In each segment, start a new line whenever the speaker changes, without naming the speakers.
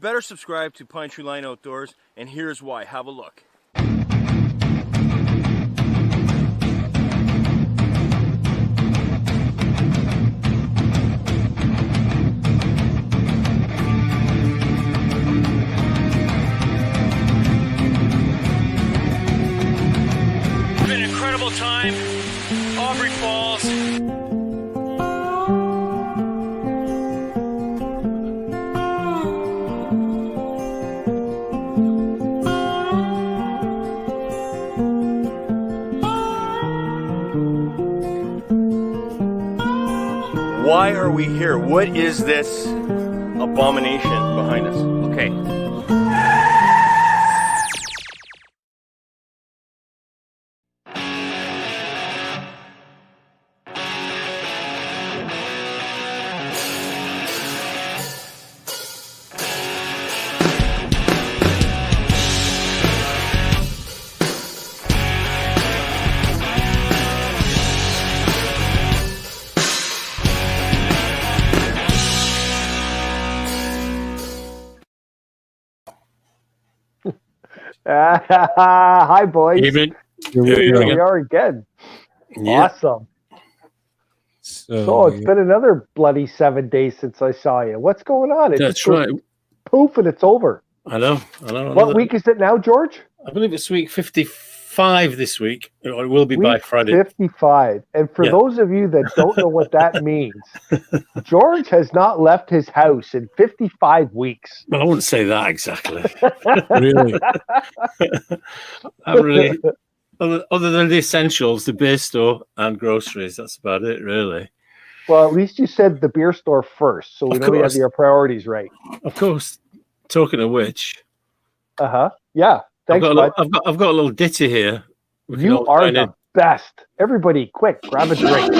better subscribe to Pine Tree Line Outdoors, and here's why. Have a look. It's been an incredible time. Aubrey Falls. Why are we here? What is this abomination behind us? Okay.
Hi, boys.
Evening.
Here we are again.
Yeah.
Awesome. So it's been another bloody 7 days since I saw you. What's going on? It
That's
just goes
right.
poof, and it's over.
I know.
What week is it now, George?
I believe it's week 55 this week. It will be by
Week
Friday.
55. And for those of you that don't know what that means, George has not left his house in 55 weeks.
Well, I wouldn't say that exactly.
Really?
Other than the essentials, the beer store and groceries, that's about it, really.
Well, at least you said the beer store first, so we know you have your priorities right.
Of course. Talking of which,
yeah. Thanks, bud.
I've got a little ditty here.
You are the best. Everybody, quick, grab a drink.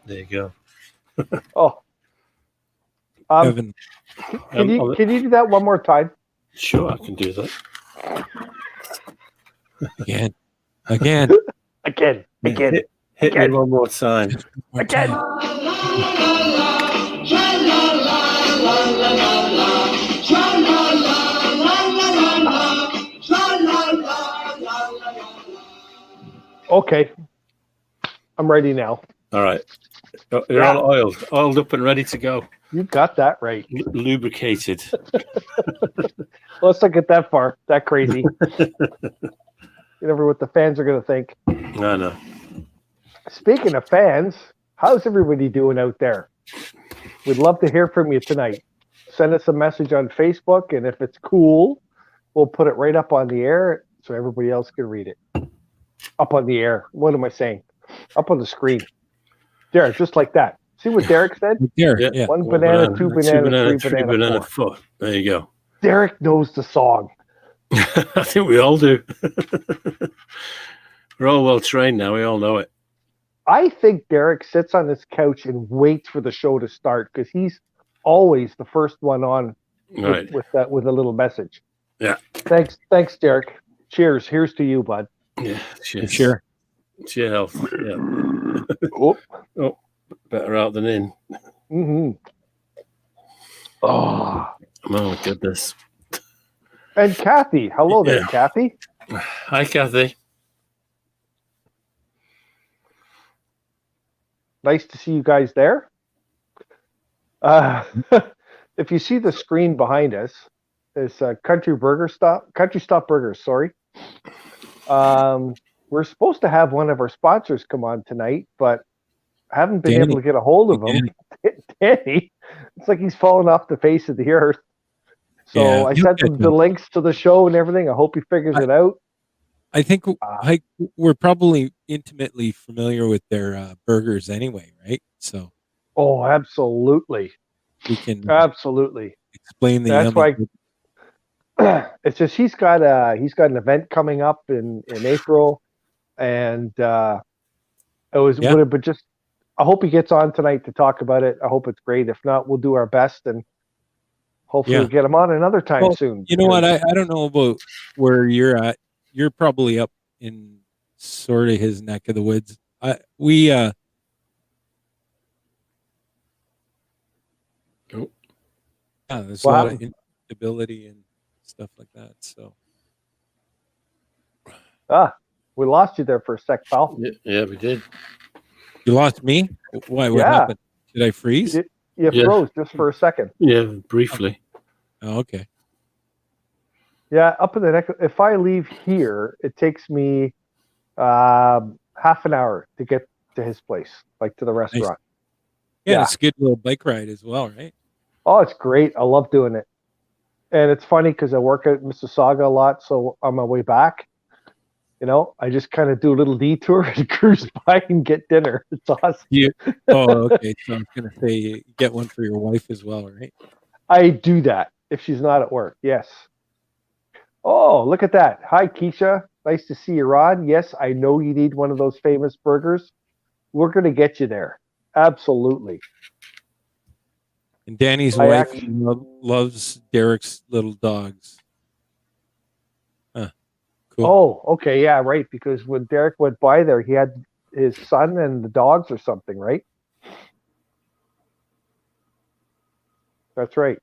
There you go.
Oh. Can you do that one more time?
Sure, I can do that.
Again.
Hit me one more time.
Again. Okay. I'm ready now.
All right. You're all oiled up and ready to go.
You got that right.
Lubricated.
Let's not get that far. That crazy. You never know what the fans are going to think.
No, no.
Speaking of fans, how's everybody doing out there? We'd love to hear from you tonight. Send us a message on Facebook, and if it's cool, we'll put it right up on the air so everybody else can read it. Up on the air. What am I saying? Up on the screen. Derek, just like that. See what Derek said?
Derek, yeah.
One banana, two banana, three banana,
four. There you go.
Derek knows the song.
I think we all do. We're all well trained now. We all know it.
I think Derek sits on his couch and waits for the show to start because he's always the first one on with a little message.
Yeah.
Thanks, Derek. Cheers. Here's to you, bud.
Yeah. Cheers.
Sure.
To your health. Yeah.
Oh,
better out than in.
Mm-hmm. Oh
my goodness.
And Kathy. Hello there, Kathy.
Hi, Kathy.
Nice to see you guys there. If you see the screen behind us, it's Country Stop Burgers. Sorry. We're supposed to have one of our sponsors come on tonight, but I haven't been able to get a hold of him. Danny, it's like he's fallen off the face of the earth. So I sent him the links to the show and everything. I hope he figures it out.
I think we're probably intimately familiar with their burgers anyway, right? So.
Oh, absolutely.
We can
absolutely
explain the.
That's why. It's just he's got an event coming up in April, and but just I hope he gets on tonight to talk about it. I hope it's great. If not, we'll do our best and hopefully we'll get him on another time soon.
You know what? I don't know about where you're at, you're probably up in sort of his neck of the woods. We
Oh.
yeah, there's
What
a lot of
happened?
instability and stuff like that. So
We lost you there for a sec, pal.
Yeah, we did.
you lost me. Why? What
Yeah.
happened? Did I freeze?
You
Yeah.
froze just for a second.
Yeah, briefly.
Oh, okay.
Yeah, up in the neck. If I leave here, it takes me half an hour to get to his place, like to the restaurant.
Yeah,
Yeah.
it's a good little bike ride as well, right?
Oh, it's great. I love doing it. And it's funny because I work at Mississauga a lot, so on my way back, I just kind of do a little detour and cruise by and get dinner. It's awesome.
Oh, okay. So I was gonna say you get one for your wife as well, right?
I do that if she's not at work. Yes. Oh, look at that. Hi, Keisha. Nice to see you, Ron. Yes, I know you need one of those famous burgers. We're going to get you there. Absolutely.
And Danny's
I
wife
actually-
loves Derek's little dogs. Huh. Cool.
Oh, okay. Yeah, right. Because when Derek went by there, he had his son and the dogs or something, right? That's right.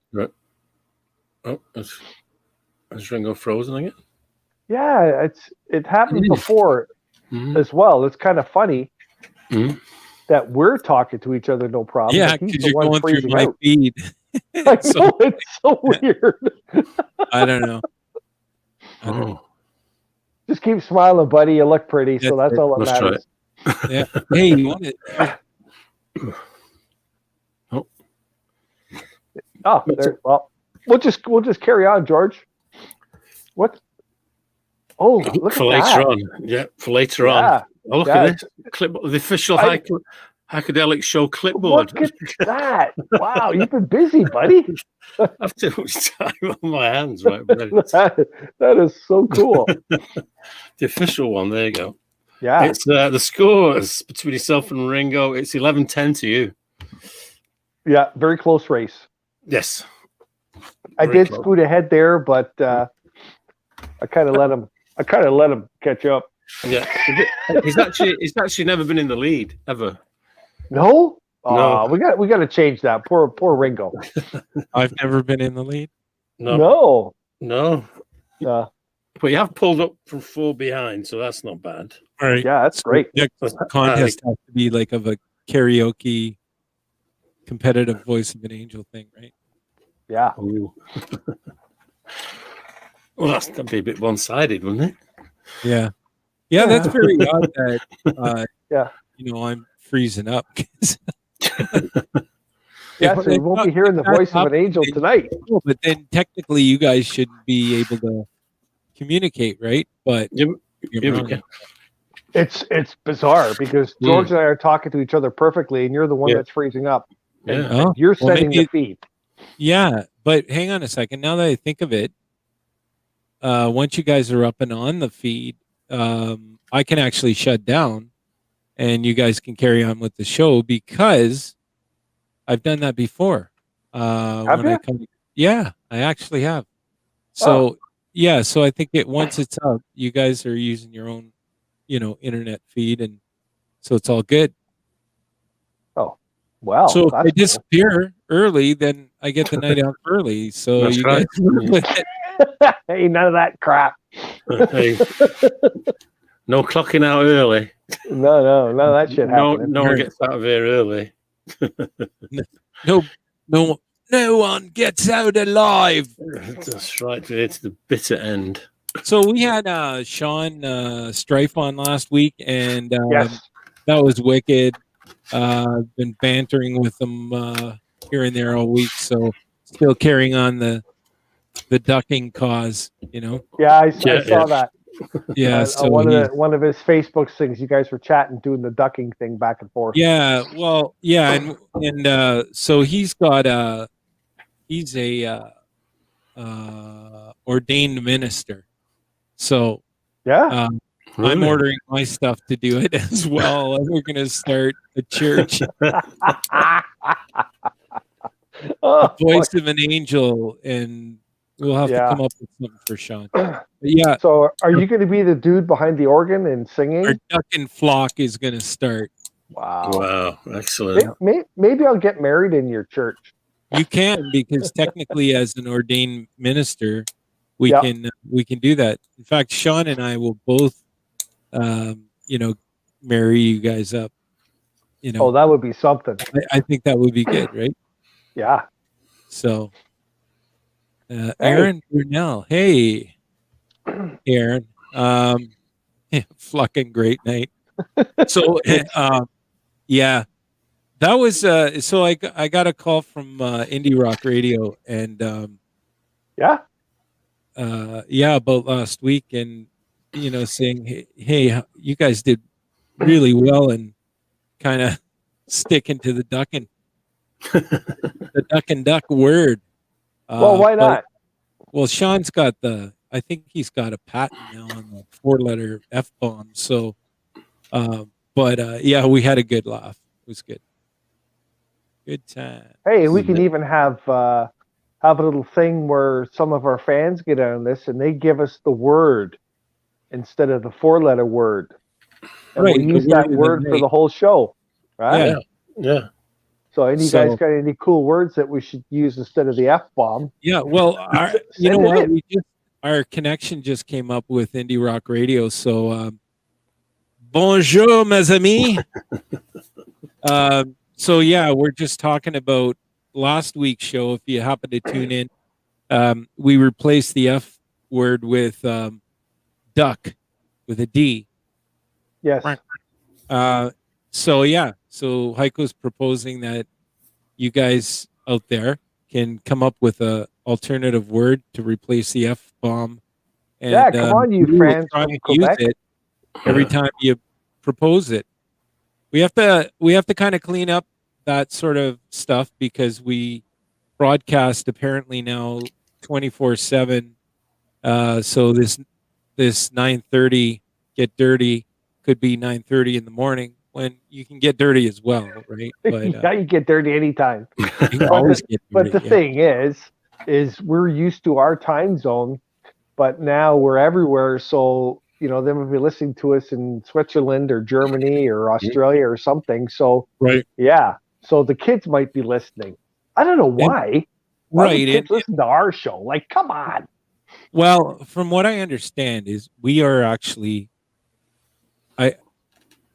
Oh, is Ringo frozen again?
Yeah, it happened before
Mhm.
as well. It's kind of funny
Mhm.
that we're talking to each other, no problem.
Yeah,
but he's
because
the
you're
one
going through
freezing
my
out.
feed.
I
So-
know, it's so weird.
I don't know. I don't know.
Oh,
Just keep smiling, buddy. You look pretty, so
That's
that's all that
Let's try
matters.
Yeah. Hey, you want it?
Oh, there, well, we'll just carry on, George. What? Oh, look
for
at
later
that.
on. Yeah, for later on.
Yeah,
Oh, look
yeah,
at this. Clipboard, the official
I-
Heikadelic show clipboard.
look at that. Wow, you've been busy, buddy.
I've too much time on my hands, right? But
that is so cool.
the official one, there you go.
Yeah.
It's the scores between yourself and Ringo. It's 11-10 to you.
Yeah, very close race.
Yes.
I
Very
did
close.
scoot ahead there, but I kind of let him catch up.
Yeah. He's actually never been in the lead ever.
No?
No.
We got to change that. Poor Ringo.
I've never been in the lead.
No.
No.
But you have pulled up from 4 behind, so that's not bad.
All right.
Yeah, that's great.
The contest has to be like of a karaoke competitive voice of an angel thing, right?
Yeah.
Ooh. Well, that'd be a bit one-sided, wouldn't it?
Yeah. Yeah, that's very odd that
Yeah.
I'm freezing up.
Yeah, so we won't be hearing the voice of an angel tonight.
But then technically you guys should be able to communicate, right? But
Yeah,
you're
we
wrong.
can.
It's bizarre because George and I are talking to each other perfectly, and you're the one
Yeah.
that's freezing up. And
Yeah.
Oh,
you're
well,
setting
maybe-
the feed.
Yeah, but hang on a second. Now that I think of it, once you guys are up and on the feed, I can actually shut down and you guys can carry on with the show because I've done that before.
Have you?
Yeah, I actually have. So yeah, so I think once it's up, you guys are using your own, internet feed, and so it's all good.
Well,
So if I
that's cool.
disappear early, then I get the night off early. So
That's
you
right.
guys,
Hey, none of that crap.
Hey, no clocking out early.
No, none of that shit happening.
No one gets out of here early.
no one gets out alive.
That's right. It's the bitter end.
So we had Sean Strife on last week, and
Yes.
that was wicked. Been bantering with them here and there all week, so still carrying on the ducking cause,
Yeah, I
Yeah,
saw that.
Yeah, so
One of his Facebook things, you guys were chatting, doing the ducking thing back and forth.
yeah, well, yeah, and so he's got he's a ordained minister, so
Yeah.
I'm
Really?
ordering my stuff to do it as well. And we're gonna start a church,
Oh,
voice of an angel, and We'll have to
Yeah.
come up with something for Sean. But yeah,
So, are you going to be the dude behind the organ and
our
singing?
duck and flock is going to start.
Wow.
Wow, excellent.
Maybe I'll get married in your church.
You can, because technically, as an ordained minister, we
Yeah.
can do that. In fact, Sean and I will both, marry you guys up.
Oh, that would be something.
I think that would be good, right?
Yeah.
So, Aaron Brunel, hey, Aaron, fucking great night. So, yeah, that was so I got a call from Indie Rock Radio, and
Yeah.
about last week, and saying, hey, you guys did really well, and kind of sticking to the duck and duck word.
Well, why
but-
not?
Well, Sean's got I think he's got a patent now on the 4-letter F bomb. So, yeah, we had a good laugh. It was good. Good time.
Hey, we can even have a little thing where some of our fans get on this and they give us the word instead of the 4-letter word. And
Right,
we'll
the
use
word
that
of the
word for
night.
the whole show. Right?
Yeah.
Yeah.
So, any
So-
guys got any cool words that we should use instead of the F bomb?
Yeah. Well, you know
Send it
what?
in.
Our connection just came up with Indie Rock Radio. So, bonjour, mes amis. So yeah, we're just talking about last week's show. If you happen to tune in, we replaced the F word with duck with a D.
Yes.
So yeah, so Heiko's proposing that you guys out there can come up with a alternative word to replace the F bomb. And,
Yeah, come on, you
we will
fans
try
from
and
Quebec.
use it every time you propose it. We have to kind of clean up that sort of stuff, because we broadcast apparently now 24/7. So this 9:30 get dirty could be 9:30 in the morning, when you can get dirty as well, right? But
Yeah, you get dirty anytime.
you can always get dirty.
But the thing is we're used to our time zone, but now we're everywhere. So, they will be listening to us in Switzerland or Germany or Australia or something. So,
right,
yeah. So the kids might be listening. I don't know why. Why would
right.
kids listen to our show? Like, come on.
Well, from what I understand is we are actually, the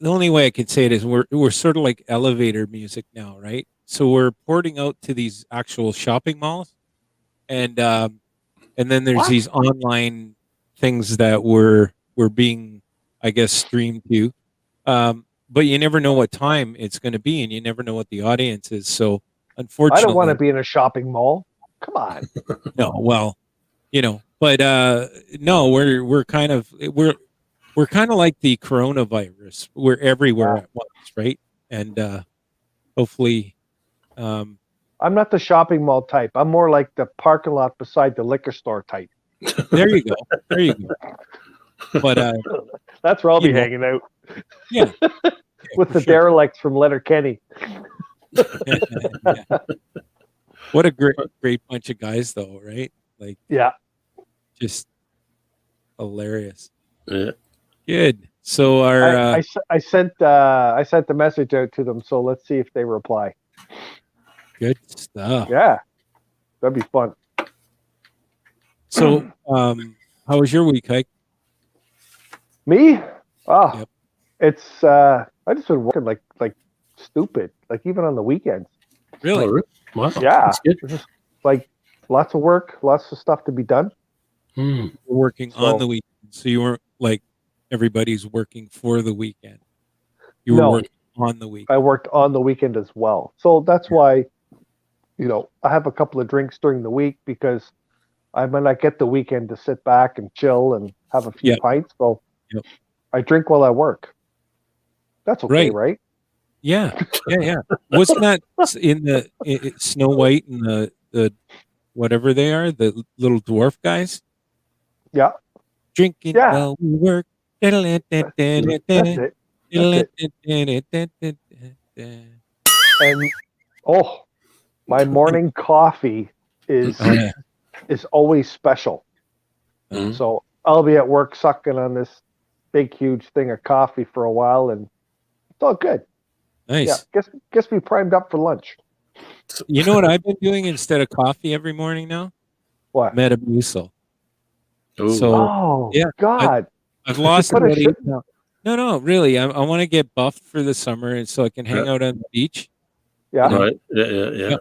only way I could say it is we're sort of like elevator music now, right? So we're porting out to these actual shopping malls, and then there's
What?
these online things that we're being, I guess, streamed to. But you never know what time it's going to be, and you never know what the audience is. So
I
unfortunately,
don't want to be in a shopping mall. Come on.
no. Well, but no, we're kind of like the coronavirus. We're everywhere at once, right? And hopefully,
I'm not the shopping mall type. I'm more like the parking lot beside the liquor store type.
there you go. There you go. But
That's where I'll be
you know.
hanging out
yeah,
with the
for sure.
derelicts from Letterkenny.
Yeah. What a great bunch of guys, though, right? Like,
Yeah.
just hilarious.
Yeah.
Good. So our
I sent the message out to them, so let's see if they reply.
good stuff.
Yeah, that'd be fun.
So, how was your week, Hike?
Me? Oh,
Yep.
It's I just been working like stupid, like even on the weekends.
Really?
Oh, really? Wow.
Yeah,
That's good.
it's just like lots of work, lots of stuff to be done.
Hmm.
We're working
So-
on the weekend, so you weren't like everybody's working for the weekend. You were
No.
working on the weekend.
I worked on the weekend as well, so that's why, I have a couple of drinks during the week because I might not get the weekend to sit back and chill and have a few
Yep.
pints. So
Yep.
I drink while I work. That's okay, right?
Yeah. Wasn't that in the Snow White and the whatever they are, the little dwarf guys?
Yeah.
Drinking
Yeah.
while we work.
That's it. And my morning coffee is
Oh, yeah.
is always special.
Mhm.
So I'll be at work sucking on this big, huge thing of coffee for a while, and it's all good.
Nice.
Yeah, gets me primed up for lunch.
You know what I've been doing instead of coffee every morning now?
What?
Metamucil.
Ooh.
So
Oh,
yeah,
God.
I've lost
But I
about 8
shouldn't.
pounds. No, really. I want to get buffed for the summer, and so I can hang out on the beach.
Yeah.
You know,
Right. Yeah.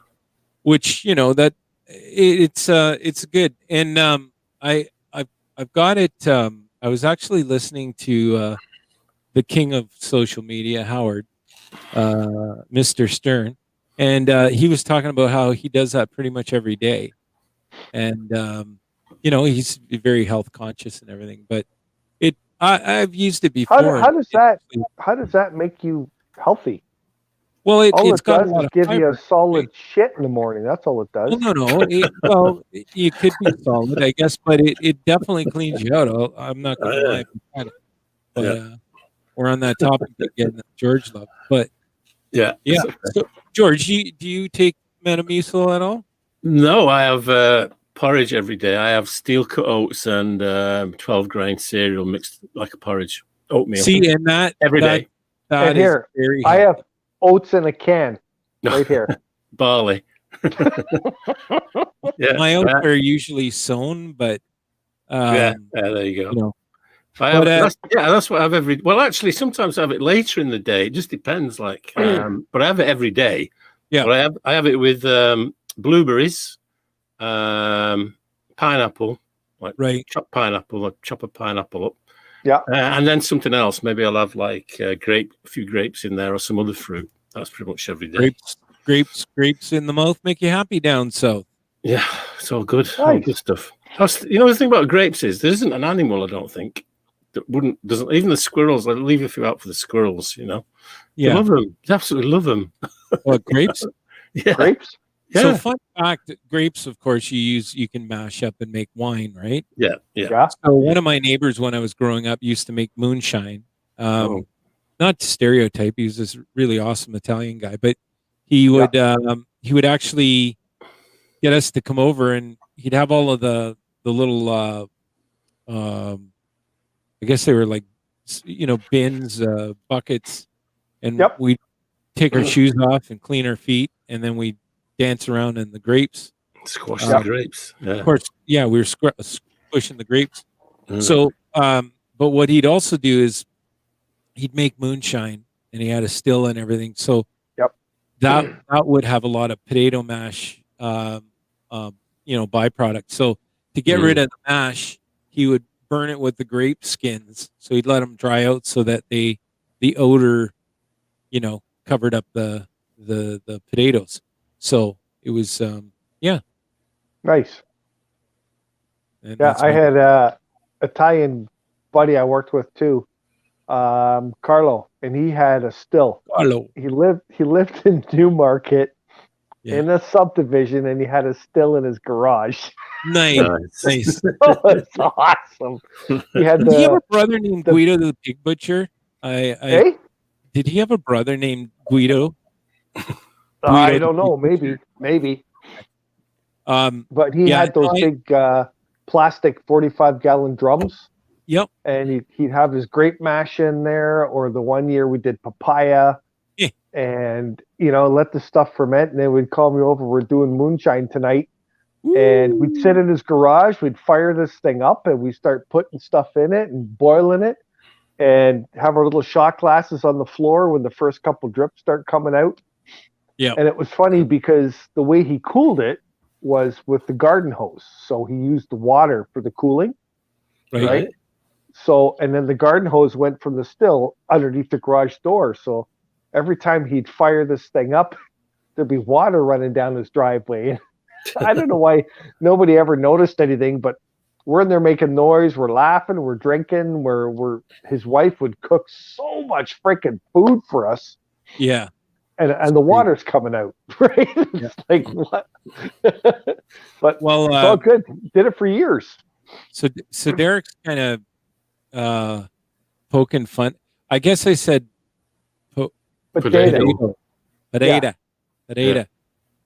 which that it's good. And I've got it. I was actually listening to the king of social media, Howard, Mr. Stern, and he was talking about how he does that pretty much every day, and he's very health conscious and everything. But I've used it before.
How does that make you healthy?
Well,
All
it's
it
got a
does
lot
is
of
give you a
fiber.
solid shit in the morning. That's all it does.
Well, no. Well, you could be solid, I guess, but it definitely cleans you out. I'm not going to lie about it. But we're on that topic again that George loved. But
Yeah.
yeah. So, George, do you take Metamucil at all?
No, I have porridge every day. I have steel cut oats and 12 grain cereal mixed like a porridge, oatmeal.
See, and that
every day.
That
And
is
here,
very
I
healthy.
have oats in a can right here.
Barley. Yeah.
My oats are usually sown, but
yeah, there you go.
you know,
I have,
but,
that's what I have every. Well, actually, sometimes I have it later in the day. It just depends. Like, but I have it every day.
Yeah.
But I have it with blueberries, pineapple, like
right.
chopped pineapple, or chop a pineapple up.
Yeah.
And then something else. Maybe I'll have like a few grapes in there, or some other fruit. That's pretty much every day.
Grapes in the mouth make you happy down south.
Yeah, it's all good.
Nice.
All good stuff. The thing about grapes is there isn't an animal, I don't think, that doesn't even the squirrels. I'll leave a few out for the squirrels.
Yeah.
They love them. They absolutely love them.
What, grapes?
Yeah.
Grapes?
Yeah.
So fun fact, grapes, of course, you can mash up and make wine, right?
Yeah.
So one of my neighbors when I was growing up used to make moonshine. Not to stereotype, he was this really awesome Italian guy, but he would actually get us to come over, and he'd have all of the little I guess they were like bins, buckets, and we'd take our shoes off and clean our feet, and then we'd dance around in the grapes.
Squash the grapes. Yeah.
Of course, we were squishing the grapes. So, but what he'd also do is he'd make moonshine, and he had a still and everything. So that would have a lot of potato mash, byproduct. So to get rid of the mash, he would burn it with the grape skins. So he'd let them dry out so that the odor, covered up the potatoes. So it was,
Nice.
And
I had a Italian buddy I worked with too, Carlo, and he had a still.
Carlo.
He lived in Newmarket in a subdivision, and he had a still in his garage.
Nice.
That's awesome. He had
Did he have a brother named Guido the pig butcher?
Hey?
Did he have a brother named Guido?
I don't know. Maybe. But he had those big plastic 45-gallon drums.
Yep.
And he'd have his grape mash in there, or the one year we did papaya.
Yeah.
And, let the stuff ferment. And then we'd call me over. We're doing moonshine tonight. Ooh. And we'd sit in his garage. We'd fire this thing up, and we start putting stuff in it and boiling it, and have our little shot glasses on the floor when the first couple drips start coming out.
Yeah.
And it was funny because the way he cooled it was with the garden hose. So he used the water for the cooling. Right? So, and then the garden hose went from the still underneath the garage door. So every time he'd fire this thing up, there'd be water running down his driveway. I don't know why nobody ever noticed anything, but we're in there making noise. We're laughing. We're drinking. His wife would cook so much freaking food for us.
Yeah.
And the water's coming out, right? It's like, what? But it's all good. Did it for years.
So Derek's kind of poking fun. I guess I said potato.
Yeah.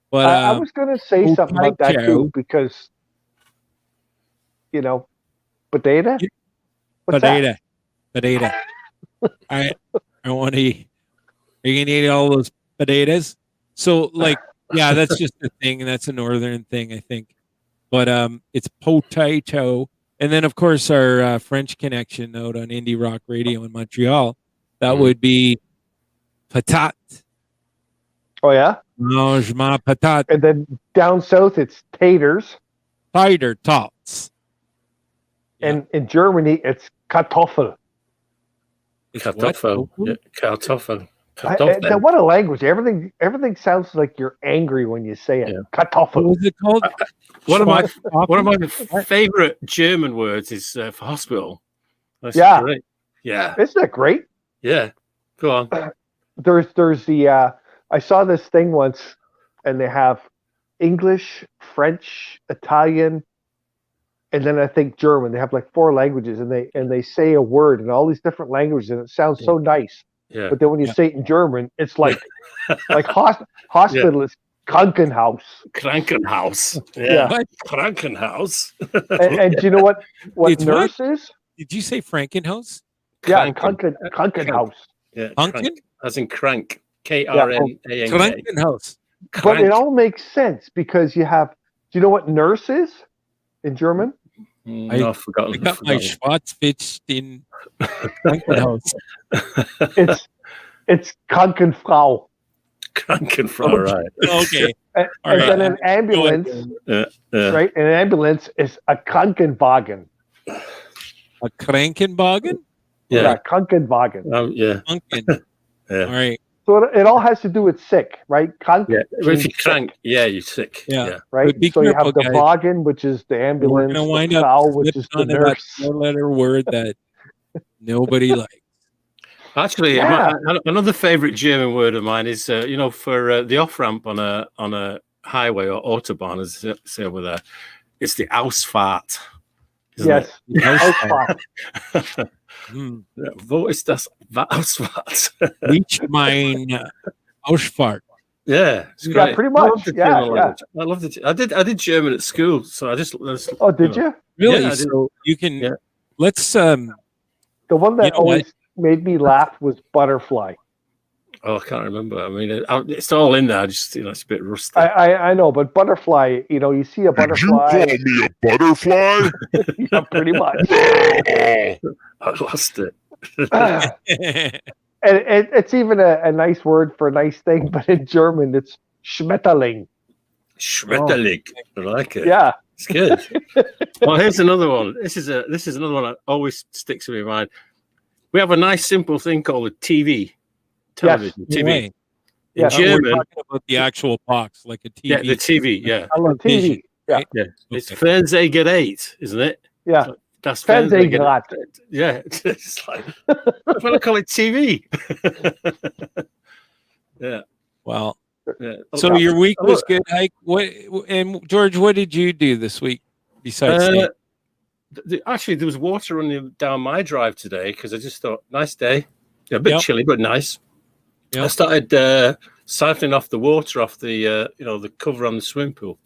But
I was going to say something about that too, because potato. What's that?
Potato. I want to eat. Are you gonna eat all those potatoes? So like, yeah, that's just a thing. That's a northern thing, I think. But it's potato. And then of course our French connection out on Indie Rock Radio in Montreal, that would be patate.
Oh yeah.
Mange ma patate.
And then down south it's taters.
Tater tots.
And in Germany it's Kartoffel.
Kartoffel. Yeah, Kartoffel.
What a language! Everything sounds like you're angry when you say it.
Yeah.
Kartoffel.
What was it called?
One of my favorite German words is for hospital. That's
Yeah.
great. Yeah.
Isn't that great?
Yeah. Go on.
There's the I saw this thing once, and they have English, French, Italian, and then I think German. They have like 4 languages, and they say a word in all these different languages, and it sounds so nice.
Yeah.
But then when you say it in German, it's like hospital is Krankenhaus.
Krankenhaus.
Yeah.
What?
Krankenhaus.
And do you know what
It's
nurse is?
Did you say Frankenhaus?
Yeah,
Kranken.
Krankenhaus.
Yeah.
Punkin?
Crank. As in crank. Krnank.
Frankenhaus.
But it all makes sense because you have. Do you know what nurse is in German?
No, I've forgotten.
I got my Schwarzfisch in Frankenhaus.
It's Krankenfrau.
Krankenfrau, right.
Okay.
And
All right.
then an ambulance,
Yeah.
right? An ambulance is a Krankenwagen.
A Krankenwagen?
Yeah.
Krankenwagen.
Yeah.
Punkin.
Yeah.
All right.
So it all has to do with sick, right?
Yeah. If you crank, yeah, you're sick.
Yeah.
right?
But be
So you
careful,
have the
guys.
wagen, which is the
We're
ambulance,
going to wind
the
up
Frau, which is the
on that
nurse.
4-letter word that nobody likes.
Actually,
Yeah.
another favorite German word of mine is, for the off ramp on a highway or autobahn, as they say over there, it's the Ausfahrt.
Yes.
It?
Ausfahrt.
Wo ist das Ausfahrt?
Reach mine Ausfahrt.
Yeah, it's
Yeah,
great.
pretty
I love
much.
the
Yeah,
German
yeah.
language. I love it. I did German at school, so I just
Oh, did you?
Really?
Yeah, I did.
So you can
Yeah.
let's
The one that
You know what?
always made me laugh was butterfly.
Oh, I can't remember. I mean, it's all in there. Just it's a bit rusty.
I know, but butterfly, you see a butterfly.
Did you call me a butterfly?
Yeah, pretty much.
I lost it.
And it's even a nice word for a nice thing, but in German it's Schmetterling.
Schmetterling. I like it.
Yeah.
It's good. Well, here's another one. This is another one that always sticks in my mind. We have a nice simple thing called a TV. Television.
No
TV.
way.
In
Yeah,
We're
German.
talking about the actual box, like a TV.
Yeah, the TV. Yeah.
I love TV. Yeah.
Right?
Yeah. It's
Okay.
Fernsehgerät, isn't it?
Yeah.
That's
Fernsehgerät.
Yeah. It's like, why do I call it TV? Yeah.
Wow.
Yeah.
So your week was good, Hike. And George, what did you do this week besides that?
Actually, there was water running down my drive today because I just thought, nice day. Yeah, a bit
Yep.
chilly, but nice.
Yep.
I started siphoning off the water off the the cover on the swimming pool.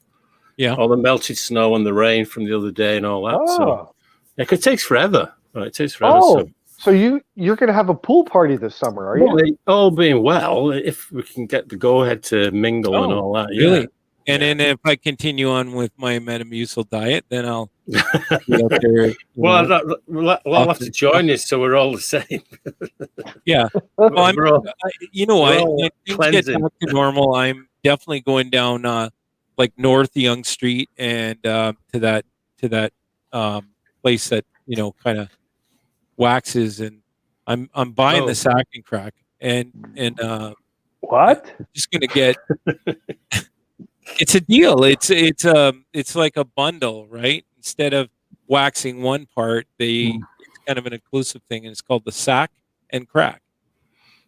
Yeah.
All the melted snow and the rain from the other day and all that. So
Oh,
it takes forever. Right? It takes forever.
so you're going to have a pool party this summer, are you?
Well, all being well, if we can get the go ahead to mingle and
Oh,
all that.
Really?
Yeah.
And then if I continue on with my Metamucil diet, then I'll be out there.
Well, I'll have to join you, so we're all the same.
Yeah. Well,
We're all-
you know
we're
what?
all
When things
cleansing.
get back to normal, I'm definitely going down like North Young Street and to that place that kind of waxes, and I'm buying
Oh.
the sack and crack and
What?
just gonna get. It's a deal. It's like a bundle, right? Instead of waxing one part, it's kind of an inclusive thing, and it's called the sack and crack.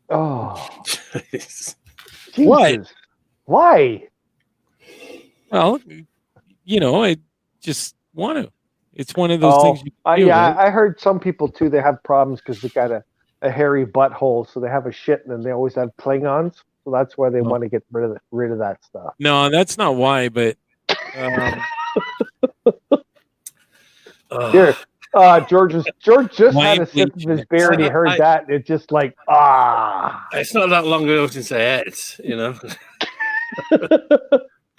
Oh,
Jeez.
What?
Jesus. Why?
Well, I just want to. It's one of those things you can do,
yeah,
right?
I heard some people too. They have problems because they got a hairy butthole, so they have a shit, and then they always have Klingons. So that's why they want to get rid of that stuff.
No, that's not why, but
Here, George just had a sip of his beer and he heard
I-
that. And it's just like,
It's not that long ago since I ate,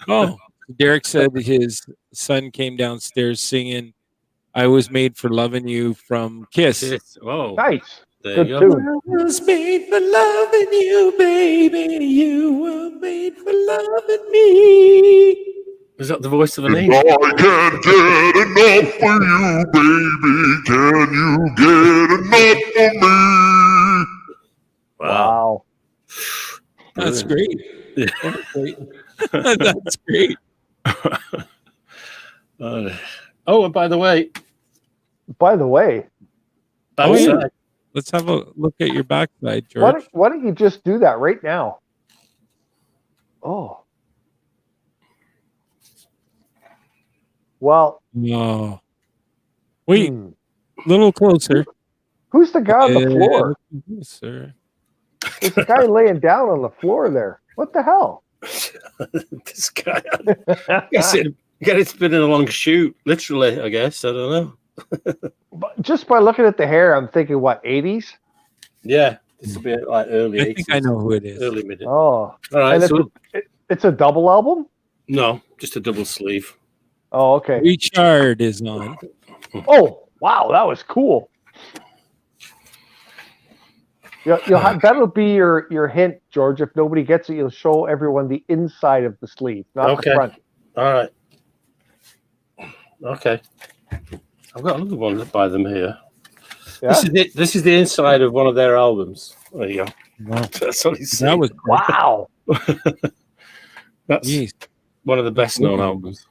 Oh, Derek said his son came downstairs singing "I Was Made for Loving You" from Kiss.
Oh,
nice.
there
Good
you go.
tune.
I was made for loving you, baby. You were made for loving me.
Is that the voice of an
I
angel?
can't get enough for you, baby. Can you get enough for me?
Wow.
That's great. That's great. That's great.
Oh, and by the way,
By the way,
backside.
Let's have a look at your backside, George.
why don't you just do that right now? Oh. Well,
Oh. Wait,
hmm.
a little closer.
Who's the guy on the floor?
Sir.
There's a guy laying down on the floor there. What the hell?
This guy. I guess it's been in a long shoot, literally. I guess I don't know.
But just by looking at the hair, I'm thinking, what, 80s?
Yeah, this will be like early.
I
80s,
think I know who it is.
Early mid.
Oh.
All right.
And
So
it's a double album?
no, just a double sleeve.
Oh, okay.
Richard is on.
Oh, wow, that was cool. You'll have, that'll be your hint, George. If nobody gets it, you'll show everyone the inside of the sleeve, not
Okay.
the front.
All right. Okay. I've got another one by them here.
Yeah?
This is the inside of one of their albums. There you go.
Wow.
That's what he's
That
saying.
was
Wow.
That's
Jeez.
one of the best known albums.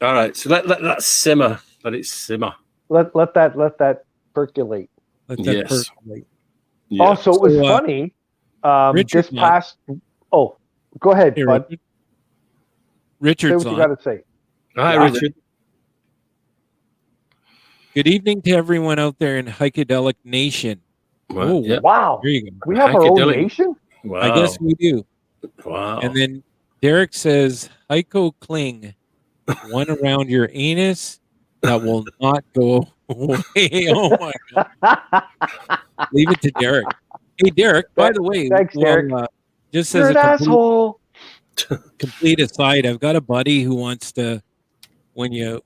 All right, so let that simmer. Let it simmer.
Let that percolate.
Let that
Yes.
percolate.
Yeah.
Also, it was
So,
funny.
Richard's
This past. Oh, go ahead,
Here,
bud.
Richard.
Say
Richard's
what you
on.
got to say.
Hi,
Yeah.
Richard.
Good evening to everyone out there in Heikadelic Nation.
Well,
Oh,
yeah.
Wow.
There you go.
We have our own
Heikadelic.
nation?
Wow.
I guess we do.
Wow.
And then Derek says, Heiko Kling, one around your anus that will not go away. Oh my God. Leave it to Derek. Hey, Derek, by the way,
Thanks, Derek.
just
You're
as
an
a complete,
asshole.
complete aside, I've got a buddy who wants to, when you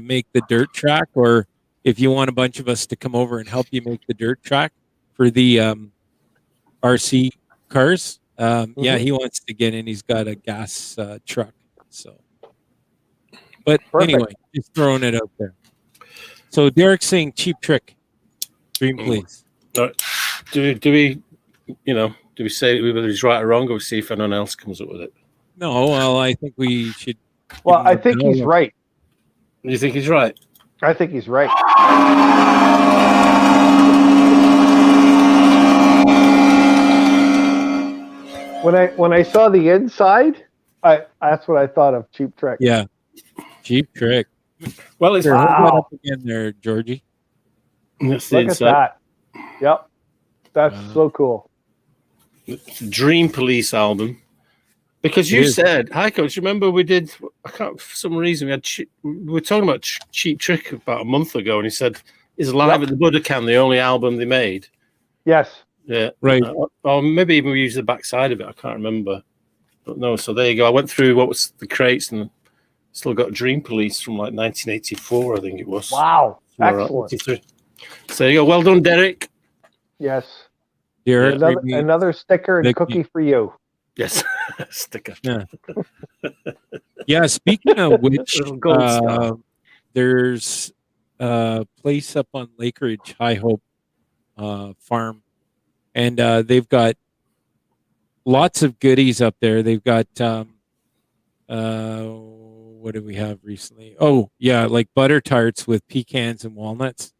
make the dirt track, or if you want a bunch of us to come over and help you make the dirt track for the RC cars, yeah, he wants to get in. He's got a gas truck. So, but
Perfect.
anyway, just throwing it out there. So Derek's saying Cheap Trick. Dream, please.
Do we say whether he's right or wrong, or we see if anyone else comes up with it?
No, well, I think we should.
Well,
give him
I
a
think he's
bell.
right.
You think he's right?
I think he's right. When I saw the inside, that's what I thought of. Cheap Trick.
Yeah, Cheap Trick.
Well, it's
Here, hold that
Wow.
up again there, Georgie.
that's the
Look at
inside.
that. Yep. That's
Wow.
so cool.
Dream Police album. Because
It
you
is.
said, hi, coach, remember we did, I can't, for some reason, we were talking about Cheap Trick about a month ago, and he said, is Live at the Buddha Can the only album they made?
Yes.
Yeah.
Right.
Or maybe even we used the backside of it. I can't remember. But no, so there you go. I went through what was the crates and still got Dream Police from like 1984, I think it was.
Wow.
Somewhere
Excellent.
83. So there you go. Well done, Derek.
Yes.
Derek,
Another sticker and
Thank
cookie for you.
Yes. Sticker.
yeah. Speaking of which,
Little gold star.
there's a place up on Lake Ridge, High Hope Farm, and they've got lots of goodies up there. They've got what do we have recently? Oh yeah, like butter tarts with pecans and walnuts,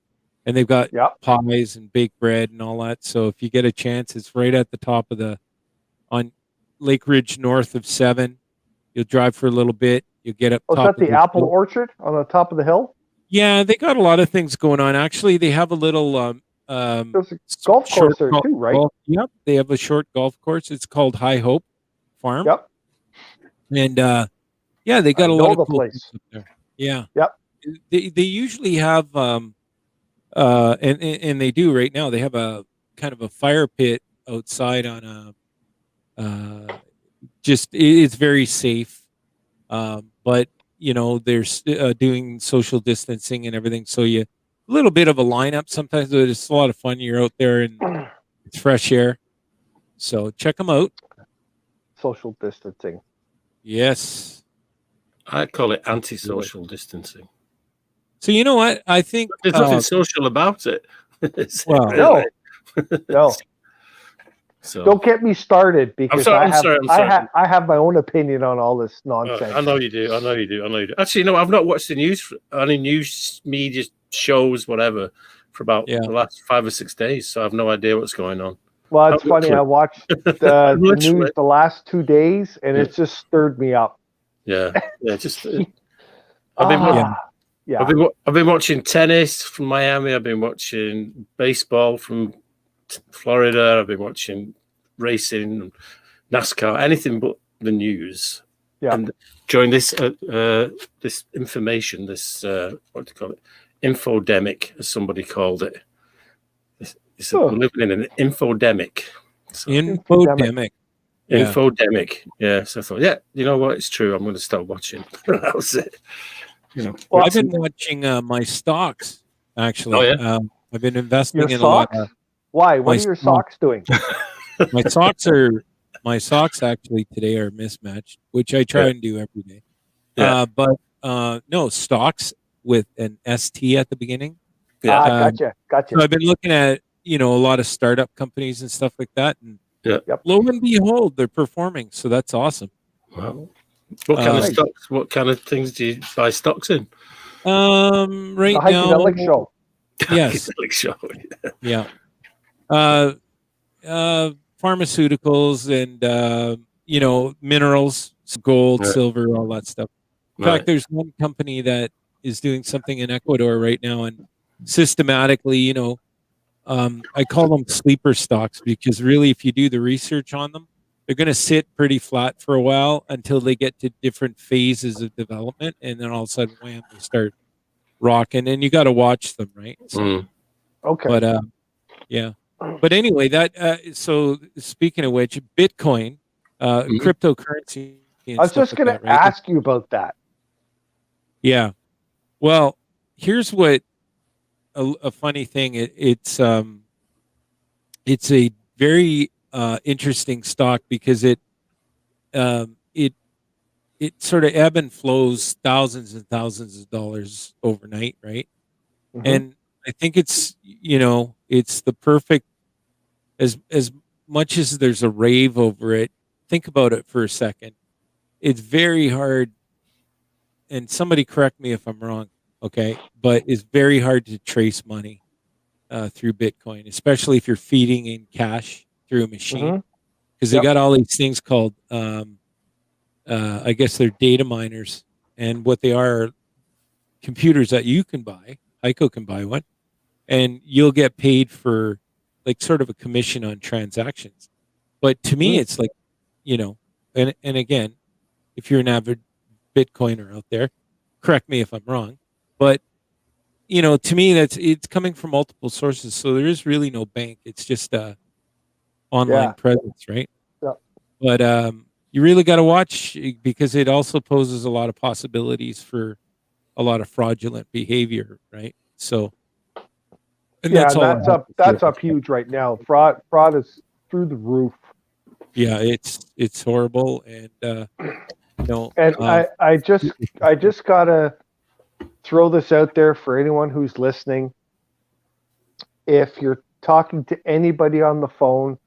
and they've got
Yep.
pies and baked bread and all that. So if you get a chance, it's right at the top of on Lake Ridge, north of 7. You'll drive for a little bit. You'll get up
Oh, is
top
that
of
the apple
hill.
orchard on the top of the hill?
Yeah, they got a lot of things going on. Actually, they have a little
There's a golf
short
course there too, right?
Yep, they have a short golf course. It's called High Hope Farm.
Yep.
And yeah, they got
I
a
know
lot
the
of cool
place.
things up there. Yeah.
Yep.
they usually have and they do right now. They have a kind of a fire pit outside on a it's very safe. But they're doing social distancing and everything, so you a little bit of a lineup sometimes, but it's a lot of fun. You're out there and it's fresh air, so check them out.
Social distancing.
Yes.
I call it anti-social distancing.
So you know what? I think
There's nothing social about it.
Well,
No. No.
So
Don't get me started because
I'm sorry.
I have my own opinion on all this nonsense.
I know you do. Actually, no, I've not watched the news, any news media shows, whatever, for about the last 5 or 6 days. So I have no idea what's going on.
Well, it's funny. I watched the news the last 2 days, and it just stirred me up.
Yeah. Just I've been watching tennis from Miami. I've been watching baseball from Florida. I've been watching racing, NASCAR, anything but the news.
Yeah.
And during this this information, this what do you call it? Infodemic, as somebody called it. We're living in an infodemic. So,
infodemic.
Infodemic. Yeah. So I thought, you know what? It's true. I'm going to start watching. That was it.
Well, I've been watching my stocks actually.
Oh, yeah?
I've been investing
Your
in
socks?
a lot.
Why? What are your socks doing?
My socks actually today are mismatched, which I try and do every day.
Yeah.
But no, stocks with an ST at the beginning.
Gotcha.
So I've been looking at a lot of startup companies and stuff like that, and lo and behold, they're performing. So that's awesome.
Wow. What kind of stocks? What kind of things do you buy stocks in?
Right
the Heikadelic
now,
show.
Yes.
Heikadelic show.
Yeah. Pharmaceuticals and minerals, gold, silver, all that stuff. In fact, there's one company that is doing something in Ecuador right now, and systematically, I call them sleeper stocks because really, if you do the research on them, they're going to sit pretty flat for a while until they get to different phases of development, and then all of a sudden, wham, they start rocking, and you got to watch them, right? So,
okay.
But yeah. But anyway, so speaking of which, Bitcoin, cryptocurrency.
I was just going to ask you about that.
Yeah. Well, here's what a funny thing. It's a very interesting stock because it sort of ebb and flows thousands and thousands of dollars overnight, right? Mm-hmm. And I think it's it's the perfect, as much as there's a rave over it, think about it for a second. It's very hard, and somebody correct me if I'm wrong, okay? But it's very hard to trace money through Bitcoin, especially if you're feeding in cash through a machine, because they got all these things called, I guess they're data miners, and what they are computers that you can buy. Heiko can buy one, and you'll get paid for like sort of a commission on transactions. But to me, it's like, and again, if you're an avid Bitcoiner out there, correct me if I'm wrong, but to me, it's coming from multiple sources. So there is really no bank. It's just a online presence, right?
Yeah.
But you really got to watch because it also poses a lot of possibilities for a lot of fraudulent behavior, right? So, and
that's up huge right now. Fraud is through the roof.
Yeah, it's horrible, and
I just gotta throw this out there for anyone who's listening. If you're talking to anybody on the phone,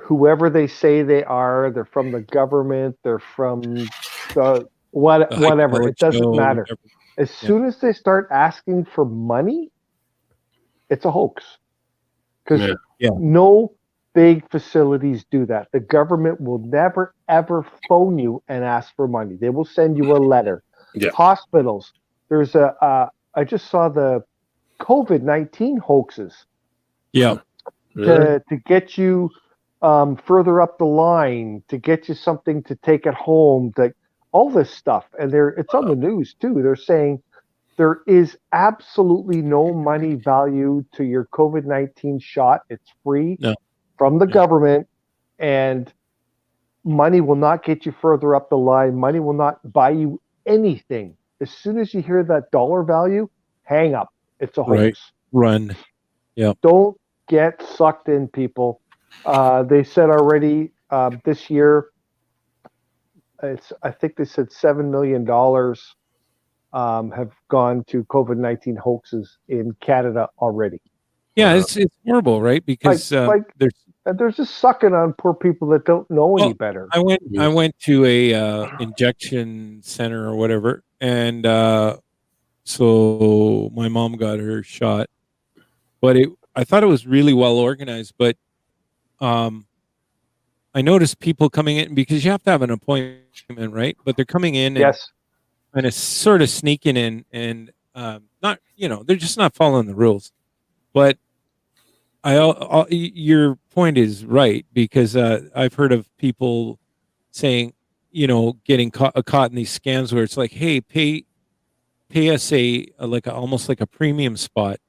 whoever they say they are, they're from the government, they're from the whatever, it doesn't matter. As soon as they start asking for money, it's a hoax. Because no big facilities do that. The government will never, ever phone you and ask for money. They will send you a letter.
Yeah.
Hospitals. There's I just saw the COVID-19 hoaxes.
Yeah.
To get you further up the line, to get you something to take at home, all this stuff. And it's on the news too. They're saying There is absolutely no money value to your COVID-19 shot. It's free
No.
from the government, and money will not get you further up the line. Money will not buy you anything. As soon as you hear that dollar value, hang up. It's a
Right.
hoax.
Run.
Don't get sucked in, people. They said already this year, I think they said $7 million have gone to COVID-19 hoaxes in Canada already.
Yeah, it's horrible, right? Because there's.
And they're just sucking on poor people that don't know any
Well,
better.
I went to a injection center or whatever, and so my mom got her shot, but I thought it was really well organized. But I noticed people coming in because you have to have an appointment, right? But they're coming in and
Yes.
and it's sort of sneaking in, and not, they're just not following the rules. But your point is right, because I've heard of people saying, getting caught in these scams where it's like, hey, pay us almost like a premium spot,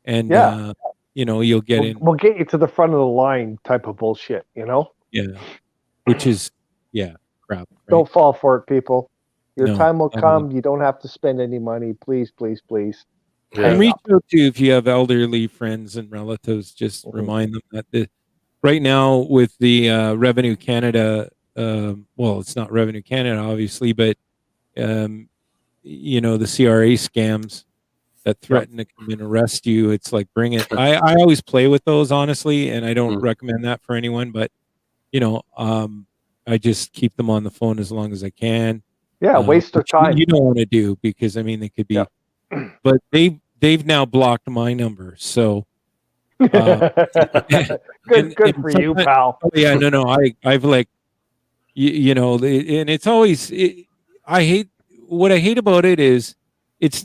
and
Yeah.
you'll get in.
We'll get you to the front of the line type of bullshit,
Yeah, which is crap. Right?
Don't fall for it, people. Your
No,
time will
I
come. You don't have to spend any money. Please, please, please.
Yeah.
And reach out to, if you have elderly friends and relatives, just remind them that right now with the Revenue Canada, well, it's not Revenue Canada, obviously, but the CRA scams that threaten to come and arrest you. It's like, bring it. I always play with those, honestly, and I don't recommend that for anyone, but I just keep them on the phone as long as I can.
Yeah, waste their time.
You don't want to do, because I mean, they could be, but they've now blocked my number. So
good for you, pal.
Oh yeah, no, I've like, and it's always, I hate, what I hate about it is it's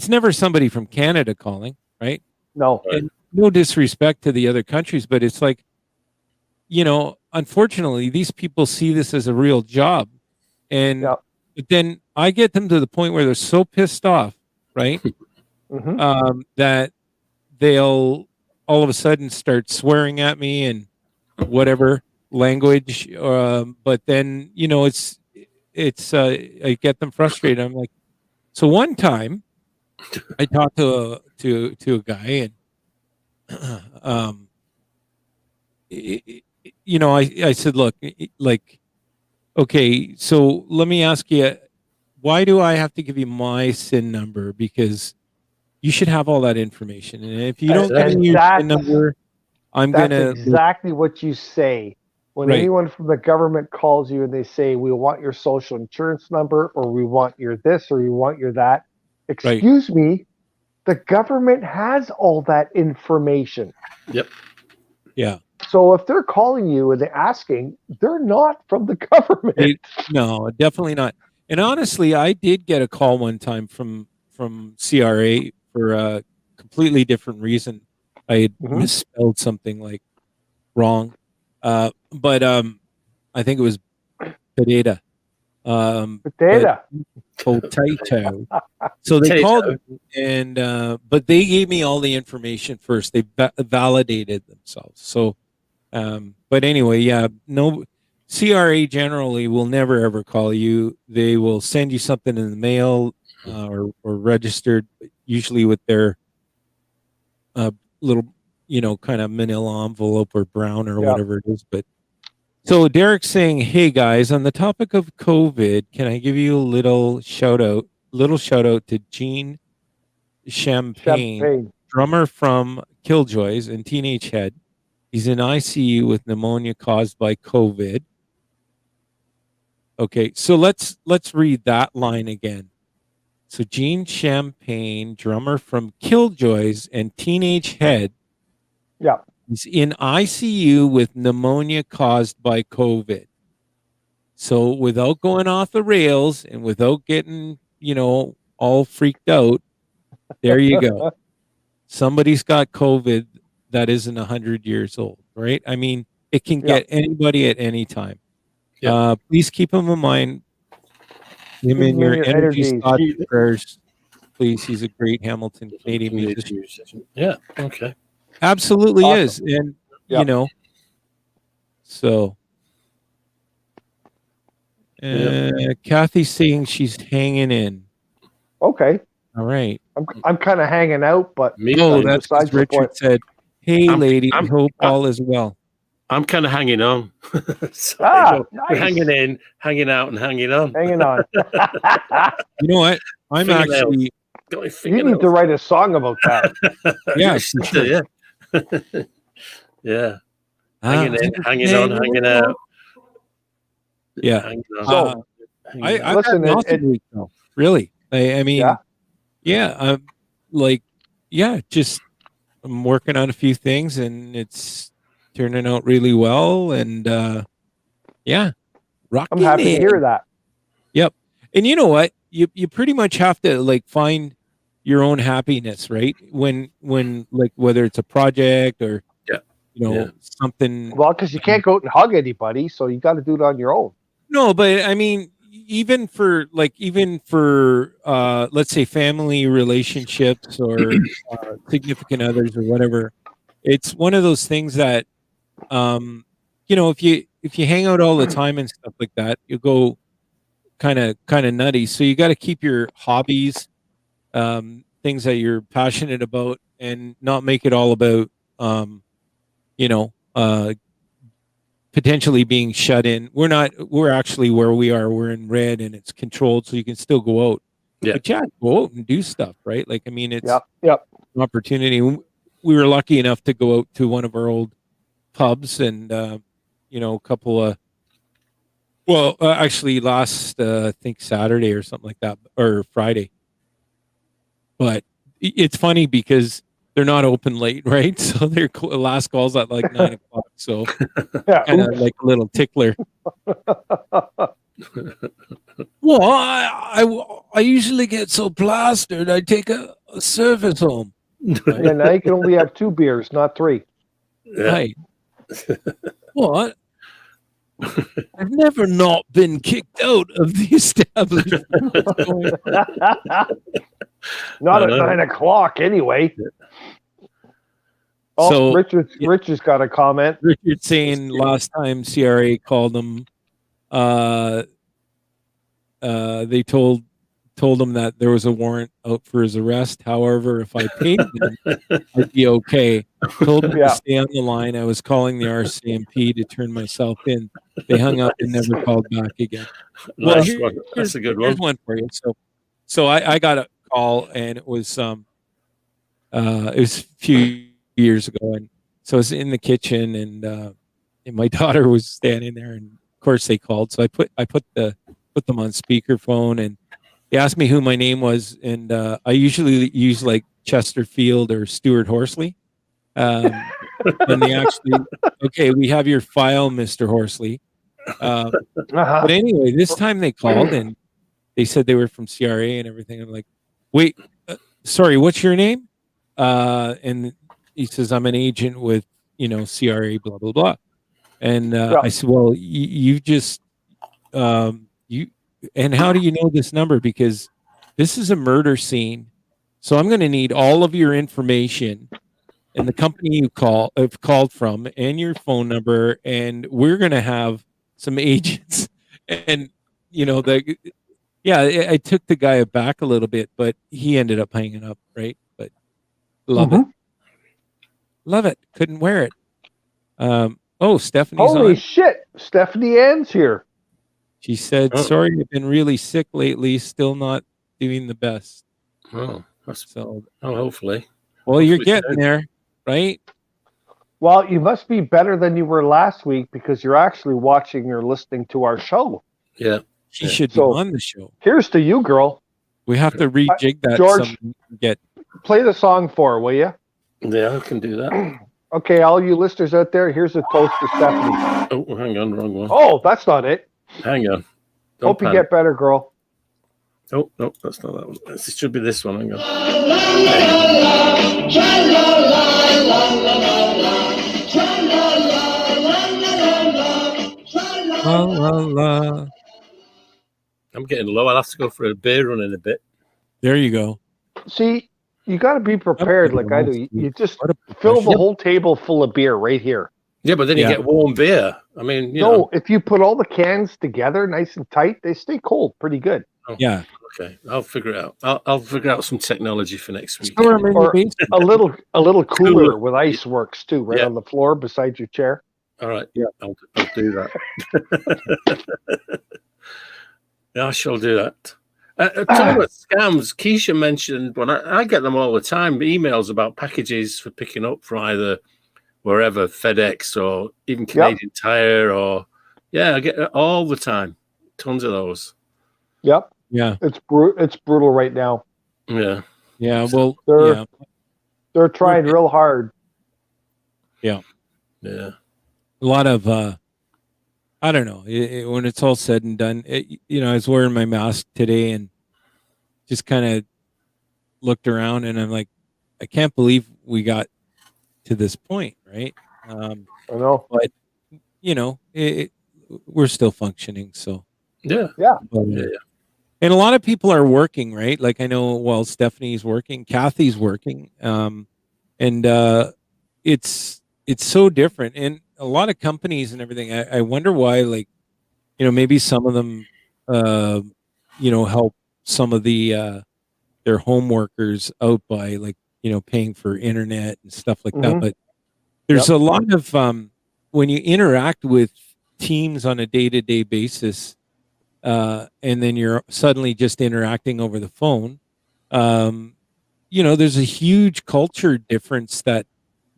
never somebody from Canada calling, right?
No.
And no disrespect to the other countries, but it's like, unfortunately, these people see this as a real job. And but then I get them to the point where they're so pissed off, right? That they'll all of a sudden start swearing at me and whatever language. But then, it's I get them frustrated. I'm like, so one time I talked to a guy, and I said, look, like, okay, so let me ask you, why do I have to give you my SIN number? Because you should have all that information. And if you don't give me your SIN number,
that's exactly what you say. When anyone from the government calls you and they say, we want your social insurance number, or we want your this, or we want your that. Excuse me, the government has all that information.
Yep.
Yeah.
So if they're calling you and they're asking, they're not from the government.
No, definitely not. And honestly, I did get a call one time from CRA for a completely different reason. I had misspelled something like wrong. But I think it was potato. Potato. So they called me, and but they gave me all the information first. They validated themselves. So, but anyway, no, CRA generally will never ever call you. They will send you something in the mail or registered, usually with their little, kind of manila envelope or brown or whatever it is. But so Derek's saying, hey guys, on the topic of COVID, can I give you a little shout out to Gene Champagne, drummer from Killjoys and Teenage Head. He's in ICU with pneumonia caused by COVID. Okay, so let's read that line again. So Gene Champagne, drummer from Killjoys and Teenage Head.
Yeah.
He's in ICU with pneumonia caused by COVID. So without going off the rails and without getting, all freaked out, there you go. Somebody's got COVID that isn't 100 years old, right? I mean, it can get anybody at any time. Please keep them in mind. Him in your energy,
energies.
thoughts, and prayers, please. He's a great Hamilton Canadian musician.
Yeah. Okay.
Absolutely
Awesome.
is, and you
Yep.
know, so. Kathy's saying she's hanging in.
Okay.
All right.
I'm kind of hanging out, but
Me.
Oh,
too.
that's
besides
because
the point.
Richard said, "Hey,
I'm-
lady,
I'm-
hope all is well."
I'm kind of hanging on. So,
Ah,
we're
nice.
hanging in, hanging out, and hanging on.
Hanging on.
You know what? I'm
Fingernails.
actually,
Got my
You
fingernails.
need to write a song about that.
yeah,
Yes,
for sure.
yeah. Yeah. Hanging in, hanging on, hanging out.
Yeah.
Hanging on.
So,
hanging
I,
out.
I've
Listen,
had an awesome week though. Really. I mean,
Yeah?
I'm like, just I'm working on a few things and it's turning out really well. And rocking
I'm happy to
in.
hear that.
Yep. And you know what? You pretty much have to like find your own happiness, right? When like whether it's a project or something.
Well, because you can't go out and hug anybody, so you got to do it on your own.
No, but I mean, even for let's say family relationships or significant others or whatever, it's one of those things that if you hang out all the time and stuff like that, you go kind of nutty. So you got to keep your hobbies, things that you're passionate about, and not make it all about potentially being shut in. We're actually where we are. We're in red and it's controlled, so you can still go out.
Yeah.
But go out and do stuff, right? Like, I mean, it's
Yep.
an opportunity. We were lucky enough to go out to one of our old pubs and, a couple of, actually last, I think Saturday or something like that, or Friday. But it's funny because they're not open late, right? So their last call's at like 9 o'clock. So
Yeah.
kind of like a little tickler. Well, I usually get so plastered. I take a service home.
Yeah, now you can only have 2 beers, not 3.
Yeah.
Right. What? I've never not been kicked out of the establishment.
Not
I
at
know.
9 o'clock, anyway. Oh,
So-
Richard's got a comment.
Richard saying last time CRA called him, they told him that there was a warrant out for his arrest. However, if I paid them, I'd be okay. Told him
Yeah.
to stay on the line. I was calling the RCMP to turn myself in. They hung up and never called back again. Well,
Nice one. That's a good
Here's
one.
one for you. So I got a call and it was a few years ago, and so I was in the kitchen and my daughter was standing there, and of course they called. So I put them on speakerphone, and they asked me who my name was, and I usually use like Chesterfield or Stuart Horsley. And they actually, okay, we have your file, Mr. Horsley. But anyway, this time they called and they said they were from CRA and everything. I'm like, wait, sorry, what's your name? And he says, I'm an agent with, CRA, blah, blah, blah. And I said, well, you just, and how do you know this number? Because this is a murder scene. So I'm going to need all of your information and the company you have called from and your phone number. And we're going to have some agents. And, I took the guy aback a little bit, but he ended up hanging up, right? But love it. Love it. Couldn't wear it. Stephanie's
Holy
on.
shit. Stephanie Ann's here.
She said, sorry, I've been really sick lately, still not doing the best.
Oh, that's
So,
hopefully.
well, you're
Hopefully
getting there, right?
Well, you must be better than you were last week because you're actually watching or listening to our show.
Yeah.
She should be
So-
on the show.
Here's to you, girl.
We have to rejig that.
George-
something to get.
Play the song for her, will you?
Yeah, I can do that.
Okay, all you listeners out there, here's a toast to Stephanie.
Oh, hang on, wrong one.
Oh, that's not it.
Hang on. Don't
Hope you
panic.
get better, girl.
Oh, no, that's not that one. It should be this one. Hang on.
La, la, la.
I'm getting low. I'll have to go for a beer run in a bit.
There you go.
See, you got to be prepared like I do. You just
What a
fill the
professional.
whole table full of beer right here.
Yeah, but then you
Yeah.
get warm beer. I mean, you
No,
know.
if you put all the cans together nice and tight, they stay cold pretty good.
Yeah.
Okay, I'll figure it out. I'll figure out some technology for next week.
Store 'em in your
Or
basement.
a little cooler
Cooler.
with ice works too, right
Yeah.
on the floor beside your chair.
All right.
Yeah.
I'll do that. Yeah, I shall do that. Talking about scams, Keisha mentioned, well, I get them all the time, emails about packages for picking up from either wherever, FedEx or even Canadian Tire or, I get it all the time. Tons of those.
Yep.
Yeah.
It's brutal right now.
Yeah.
Yeah. Well,
They're trying real hard.
Yeah.
A lot of, I don't know, when it's all said and done, I was wearing my mask today and just kind of looked around and I'm like, I can't believe we got to this point, right?
I know.
But, we're still functioning. So,
Yeah.
But, and a lot of people are working, right? Like I know, Stephanie's working, Kathy's working. And it's so different. And a lot of companies and everything, I wonder why, like, maybe some of them, help some of the, their home workers out by like, paying for internet and stuff like that. But there's a lot of, when you interact with teams on a day-to-day basis, and then you're suddenly just interacting over the phone, there's a huge culture difference that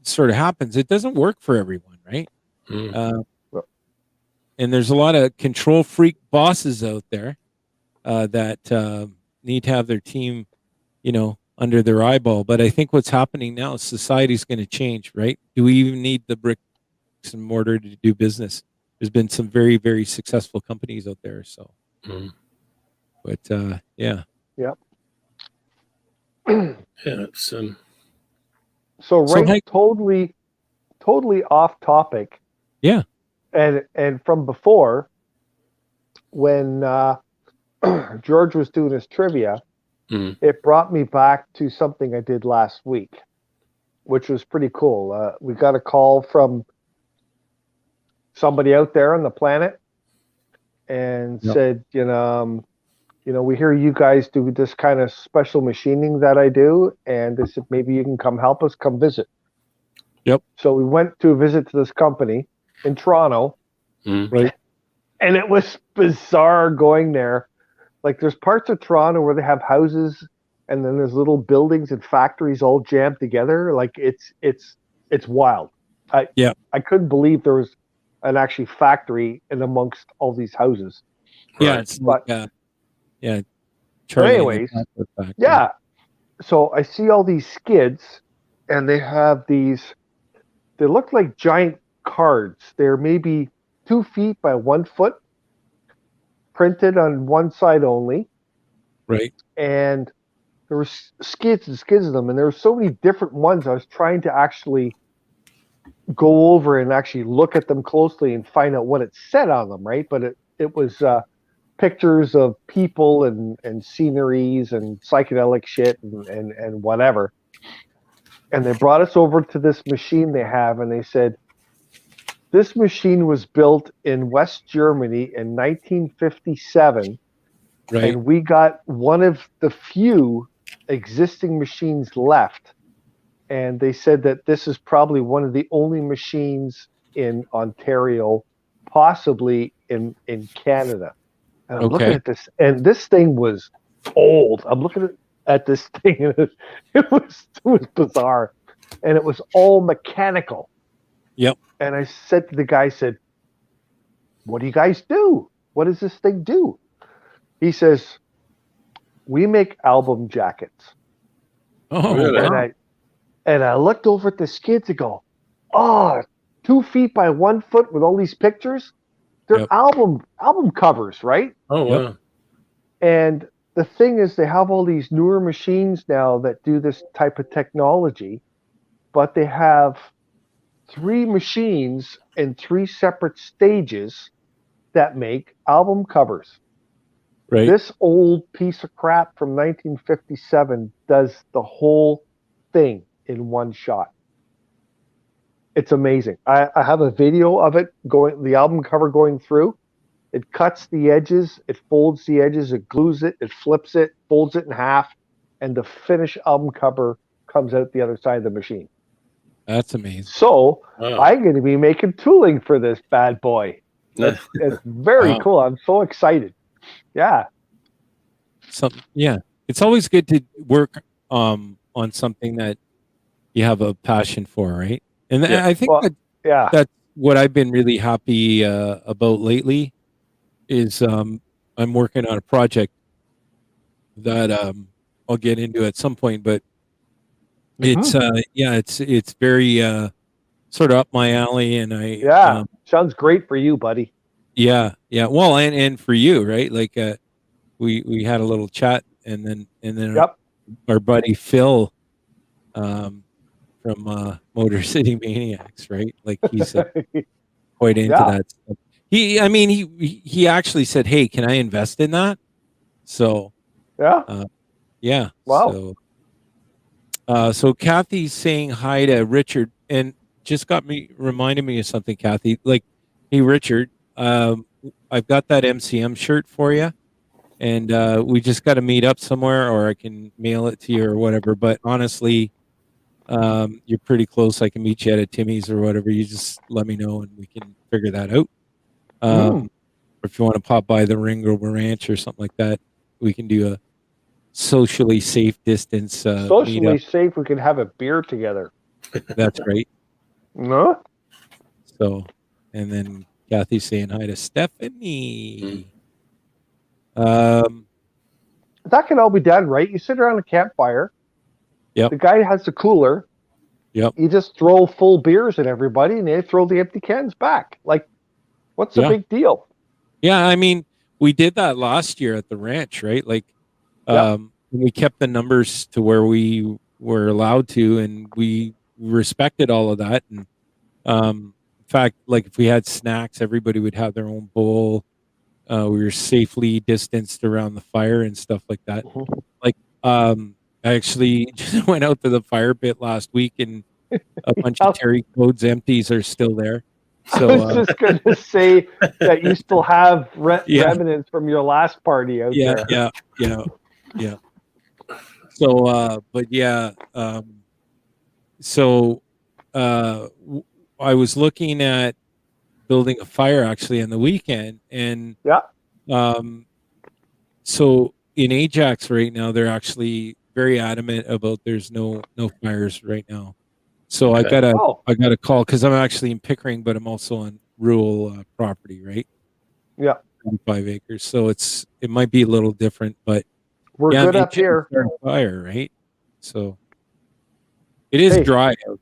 sort of happens. It doesn't work for everyone, right? And there's a lot of control freak bosses out there that need to have their team, under their eyeball. But I think what's happening now is society's going to change, right? Do we even need the bricks and mortar to do business? There's been some very, very successful companies out there. So, but yeah.
Yep.
It's
totally off topic.
Yeah.
And from before, when George was doing his trivia, it brought me back to something I did last week, which was pretty cool. We got a call from somebody out there on the planet and said, we hear you guys do this kind of special machining that I do, and they said maybe you can come help us, come visit.
Yep.
So we went to a visit to this company in Toronto,
right?
And it was bizarre going there. Like there's parts of Toronto where they have houses, and then there's little buildings and factories all jammed together. Like it's wild. I couldn't believe there was an actually factory in amongst all these houses.
Yeah, it's like,
But anyways, so I see all these skids, and they have these. They look like giant cards. They're maybe 2 feet by 1 foot, printed on one side only.
Right.
And there were skids and skids of them, and there were so many different ones. I was trying to actually go over and actually look at them closely and find out what it said on them, right? But it was pictures of people and sceneries and psychedelic shit and whatever. And they brought us over to this machine they have, and they said, this machine was built in West Germany in 1957,
right.
And we got one of the few existing machines left. And they said that this is probably one of the only machines in Ontario, possibly in Canada. And I'm looking at this, and this thing was old. I'm looking at this thing, and it was bizarre, and it was all mechanical.
Yep.
And I said to the guy, what do you guys do? What does this thing do? He says, we make album jackets.
Oh, really?
And I looked over at the skids and go, 2 feet by 1 foot with all these pictures. They're album covers, right?
Oh, wow.
And the thing is, they have all these newer machines now that do this type of technology, but they have 3 machines in 3 separate stages that make album covers.
Right.
This old piece of crap from 1957 does the whole thing in one shot. It's amazing. I have a video of it going, the album cover going through. It cuts the edges, it folds the edges, it glues it, it flips it, folds it in half, and the finished album cover comes out the other side of the machine.
That's amazing.
So
Wow.
I'm going to be making tooling for this bad boy. It's very
Wow.
cool. I'm so excited. Yeah.
Yeah. It's always good to work on something that you have a passion for, right? And
Yeah.
I think
Well, yeah.
that's what I've been really happy about lately is I'm working on a project that I'll get into at some point, but it's it's very sort of up my alley, and
Yeah. Sounds great for you, buddy.
yeah. Well, and for you, right? Like we had a little chat, and then
Yep.
our buddy Phil from Motor City Maniacs, right? Like he's quite into
Yeah.
that stuff. He actually said, "Hey, can I invest in that?" So
Yeah.
yeah.
Wow.
So Kathy's saying hi to Richard, and just reminded me of something, Kathy. Like, hey Richard, I've got that MCM shirt for you, and we just got to meet up somewhere, or I can mail it to you or whatever. But honestly, you're pretty close. I can meet you at a Timmy's or whatever. You just let me know, and we can figure that out. Or if you want to pop by the Ringover Ranch or something like that, we can do a socially safe distance
Socially
meetup.
safe. We can have a beer together.
That's right.
No?
So, and then Kathy's saying hi to Stephanie.
That can all be done, right? You sit around a campfire.
Yep.
The guy has the cooler.
Yep.
You just throw full beers at everybody, and they throw the empty cans back. Like, what's the big deal?
Yeah, I mean, we did that last year at the ranch, right? Like, we kept the numbers to where we were allowed to, and we respected all of that. And in fact, like if we had snacks, everybody would have their own bowl. We were safely distanced around the fire and stuff like that.
Mhm.
Like, I actually just went out to the fire pit last week, and a bunch of Terry Codes empties are still there. So
I was just going to say that you still have remnants from your last party out there.
Yeah. So, but yeah, so I was looking at building a fire actually on the weekend, and so in Ajax right now, they're actually very adamant about there's no fires right now. So
Okay.
I got a call because I'm actually in Pickering, but I'm also on rural property, right?
Yeah.
5 acres. So it might be a little different, but
we're good up here.
Fire, right? So it is dry out,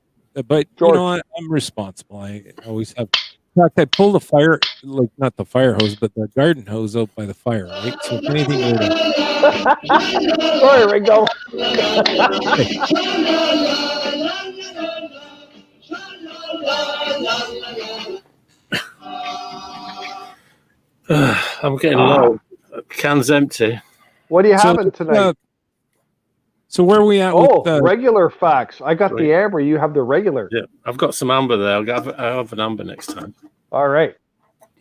but George, you know what? I'm responsible. I always have. In fact, I pull the fire, like not the fire hose, but the garden hose out by the fire, right? So if anything were to...
Sorry, Ringo.
I'm getting low. Can's empty.
What are you having tonight?
So where are we at?
Oh, with regular facts. I got the amber. You have the regular.
Yeah, I've got some amber there. I'll have an amber next time.
All right.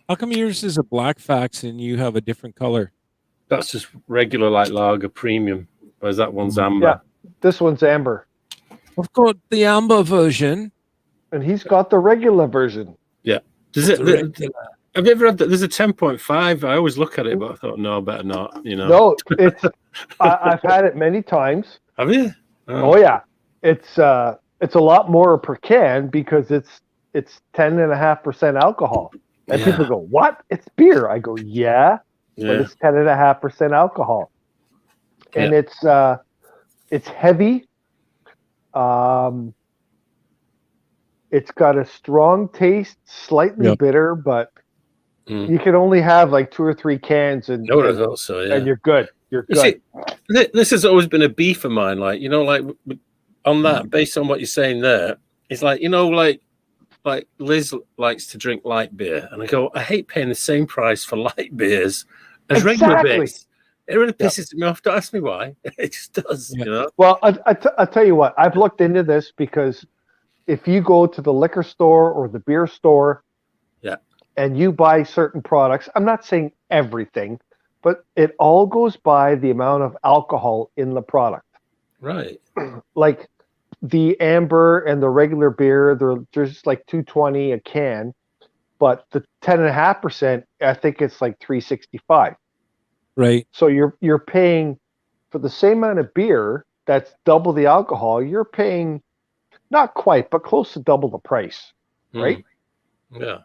How come yours is a black fax and you have a different color?
That's just regular like lager premium, whereas that one's amber.
Yeah, this one's amber.
I've got the amber version,
and he's got the regular version.
Yeah. Does it? Have you ever had that? There's a 10.5. I always look at it, but I thought, no, better not. You know.
No, it's. I've had it many times.
Have you?
Oh yeah, it's a lot more per can because it's 10.5% alcohol, and people go, "What? It's beer?" I go, "Yeah, but it's 10.5% alcohol, and it's heavy. It's got a strong taste, slightly bitter, but you can only have like 2 or 3 cans, and and you're good. You're good.
See, this has always been a beef of mine. Like, you know, like on that, based on what you're saying there, it's like, you know, like Liz likes to drink light beer, and I go, I hate paying the same price for light beers as regular beers. It really pisses me off. Don't ask me why. It just does,
Yeah.
you know.
Well, I'll tell you what. I've looked into this because if you go to the liquor store or the beer store,
Yeah.
and you buy certain products, I'm not saying everything, but it all goes by the amount of alcohol in the product.
Right.
Like the amber and the regular beer, they're just like 220 a can, but the 10.5%, I think it's like 365.
Right.
So you're paying for the same amount of beer that's double the alcohol. You're paying not quite, but close to double the price, right?
Yeah.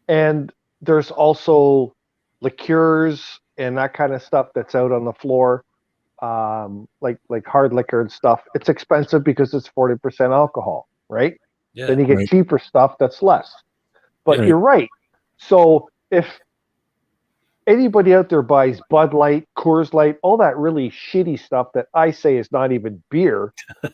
And there's also liqueurs and that kind of stuff that's out on the floor, like hard liquor and stuff. It's expensive because it's 40% alcohol, right?
Yeah.
Then you get
Right.
cheaper stuff that's less. But
Yeah.
you're right. So if anybody out there buys Bud Light, Coors Light, all that really shitty stuff that I say is not even beer,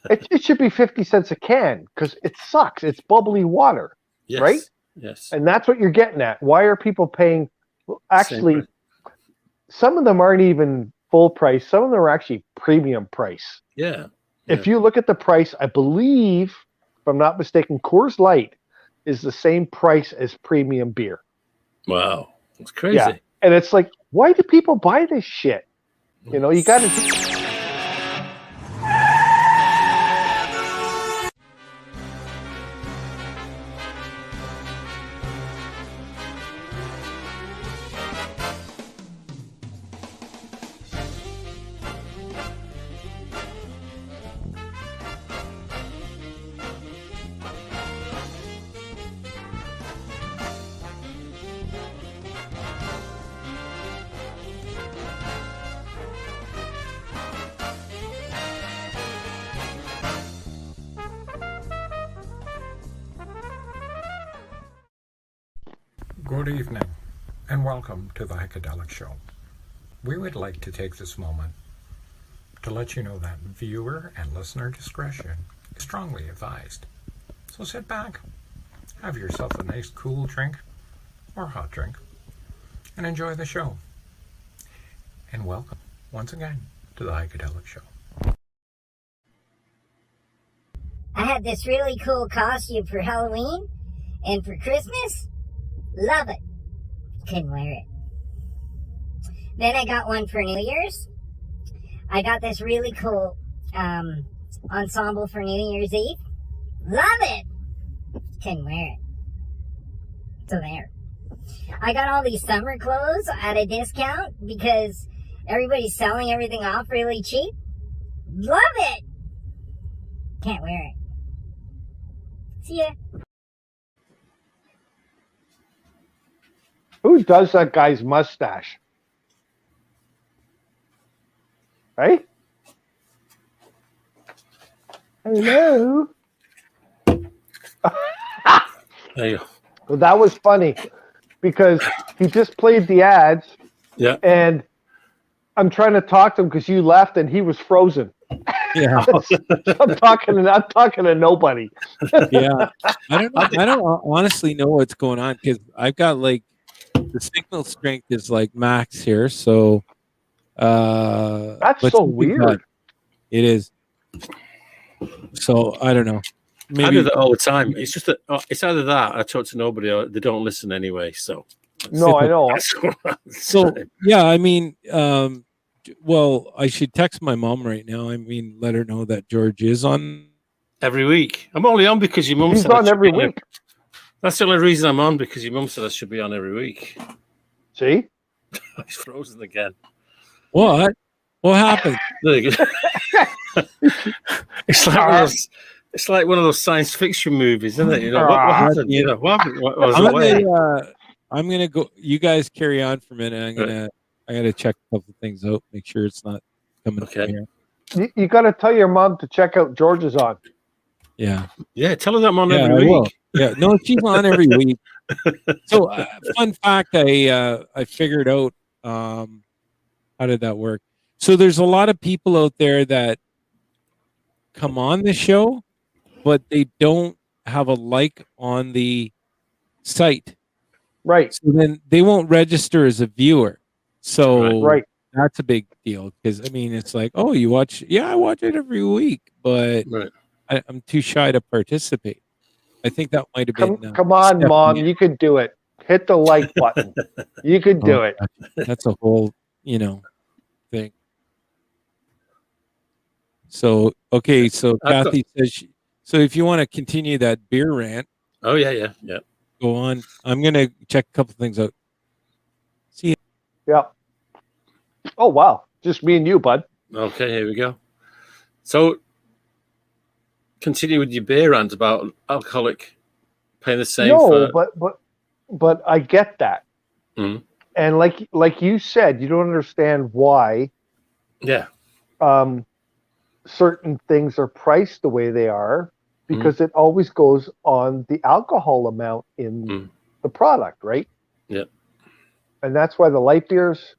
it should be 50 cents a can because it sucks. It's bubbly water,
Yes.
right?
Yes.
And that's what you're getting at. Why are people paying? Well, actually,
Same
some of them aren't even full price. Some of them are actually premium price.
Yeah.
If you look at the price, I believe, if I'm not mistaken, Coors Light is the same price as premium beer.
Wow. It's crazy.
Yeah. And it's like, why do people buy this shit? You know, you got to.
Good evening, and welcome to the Heikadelic Show. We would like to take this moment to let you know that viewer and listener discretion is strongly advised. So sit back, have yourself a nice cool drink or hot drink, and enjoy the show. And welcome once again to the Heikadelic Show.
I had this really cool costume for Halloween and for Christmas. Love it. Couldn't wear it. Then I got one for New Year's. I got this really cool ensemble for New Year's Eve. Love it. Couldn't wear it. So there. I got all these summer clothes at a discount because everybody's selling everything off really cheap. Love it. Can't wear it. See ya.
Who does that guy's mustache? Right? Hello.
There you go.
Well, that was funny because he just played the ads,
Yeah.
and I'm trying to talk to him because you left and he was frozen.
Yeah.
I'm talking to nobody.
Yeah. I don't honestly know what's going on because I've got like the signal strength is like max here. So
That's
but
so
something's
weird.
not. It is. So I don't know.
I do that all the time. It's just that it's either that I talk to nobody or they don't listen anyway. So
No, I know.
So yeah, I mean, well, I should text my mom right now. I mean, let her know that George is on
every week. I'm only on because your mum
He's
said I
on
should
every
be
week.
That's the only reason I'm on, because your mum said I should be on every week.
See?
He's frozen again.
What? What happened?
There you go. It's like one of those science fiction movies, isn't it? You know what happened? You know what happened? What was away?
I'm gonna go. You guys carry on for a minute. I gotta check a couple things out. Make sure it's not coming from here.
You got to tell your mom to check out George's on.
Yeah.
Yeah. Tell her that I'm on
Yeah,
every
I will.
week.
Yeah. No, she's on every week. So, fun fact, I figured out. How did that work? So there's a lot of people out there that come on the show, but they don't have a like on the site.
Right.
So then they won't register as a viewer. So
Right.
that's a big deal because I mean, it's like, oh, you watch? Yeah, I watch it every week, but
Right.
I'm too shy to participate. I think that might have been.
Come on,
Stephanie.
Mom, you could do it. Hit the like button. You could do it.
That's a whole, thing. So okay, so
I've
Kathy says, so if you want to continue that beer rant,
Oh yeah.
go on. I'm gonna check a couple things out. See you.
Yeah. Oh wow, just me and you, bud.
Okay, here we go. So, continue with your beer rant about alcoholic paying the same
No,
for.
but I get that.
Mhm.
And like you said, you don't understand why
Yeah.
certain things are priced the way they are because it always goes on the alcohol amount in the product, right?
Yeah.
And that's why the light beers,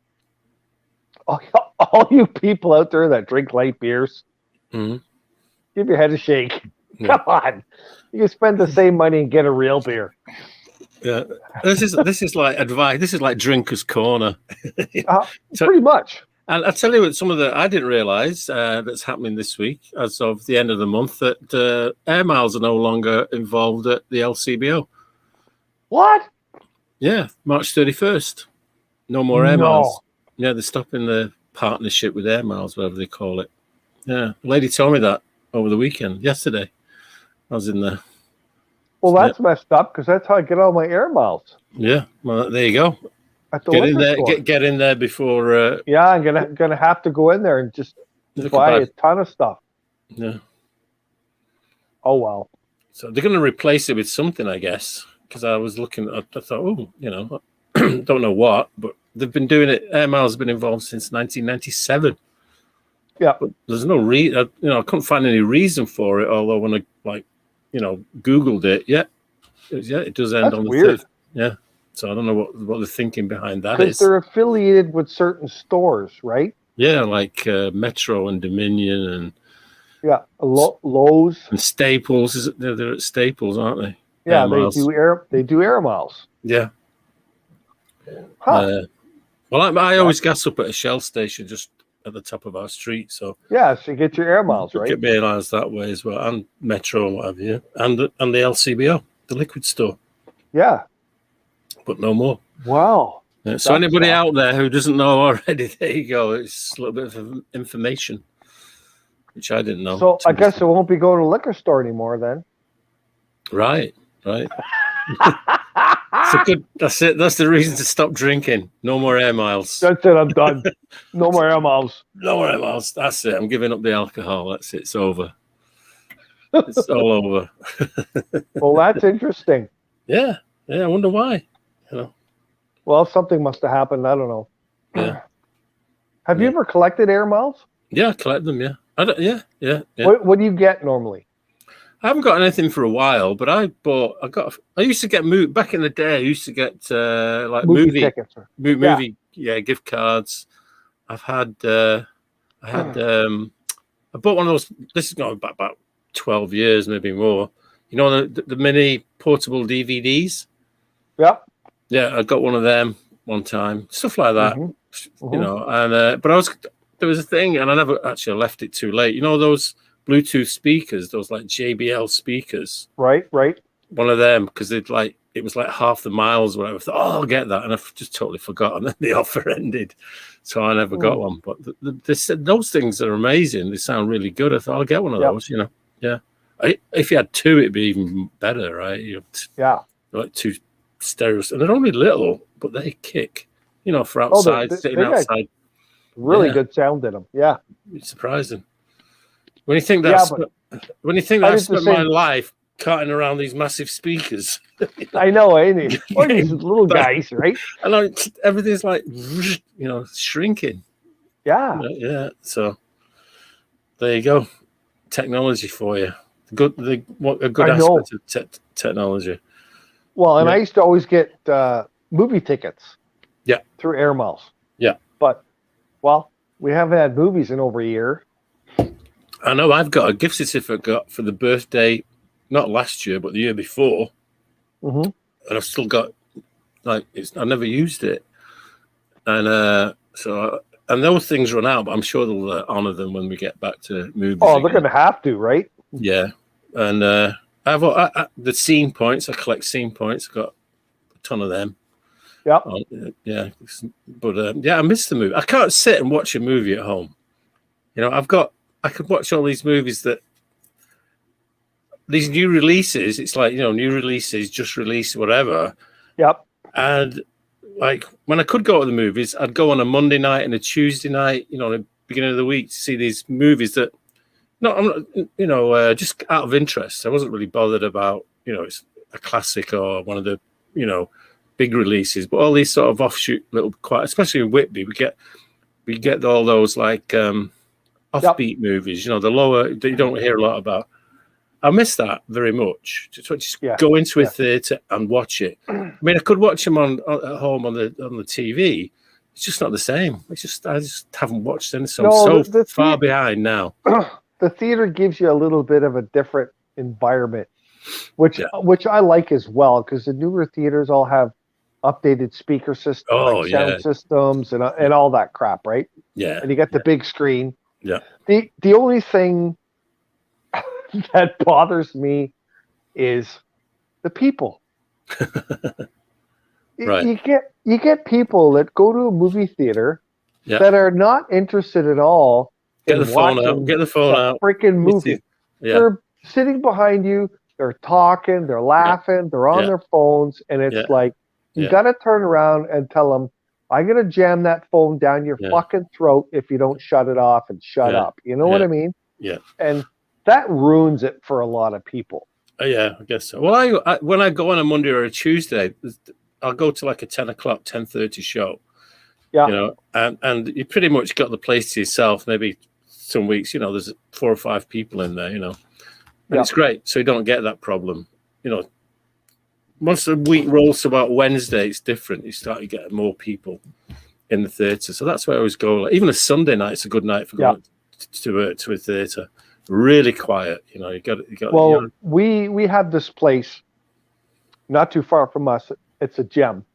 all you people out there that drink light beers,
Mhm.
give your head a shake.
Yeah.
Come on. You can spend the same money and get a real beer.
Yeah. This is like advice. This is like Drinker's Corner. So-
Pretty much.
And I'll tell you what, some of the I didn't realize that's happening this week, as of the end of the month, that air miles are no longer involved at the LCBO.
What?
Yeah, March 31st. No more air
No.
miles. Yeah, they're stopping the partnership with air miles, whatever they call it. Yeah, a lady told me that over the weekend, yesterday. I was in there.
Well, that's messed up because that's how I get all my air miles.
Yeah, well, there you go.
At the
Get in
liquor
there.
store.
Get in there before.
Yeah, I'm gonna have to go in there and just
Look
buy
about-
a ton of stuff.
Yeah.
Oh wow.
So they're going to replace it with something, I guess. Because I was looking, I thought, oh, don't know what, but they've been doing it. Air miles have been involved since 1997.
Yeah.
But there's no reason. I couldn't find any reason for it. Although when I Googled it, it does end
That's
on the
weird.
3rd. Yeah. So I don't know what the thinking behind that
Because
is.
they're affiliated with certain stores, right?
Yeah, like Metro and Dominion and
Yeah, Lowe's.
and Staples. They're at Staples, aren't they?
Yeah,
Air miles.
they do air miles.
Yeah.
Huh.
Well, I always gas up at a Shell station just at the top of our street, so
Yeah, so you get your air miles, right?
get realised that way as well, and Metro and whatever, yeah, and the LCBO, the liquid store,
Yeah.
but no more.
Wow.
Yeah, so
That's
anybody
awesome.
out there who doesn't know already, there you go. It's a little bit of information, which I didn't know.
So I guess it won't be going to a liquor store anymore then.
Right. So good. That's it. That's the reason to stop drinking. No more air miles.
That's it. I'm done. No more air miles.
No more air miles. That's it. I'm giving up the alcohol. That's it. It's over. It's all over.
Well, that's interesting.
Yeah. I wonder why.
Well, something must have happened. I don't know.
Yeah.
Have you ever collected air miles?
Yeah, I collect them. Yeah. Yeah.
What do you get normally?
I haven't got anything for a while, but I used to get back in the day. I used to get like movie
tickets.
gift cards. I bought one of those. This is going back about 12 years, maybe more. You know the mini portable DVDs.
Yeah.
Yeah, I got one of them one time. Stuff like that. And but there was a thing, and I never actually left it too late. You know those Bluetooth speakers, those like JBL speakers.
Right.
One of them, because it was like half the miles or whatever. I thought, I'll get that, and I've just totally forgot, and then the offer ended, so I never got one. But they said those things are amazing. They sound really good. I thought I'll get one of those. Yeah. If you had two, it'd be even better, right? Like two stereos, and they're only little, but they kick. For outside, sitting outside.
Really good sound in them. Yeah.
It's surprising. When you think that I've spent my life carting around these massive speakers.
I know, ain't it? Or these little guys, right?
And everything's like, shrinking.
Yeah.
Yeah. So there you go. Technology for you. A good aspect of technology.
Well, and I used to always get movie tickets.
Yeah.
Through air miles.
Yeah.
But, well, we haven't had movies in over a year.
I know I've got a gift certificate for the birthday, not last year, but the year before.
Mm-hmm.
And I've still got, I never used it. And so and those things run out, but I'm sure they'll honor them when we get back to movies.
Oh, they're
again.
going to have to, right?
Yeah, and the scene points. I collect scene points. I've got a ton of them.
Yep.
Yeah, but yeah, I miss the movie. I can't sit and watch a movie at home. You know, I could watch all these movies these new releases. It's like, you know, new releases, just released, whatever.
Yep.
And like when I could go to the movies, I'd go on a Monday night and a Tuesday night, you know, at the beginning of the week to see these movies that, I'm not, you know, just out of interest. I wasn't really bothered about, you know, it's a classic or one of the, you know, big releases, but all these sort of offshoot little, especially in Whitby, we get all those like offbeat movies, you know, the lower that you don't hear a lot about. I miss that very much. Just go into a theatre and watch it. I mean, I could watch them at home on the TV. It's just not the same. I just haven't watched any. So I'm so far behind now.
The theater gives you a little bit of a different environment, which I like as well, because the newer theaters all have updated speaker systems, sound systems, and all that crap, right?
Yeah.
And you got the big screen.
Yeah.
The only thing that bothers me is the people.
Right.
You get people that go to a movie theater that are not interested at all
Get
in
the phone
watching
out. Get the phone out.
Freaking movie.
Yeah.
They're sitting behind you. They're talking. They're laughing. They're on their phones, and it's like you got to turn around and tell them, "I'm gonna jam that phone down your fucking throat if you don't shut it off and shut up." You know what I mean?
Yeah.
And that ruins it for a lot of people.
Yeah, I guess so. Well, I when I go on a Monday or a Tuesday, I'll go to like a 10 o'clock, 10:30 show.
Yeah.
You know, and you pretty much got the place to yourself. Maybe some weeks, you know, there's 4 or 5 people in there, you know. And it's great. So you don't get that problem. You know, once the week rolls to about Wednesday, it's different. You start to get more people in the theatre. So that's where I always go. Like, even a Sunday night's a good night for going to a theatre. Really quiet, you know. You got.
Well,
you know.
we have this place not too far from us. It's a gem,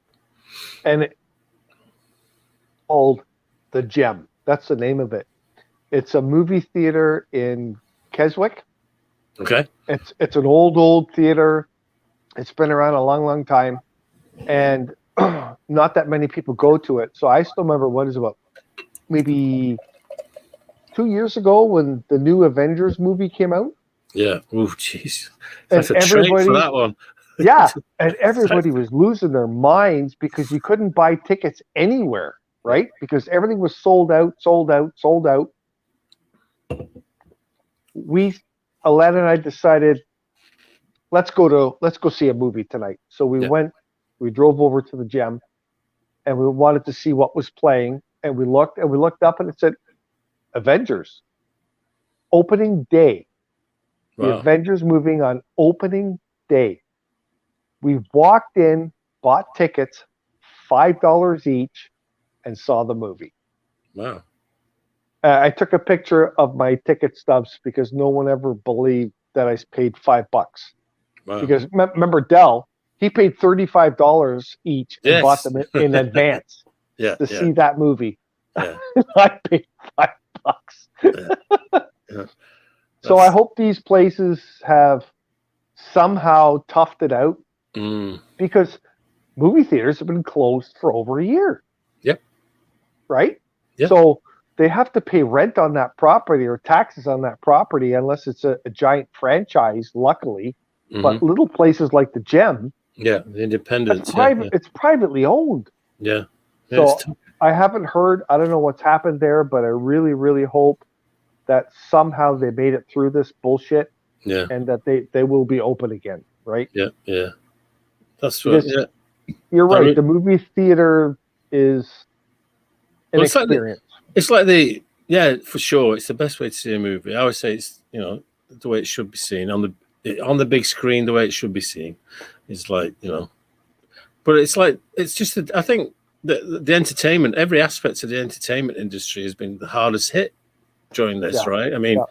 and it's called the Gem. That's the name of it. It's a movie theater in Keswick.
Okay.
It's an old theater. It's been around a long time, and not that many people go to it. So I still remember what is about maybe 2 years ago when the new Avengers movie came out.
Yeah. Oh, jeez. That's a
everybody
treat for that one.
Yeah, and everybody was losing their minds because you couldn't buy tickets anywhere, right? Because everything was sold out. Alana and I decided, let's go see a movie tonight. So we we drove over to the Gem, and we wanted to see what was playing. And we looked up, and it said Avengers opening day.
Wow.
The Avengers moving on opening day. We walked in, bought tickets, $5 each, and saw the movie.
Wow.
I took a picture of my ticket stubs because no one ever believed that I paid $5.
Wow.
Because remember Dell, he paid $35 each and bought them in advance to see that movie.
Yeah.
I paid $5. So I hope these places have somehow toughed it out, because movie theaters have been closed for over a year.
Yep.
Right?
Yep.
So they have to pay rent on that property or taxes on that property unless it's a giant franchise, luckily. But little places like the Gem,
the independents,
it's privately owned.
Yeah.
So I haven't heard, I don't know what's happened there, but I really, really hope that somehow they made it through this bullshit.
Yeah.
And that they will be open again, right?
Yeah. That's what.
Because you're right.
I mean,
the movie theater is an experience.
It's like for sure. It's the best way to see a movie. I always say it's, you know, the way it should be seen on the big screen. The way it should be seen is like, you know. But it's like it's just. I think the entertainment, every aspect of the entertainment industry has been the hardest hit during this, right? I mean,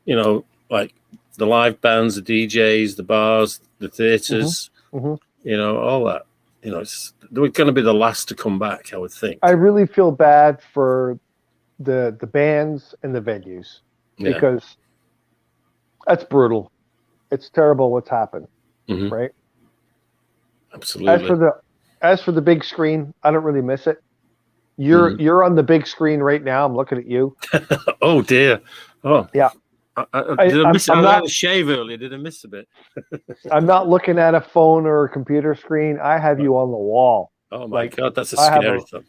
you know, like the live bands, the DJs, the bars, the theaters, you know, all that. You know, they're going to be the last to come back, I would think.
I really feel bad for the bands and the venues
Yeah.
because that's brutal. It's terrible what's happened,
Mhm.
right?
Absolutely.
As for the big screen, I don't really miss it.
Mhm.
You're on the big screen right now. I'm looking at you.
Oh dear. Oh
Yeah.
did I miss?
I'm
I had
not
a shave earlier. Did I miss a bit?
I'm not looking at a phone or a computer screen. I have you on the wall.
Oh my
Like
God, that's a
I have
scary thought.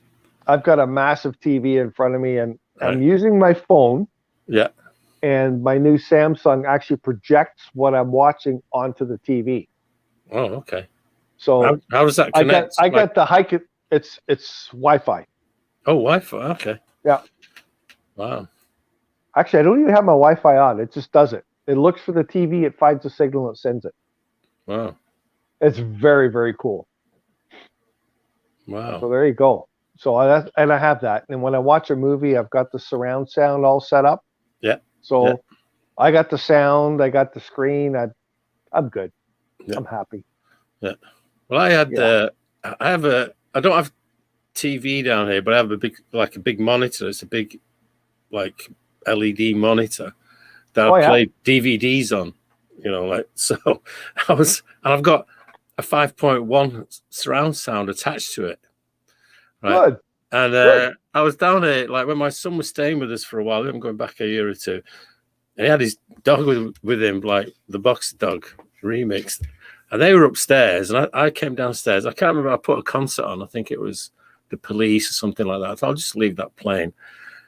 I've got a massive TV in front of me and I'm
Right.
using my phone
Yeah.
and my new Samsung actually projects what I'm watching onto the TV.
Oh, okay.
So
How does that
I
connect?
got the hike. It's Wi-Fi.
Oh, Wi-Fi. Okay.
Yeah.
Wow.
Actually, I don't even have my Wi-Fi on. It just does it. It looks for the TV. It finds the signal. It sends it.
Wow.
It's very, very cool.
Wow.
So there you go. So I have that. And when I watch a movie, I've got the surround sound all set up.
Yeah.
So
Yeah.
I got the sound. I got the screen. I'm good.
Yeah.
I'm happy.
Yeah. Well, I had
Yeah.
I don't have TV down here, but I have a big monitor. It's a big like LED monitor that
Oh,
I
yeah?
play DVDs on. So I've got a 5.1 surround sound attached to it. Right.
Good.
And
Good.
I was down there like when my son was staying with us for a while. I'm going back a year or two, and he had his dog with him, like the Boxer Dog remix. And they were upstairs, and I came downstairs. I can't remember. I put a concert on. I think it was the Police or something like that. I'll just leave that playing.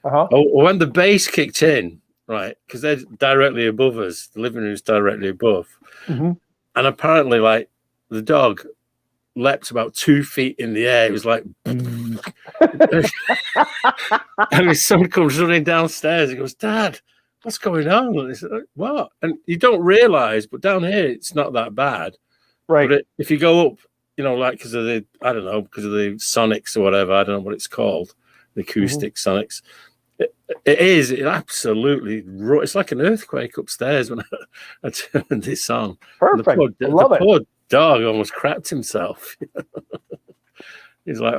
Uh-huh.
Oh, when the bass kicked in, right, because they're directly above us, the living room's directly above,
Mm-hmm.
and apparently, like the dog leapt about 2 feet in the air. It was like, and his son comes running downstairs. He goes, "Dad, what's going on?" And he's like, "What?" And you don't realize, but down here it's not that bad.
Right.
But if you go up, like because of the sonics or whatever, I don't know what it's called, the acoustic sonics. It absolutely. It's like an earthquake upstairs when I turned this on.
Perfect.
The
I love it.
poor dog almost crapped himself. He's like,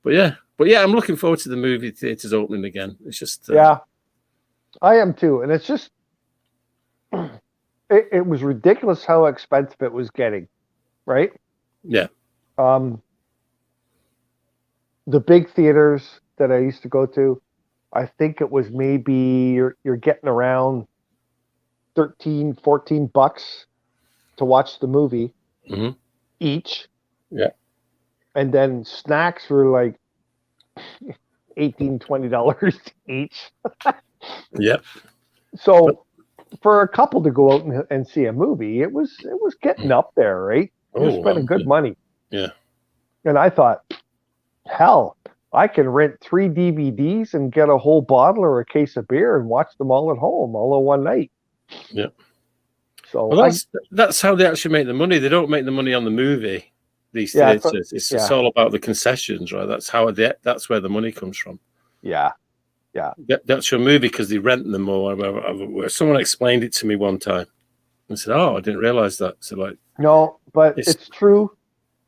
but yeah, I'm looking forward to the movie theaters opening again. It's just
Yeah, I am too, and it's just it was ridiculous how expensive it was getting, right?
Yeah.
The big theaters that I used to go to, I think it was maybe you're getting around $13-14 to watch the movie each.
Yeah.
And then snacks were like $18-20 each.
Yep.
So for a couple to go out and see a movie, it was getting up there, right? You're spending good money.
Yeah.
And I thought, hell, I can rent 3 DVDs and get a whole bottle or a case of beer and watch them all at home all in one night.
Yeah.
So
well, that's how they actually make the money. They don't make the money on the movie. These theaters, it's all about the concessions, right? That's where the money comes from.
Yeah.
That's your movie because they rent them or someone explained it to me one time. I said, "Oh, I didn't realize that." So like,
no, but it's true,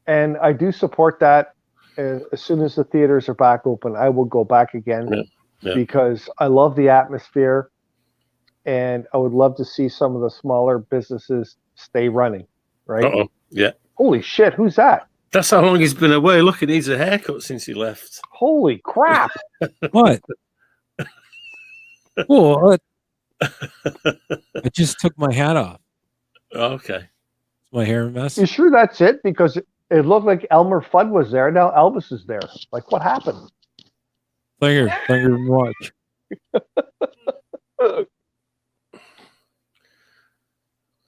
and I do support that. And as soon as the theaters are back open, I will go back again because I love the atmosphere, and I would love to see some of the smaller businesses stay running. Right?
Uh-oh. Yeah.
Holy shit! Who's that?
That's how long he's been away. Look, he needs a haircut since he left.
Holy crap!
What? Oh, I just took my hat off.
Okay.
Is my hair a mess?
You sure that's it? Because it looked like Elmer Fudd was there. Now Elvis is there. Like, what happened?
Finger and watch.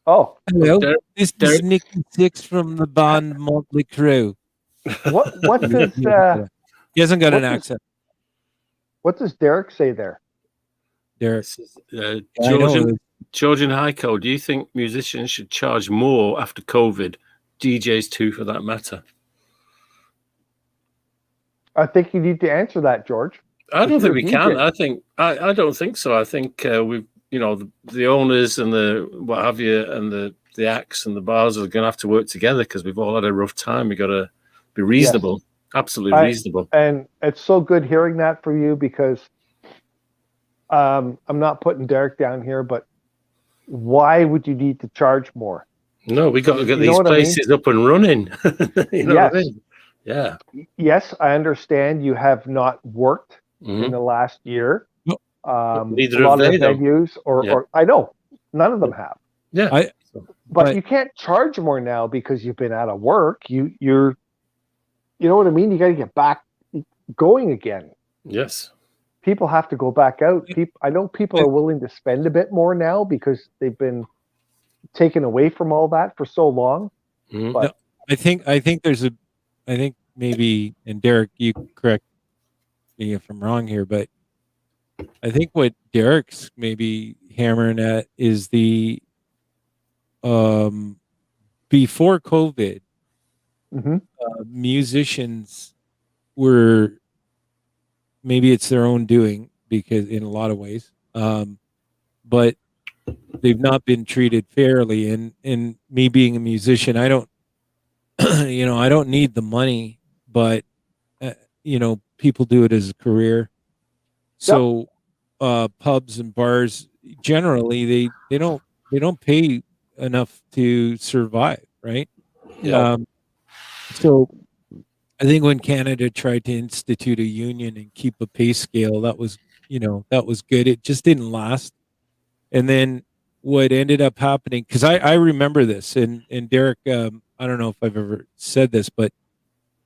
Oh,
hello. This is Nicky Six from the band Motley Crue.
What does
he hasn't got an accent.
What does Derek say there?
Derek,
George and Heiko, do you think musicians should charge more after COVID? DJs too, for that matter.
I think you need to answer that, George.
I don't think we can. I don't think so. I think we've the owners and the what have you and the acts and the bars are going to have to work together because we've all had a rough time. We've got to be reasonable. Absolutely reasonable.
And it's so good hearing that from you because I'm not putting Derek down here, but why would you need to charge more?
No, we got to get
You know
these
what I mean?
places up and running. You know what I
Yes.
mean? Yeah.
Yes, I understand you have not worked
Mhm.
in the last year.
No.
A
Neither
lot
have
of
they,
the
though.
venues,
Yeah.
or I know none of them have.
Yeah.
But
But-
you can't charge more now because you've been out of work. You know what I mean? You got to get back going again.
Yes.
People have to go back out. I know people are willing to spend a bit more now because they've been taken away from all that for so long.
Mhm.
But
I think there's a, I think maybe, and Derek, you correct me if I'm wrong here, but I think what Derek's maybe hammering at is the before COVID,
mhm.
musicians were, maybe it's their own doing because in a lot of ways, but they've not been treated fairly. And me being a musician, I don't, I don't need the money, but uh, people do it as a career. So pubs and bars generally they don't pay enough to survive, right?
Yeah.
So I think when Canada tried to institute a union and keep a pay scale, that was good. It just didn't last. And then what ended up happening, because I remember this, and Derek, I don't know if I've ever said this, but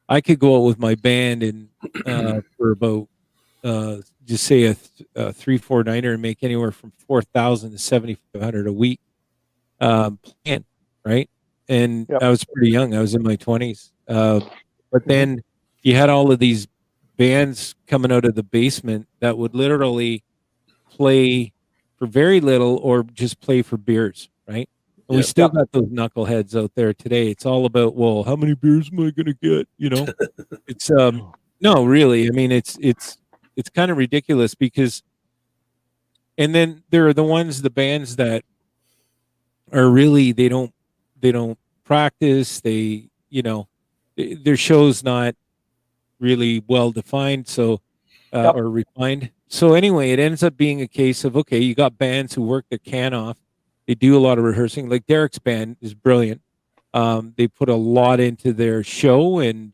I could go out with my band and for about just say a 3-4 nighter and make anywhere from 4,000 to 7,500 a week, playing, right? And
Yep.
I was pretty young. I was in my 20s. But then you had all of these bands coming out of the basement that would literally play for very little or just play for beers, right? And we
Yeah.
still got those knuckleheads out there today. It's all about, well, how many beers am I gonna get? It's no, really. I mean, it's kind of ridiculous because, and then there are the bands that are really, they don't practice. Their show's not really well defined, so
Yep.
or refined. So anyway, it ends up being a case of, okay, you got bands who work their can off. They do a lot of rehearsing. Like Derek's band is brilliant. They put a lot into their show, and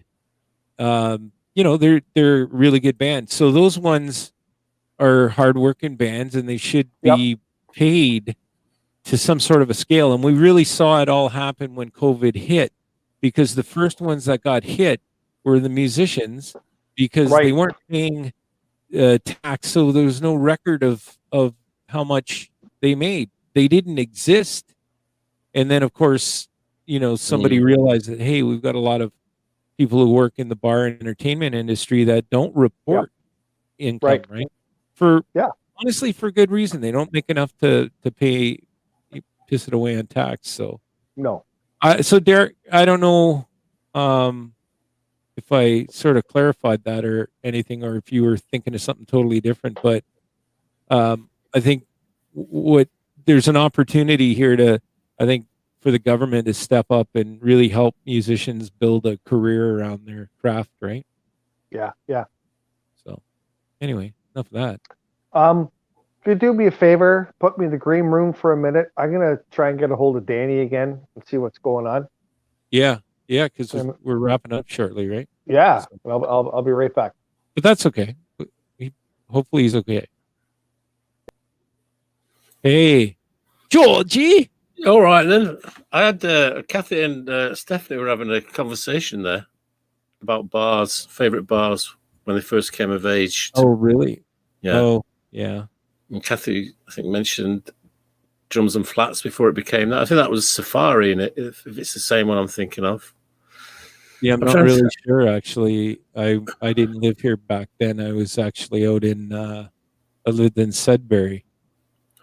they're really good bands. So those ones are hardworking bands, and they should
Yep.
be paid to some sort of a scale. And we really saw it all happen when COVID hit, because the first ones that got hit were the musicians because they
Right.
weren't paying tax, so there was no record of how much they made. They didn't exist. And then, of course, somebody realized that, hey, we've got a lot of people who work in the bar and entertainment industry that don't report income, right? For
Yeah.
honestly, for good reason. They don't make enough to pay, piss it away on tax. So,
No.
so Derek, I don't know if I sort of clarified that or anything, or if you were thinking of something totally different. But I think what there's an opportunity here I think, for the government to step up and really help musicians build a career around their craft, right?
Yeah. Yeah.
So, anyway, enough of that.
If you do me a favor, put me in the green room for a minute. I'm gonna try and get a hold of Danny again and see what's going on.
Yeah, because
Um,
we're wrapping up shortly, right?
Yeah. I'll be right back.
But that's okay. Hopefully he's okay. Hey, Georgie.
All right, then. I had Kathy and Stephanie were having a conversation there about bars, favorite bars when they first came of age.
Oh, really?
Yeah.
Oh, yeah.
And Kathy, I think, mentioned Drums and Flats before it became that. I think that was Safari in it, if it's the same one I'm thinking of.
Yeah, I'm
I'm
not
trying to
really sure, actually. I didn't live here back then. I was actually out I lived in Sudbury.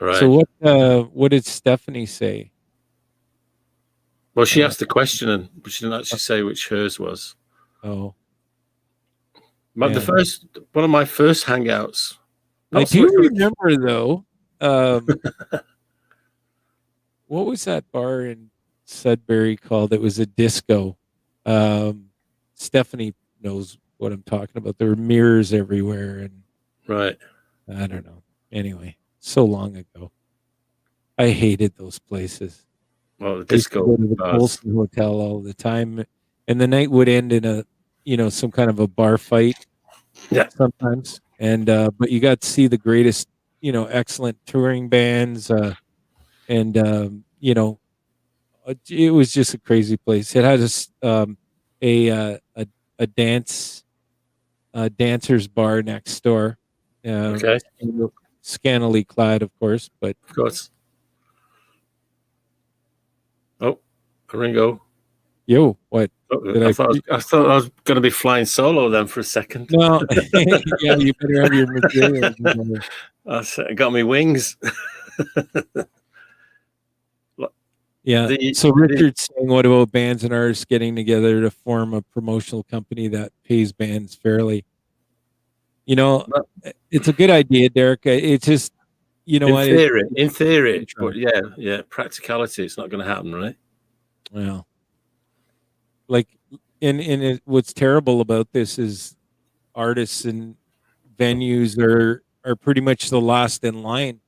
Right.
So what did Stephanie say?
Well, she asked the question, but she didn't actually say which hers was.
Oh,
One of my first hangouts.
I
Not so
do
much with-
remember though. What was that bar in Sudbury called? It was a disco. Stephanie knows what I'm talking about. There were mirrors everywhere, and
Right.
I don't know. Anyway, so long ago. I hated those places.
Well, the
I used to
disco
go to the
bars.
Colson Hotel all the time, and the night would end in some kind of a bar fight
Yeah.
sometimes. And but you got to see the greatest, excellent touring bands, and it was just a crazy place. It had a dancers bar next door.
Okay.
Scantily clad, of course, but
Of course. Oh, Ringo.
yo, what?
Oh,
Did
I
I?
thought I was going to be flying solo then for a second.
No, yeah, you better have your materials. Together.
I got me wings.
Yeah. So Richard's saying, what about bands and artists getting together to form a promotional company that pays bands fairly? It's a good idea, Derek. It's just,
in theory, but yeah, practicality, it's not going to happen, right?
Well, like, what's terrible about this is artists and venues are pretty much the last in line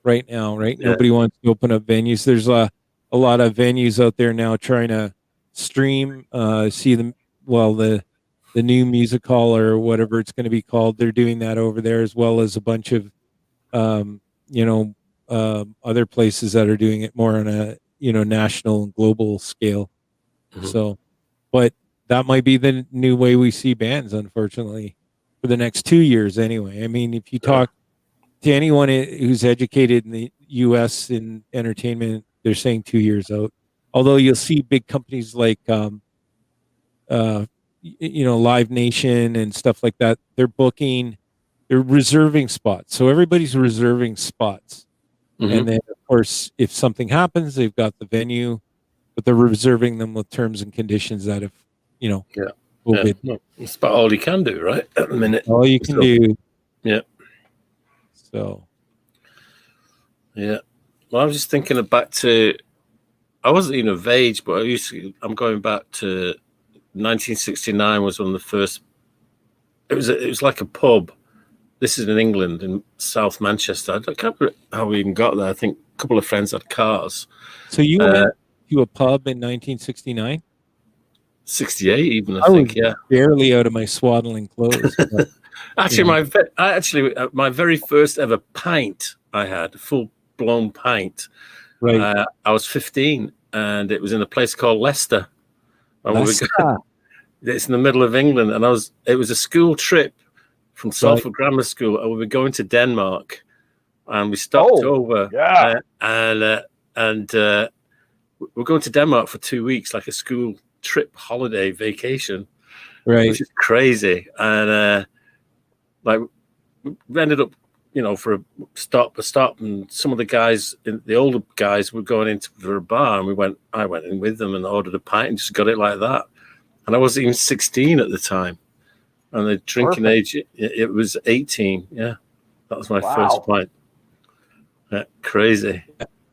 right now, right?
Yeah.
Nobody wants to open up venues. There's a lot of venues out there now trying to stream, see them. Well, the new music hall or whatever it's going to be called, they're doing that over there, as well as a bunch of, other places that are doing it more on a, national and global scale.
Mhm.
So, but that might be the new way we see bands, unfortunately, for the next 2 years anyway. I mean, if you talk to anyone who's educated in the U.S. in entertainment, they're saying 2 years out. Although you'll see big companies like, Live Nation and stuff like that, they're reserving spots. So everybody's reserving spots.
Mhm.
And then, of course, if something happens, they've got the venue, but they're reserving them with terms and conditions that if, COVID.
Yeah. Well, it's about all you can do, right? At the minute.
All you can do.
Yeah.
So.
Yeah. Well, I was just thinking back to, I wasn't even of age, but I'm going back to 1969 was one of the first, it was like a pub. This is in England, in South Manchester. I can't remember how we even got there. I think a couple of friends had cars.
So you went to a pub in 1969?
68 even, I think, yeah.
Barely out of my swaddling clothes. But,
actually, my very first ever pint I had, a full-blown pint.
Right.
I was 15, and it was in a place called Leicester. It's in the middle of England, and it was a school trip from Salford Grammar School, and we were going to Denmark, and we stopped over.
Yeah.
And we're going to Denmark for 2 weeks, like a school trip, holiday, vacation,
right?
Which is crazy. And we ended up, for a stop, and some of the guys, the older guys, were going into for a bar, and I went in with them and ordered a pint and just got it like that. And I wasn't even 16 at the time. And the drinking age, it was 18. Yeah, that was my first pint. Yeah, crazy.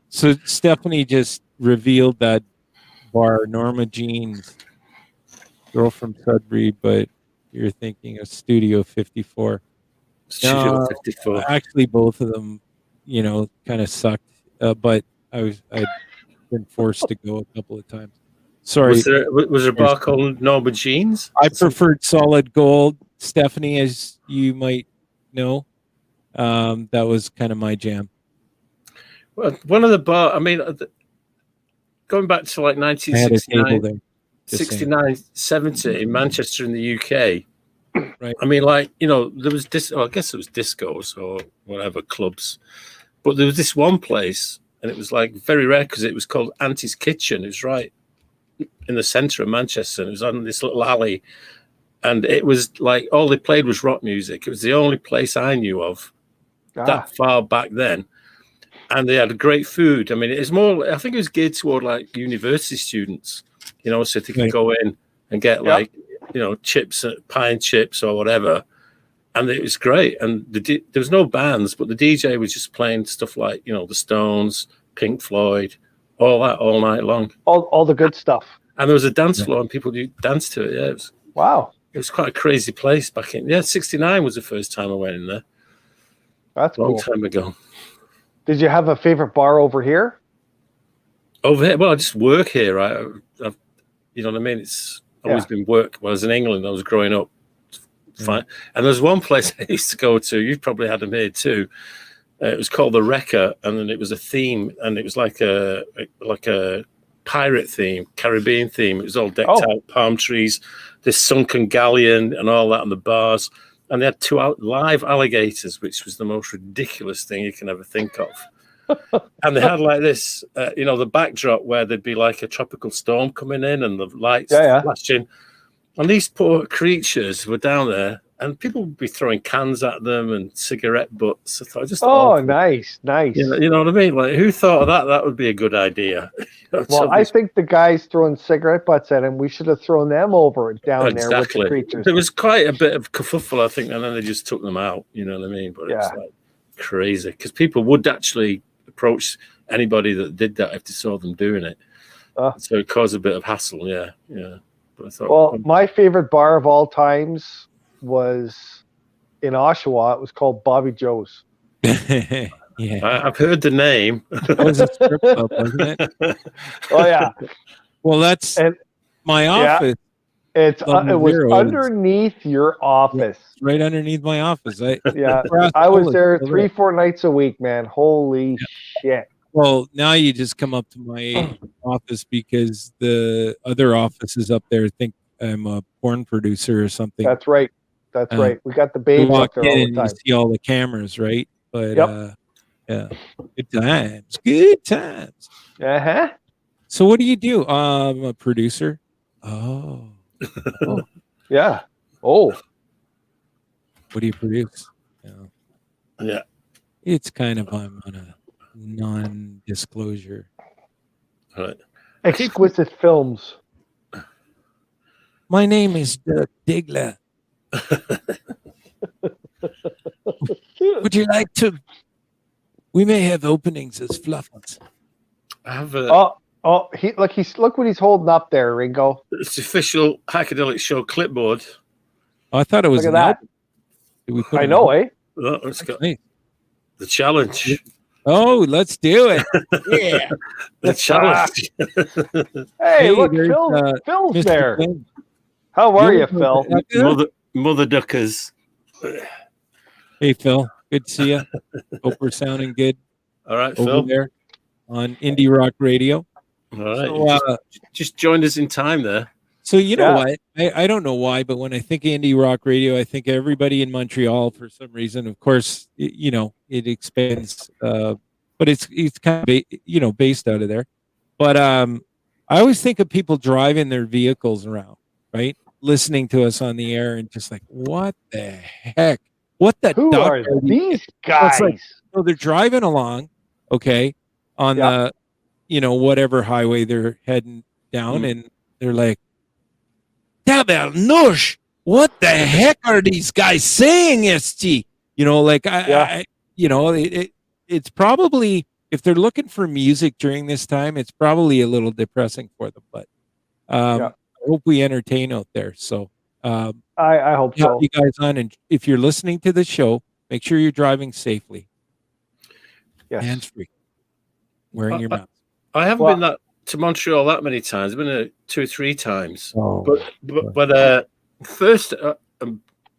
So Stephanie just revealed that bar, Norma Jean's, girl from Sudbury, but you're thinking of Studio 54.
Studio 54.
Actually, both of them, kind of sucked. But I'd been forced to go a couple of times. Sorry.
Was there a bar called Norma Jean's?
I preferred Solid Gold, Stephanie, as you might know. That was kind of my jam.
Well, one of the bar, I mean, going back to like 1969, 69, 70 in Manchester in the UK.
Right.
I mean, like, there was I guess it was discos or whatever, clubs. But there was this one place, and it was like very rare because it was called Auntie's Kitchen. It was right in the centre of Manchester. And it was on this little alley. And it was like all they played was rock music. It was the only place I knew of that far back then. And they had great food. I mean, it's more, I think it was geared toward like university students, so they could go in and get like, chips, pie and chips or whatever. And it was great. And there was no bands, but the DJ was just playing stuff like, the Stones, Pink Floyd, all that all night long.
All the good stuff.
And there was a dance floor and people dance to it. Yeah.
Wow.
It was quite a crazy place back in. Yeah, 69 was the first time I went in there.
That's
Long
cool.
time ago.
Did you have a favorite bar over here?
Over here, well, I just work here, right? You know what I mean? It's always been work. When I was in England, I was growing up. Fine. And there's one place I used to go to. You've probably had them here too. It was called the Wrecker, and then it was a theme, and it was like a pirate theme, Caribbean theme. It was all decked out, palm trees, this sunken galleon, and all that on the bars. And they had two live alligators, which was the most ridiculous thing you can ever think of. And they had like this, the backdrop where there'd be like a tropical storm coming in, and the lights flashing. And these poor creatures were down there, and people would be throwing cans at them and cigarette butts. I thought, just awful.
Nice.
You know what I mean? Like, who thought of that? That would be a good idea.
Well, I think the guys throwing cigarette butts at him, we should have thrown them over down there with the creatures.
There was quite a bit of kerfuffle, I think, and then they just took them out. You know what I mean? But it's like crazy because people would actually approach anybody that did that if they saw them doing it. So it caused a bit of hassle. Yeah. But I thought,
my favorite bar of all times was in Oshawa. It was called Bobby Joe's.
I've heard the name.
That was a strip club, wasn't it?
Oh yeah.
Well, that's my office.
It was underneath your office.
Right underneath my office. I
was there 3-4 nights a week, man. Holy shit.
Well, now you just come up to my office because the other offices up there think I'm a porn producer or something.
That's right. We got the babes up there all the time.
You see all the cameras, right? But good times. So what do you do? I'm a producer.
Yeah. Oh.
What do you produce?
Yeah.
It's kind of I'm on a non-disclosure.
Right.
Exquisite films.
My name is Dirk Diggler. Would you like to? We may have openings as fluffers.
I have a.
Look what he's holding up there, Ringo.
It's the official Heikadelic show clipboard.
Oh, I thought it was.
Look at that.
Did we put
I know, eh?
Oh, let's go. Nice. The challenge.
Oh, let's do it.
Yeah. The challenge.
Hey, look, Phil's
Mr.
there.
King.
How are you, Phil?
Mother Duckers.
Hey, Phil. Good to see you. Hope we're sounding good.
All right,
over
Phil.
There on Indie Rock Radio.
All right. So, just joined us in time there.
So you know what? I don't know why, but when I think of Indie Rock Radio, I think everybody in Montreal for some reason. Of course, it expands, but it's kind of based out of there. But I always think of people driving their vehicles around, right, listening to us on the air, and just like, what the heck? What the?
Who are these guys?
So they're driving along, okay, on the, whatever highway they're heading down, and they're like, Tabernush, what the heck are these guys saying, SG? It's probably, if they're looking for music during this time, it's probably a little depressing for them, but I hope we entertain out there. So
I hope so.
You guys on, and if you're listening to the show, make sure you're driving safely.
Yes.
Hands-free. Wearing your mask.
I haven't been to Montreal that many times. I've been 2 or 3 times. But first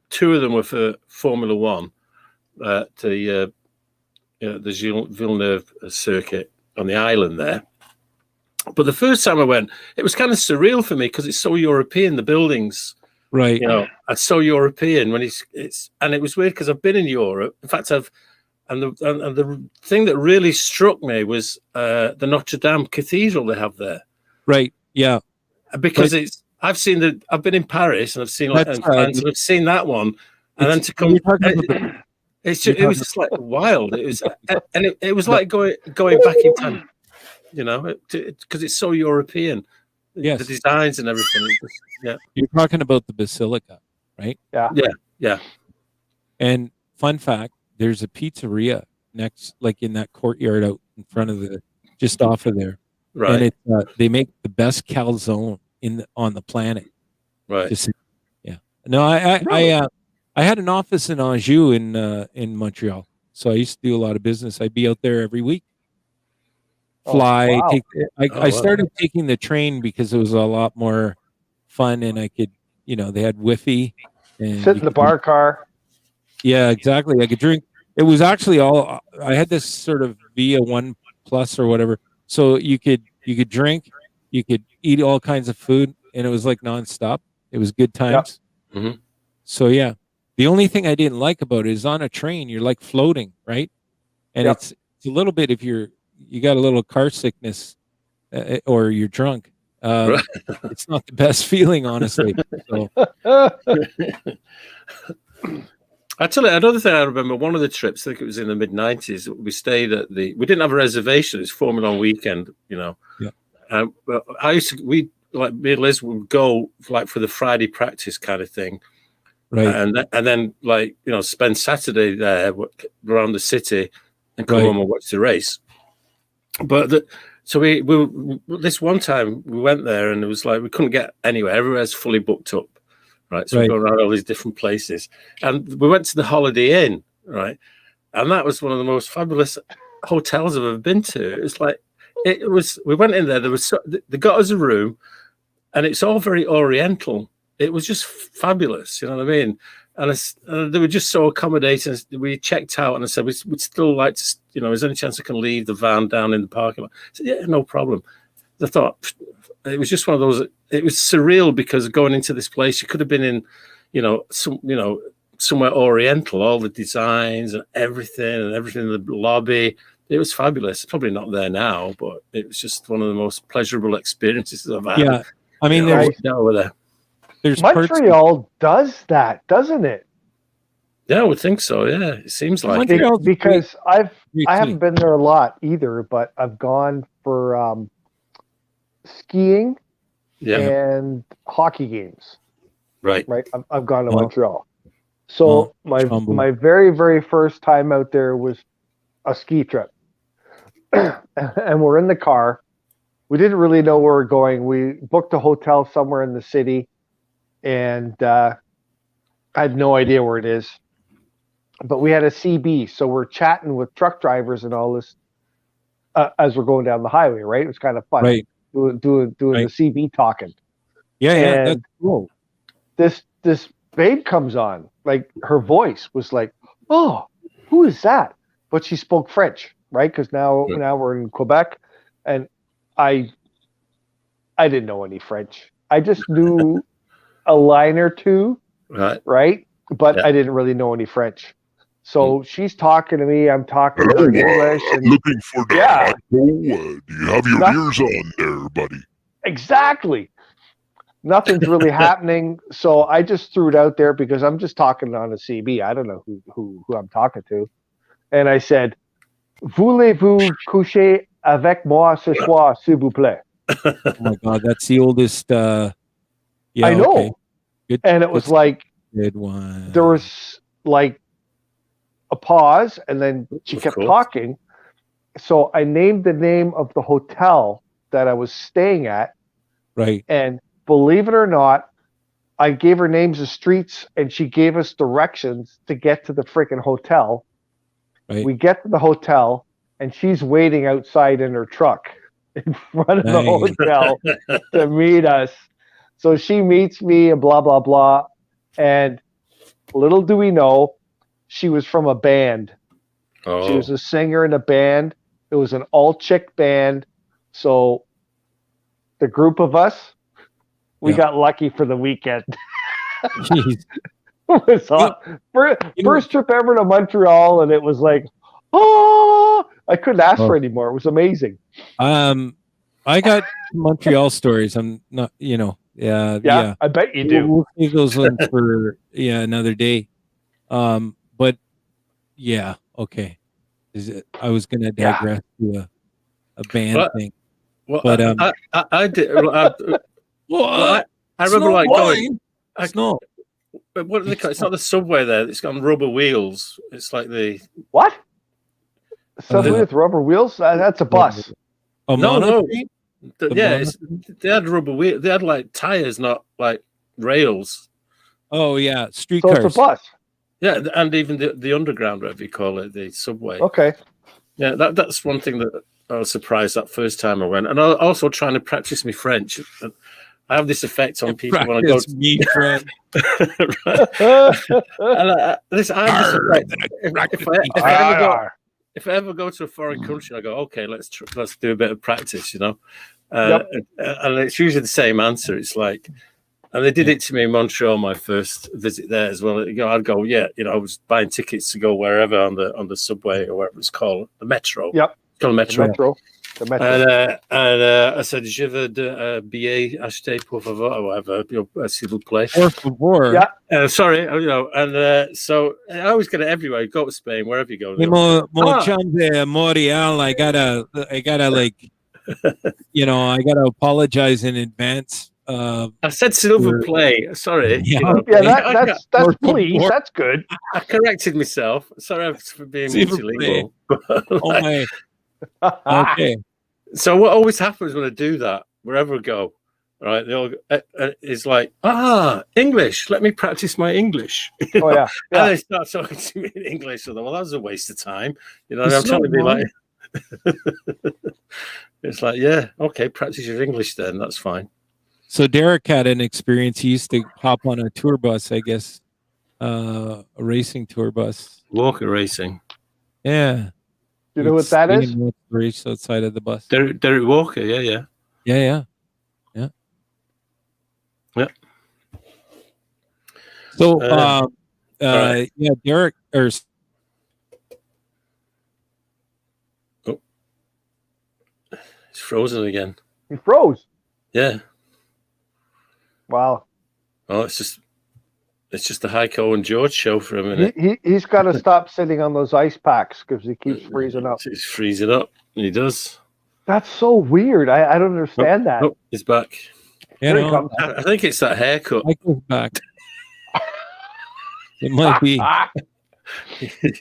2 of them were for Formula One, the Villeneuve circuit on the island there. But the first time I went, it was kind of surreal for me because it's so European. The buildings,
right?
It's so European when and it was weird because I've been in Europe. In fact, And the thing that really struck me was the Notre Dame Cathedral they have there.
Right. Yeah.
Because I've been in Paris and I've seen France and I've seen that one, and then to come, it was just like wild. It was, and it was like going back in time, because it's so European.
Yes.
The designs and everything.
You're talking about the Basilica, right?
Yeah.
And fun fact. There's a pizzeria next, like in that courtyard out in front of just off of there.
Right.
And they make the best calzone on the planet.
Right.
No, I had an office in Anjou in Montreal, so I used to do a lot of business. I'd be out there every week. Fly,
wow.
I started taking the train because it was a lot more fun, and I could, they had Wi-Fi, and
Sit in the bar car.
Yeah, exactly. I could drink. It was actually all. I had this sort of Via One Plus or whatever, so you could drink, you could eat all kinds of food, and it was like nonstop. It was good times.
Mhm.
So yeah, the only thing I didn't like about it is on a train you're like floating, right? And
Yep.
it's a little bit if you got a little car sickness or you're drunk.
Right.
It's not the best feeling, honestly. So
Actually, another thing I remember, one of the trips, I think it was in the mid-90s, we stayed at we didn't have a reservation, it's Formula One weekend,
Yeah.
But me and Liz would go like for the Friday practice kind of thing.
right,
And then spend Saturday there around the city and come
Right.
home and watch the race. But so we this one time we went there and it was like we couldn't get anywhere. Everywhere's fully booked up, right? So
Right.
we go around all these different places, and we went to the Holiday Inn, right? And that was one of the most fabulous hotels I've ever been to. It's like it was. We went in there. They got us a room, and it's all very Oriental. It was just fabulous, you know what I mean? And they were just so accommodating. We checked out and I said, we'd still like to, is there any chance I can leave the van down in the parking lot? I said, yeah, no problem. I thought it was just one of those, it was surreal because going into this place, you could have been in, somewhere Oriental, all the designs and everything in the lobby. It was fabulous. Probably not there now, but it was just one of the most pleasurable experiences I've had.
yeah. I mean,
over there.
there's parts.
Montreal does that, doesn't it?
Yeah, I would think so. Yeah, it seems like it.
Montreal's
Because I
great
haven't
city.
been there a lot either, but I've gone for skiing
Yeah,
and hockey games.
right.
Right, I've gone to
Oh.
Montreal. So
Humble.
my very very first time out there was a ski trip, and we're in the car. We didn't really know where we're going. We booked a hotel somewhere in the city, and I had no idea where it is. But we had a CB, so we're chatting with truck drivers and all this as we're going down the highway. Right, it was kind of fun.
Right.
Doing
Right.
the CB talking.
Yeah,
And
that's cool.
This babe comes on, like her voice was like, "Oh, who is that?" But she spoke French, right? Because now we're in Quebec, and I didn't know any French. I just knew a line or two,
Right.
right? But
Yeah.
I didn't really know any French. So she's talking to me. I'm talking to
Hello,
her in English, and
looking for the
Yeah.
apple. Do you have your
Not-
ears on there, buddy?
exactly. Nothing's really happening. So I just threw it out there because I'm just talking on a CB. I don't know who I'm talking to. And I said, "Voulez-vous coucher avec moi ce soir, s'il vous plaît?"
Oh my God, that's the oldest. Yeah,
I know.
okay. Good,
And it was like,
good one.
there was like a pause, and then she
Of
kept
course.
talking. So I named the name of the hotel that I was staying at.
right.
And believe it or not, I gave her names of streets, and she gave us directions to get to the freaking hotel.
Right.
We get to the hotel, and she's waiting outside in her truck in front of the
Nice.
hotel to meet us. So she meets me and blah, blah, blah. And little do we know, she was from a band. She
Oh,
was a singer in a band. It was an all-chick band. So the group of us, we
Yeah.
got lucky for the weekend.
Jeez.
It was first trip ever to Montreal, and it was like, oh, I couldn't ask for any more. It was amazing.
I got Montreal stories. I'm not, yeah.
I bet you do.
We'll save those ones for another day. But yeah, okay. I was gonna
Yeah.
digress to a band
But-
thing.
well,
But,
I did. I remember like going.
Snow.
What do they call it? It's not the subway there. It's got rubber wheels. It's like the
What? Something
the-
with rubber wheels? That's a bus.
Oh,
no.
no.
They had rubber wheels. They had like tires, not like rails.
Oh yeah,
So it's a
streetcars.
bus.
Yeah, and even the underground, whatever you call it, the subway.
Okay.
Yeah, that's one thing that I was surprised that first time I went. And I also trying to practice my French. I have this effect on people when I go.
Practice me, friend.
Right. And I have this effect. If I ever go to a foreign country, I go, okay, let's do a bit of practice, you know. And it's usually the same answer. It's like, and they did it to me in Montreal, my first visit there as well. You know, I'd go, I was buying tickets to go wherever on the subway or whatever it's called, the metro.
Yep.
It's called metro.
The metro.
And I said, je veux de billet acheté pour favor, or whatever, s'il vous plaît.
Por favor.
Yeah.
Sorry, and so I always get it everywhere. Go to Spain, wherever you go.
Morial, I gotta like, I gotta apologize in advance.
I said silver play. Sorry.
Yeah,
that's please. That's good.
I corrected myself. Sorry for being multilingual.
Oh my. Okay.
So what always happens when I do that, wherever I go, right? They all is like, English. Let me practice my English.
Oh yeah.
And they start talking to me in English. So well, that was a waste of time. I'm trying to be like. It's like, yeah, okay, practice your English then. That's fine.
So Derek had an experience. He used to hop on a tour bus, I guess, a racing tour bus.
Walker racing.
Yeah.
You know what that is?
Race outside of the bus.
Derek Walker. Yeah.
Yeah. So,
right.
yeah, Derek or.
Oh, it's frozen again.
He froze.
Yeah.
Wow.
Well, it's just the Heiko and George show for a minute.
He's got to stop sitting on those ice packs because he keeps freezing up.
He's freezing up. He does.
That's so weird. I don't understand that.
Oh, he's back.
Here he comes.
I think it's that haircut.
Heiko's back. It might be.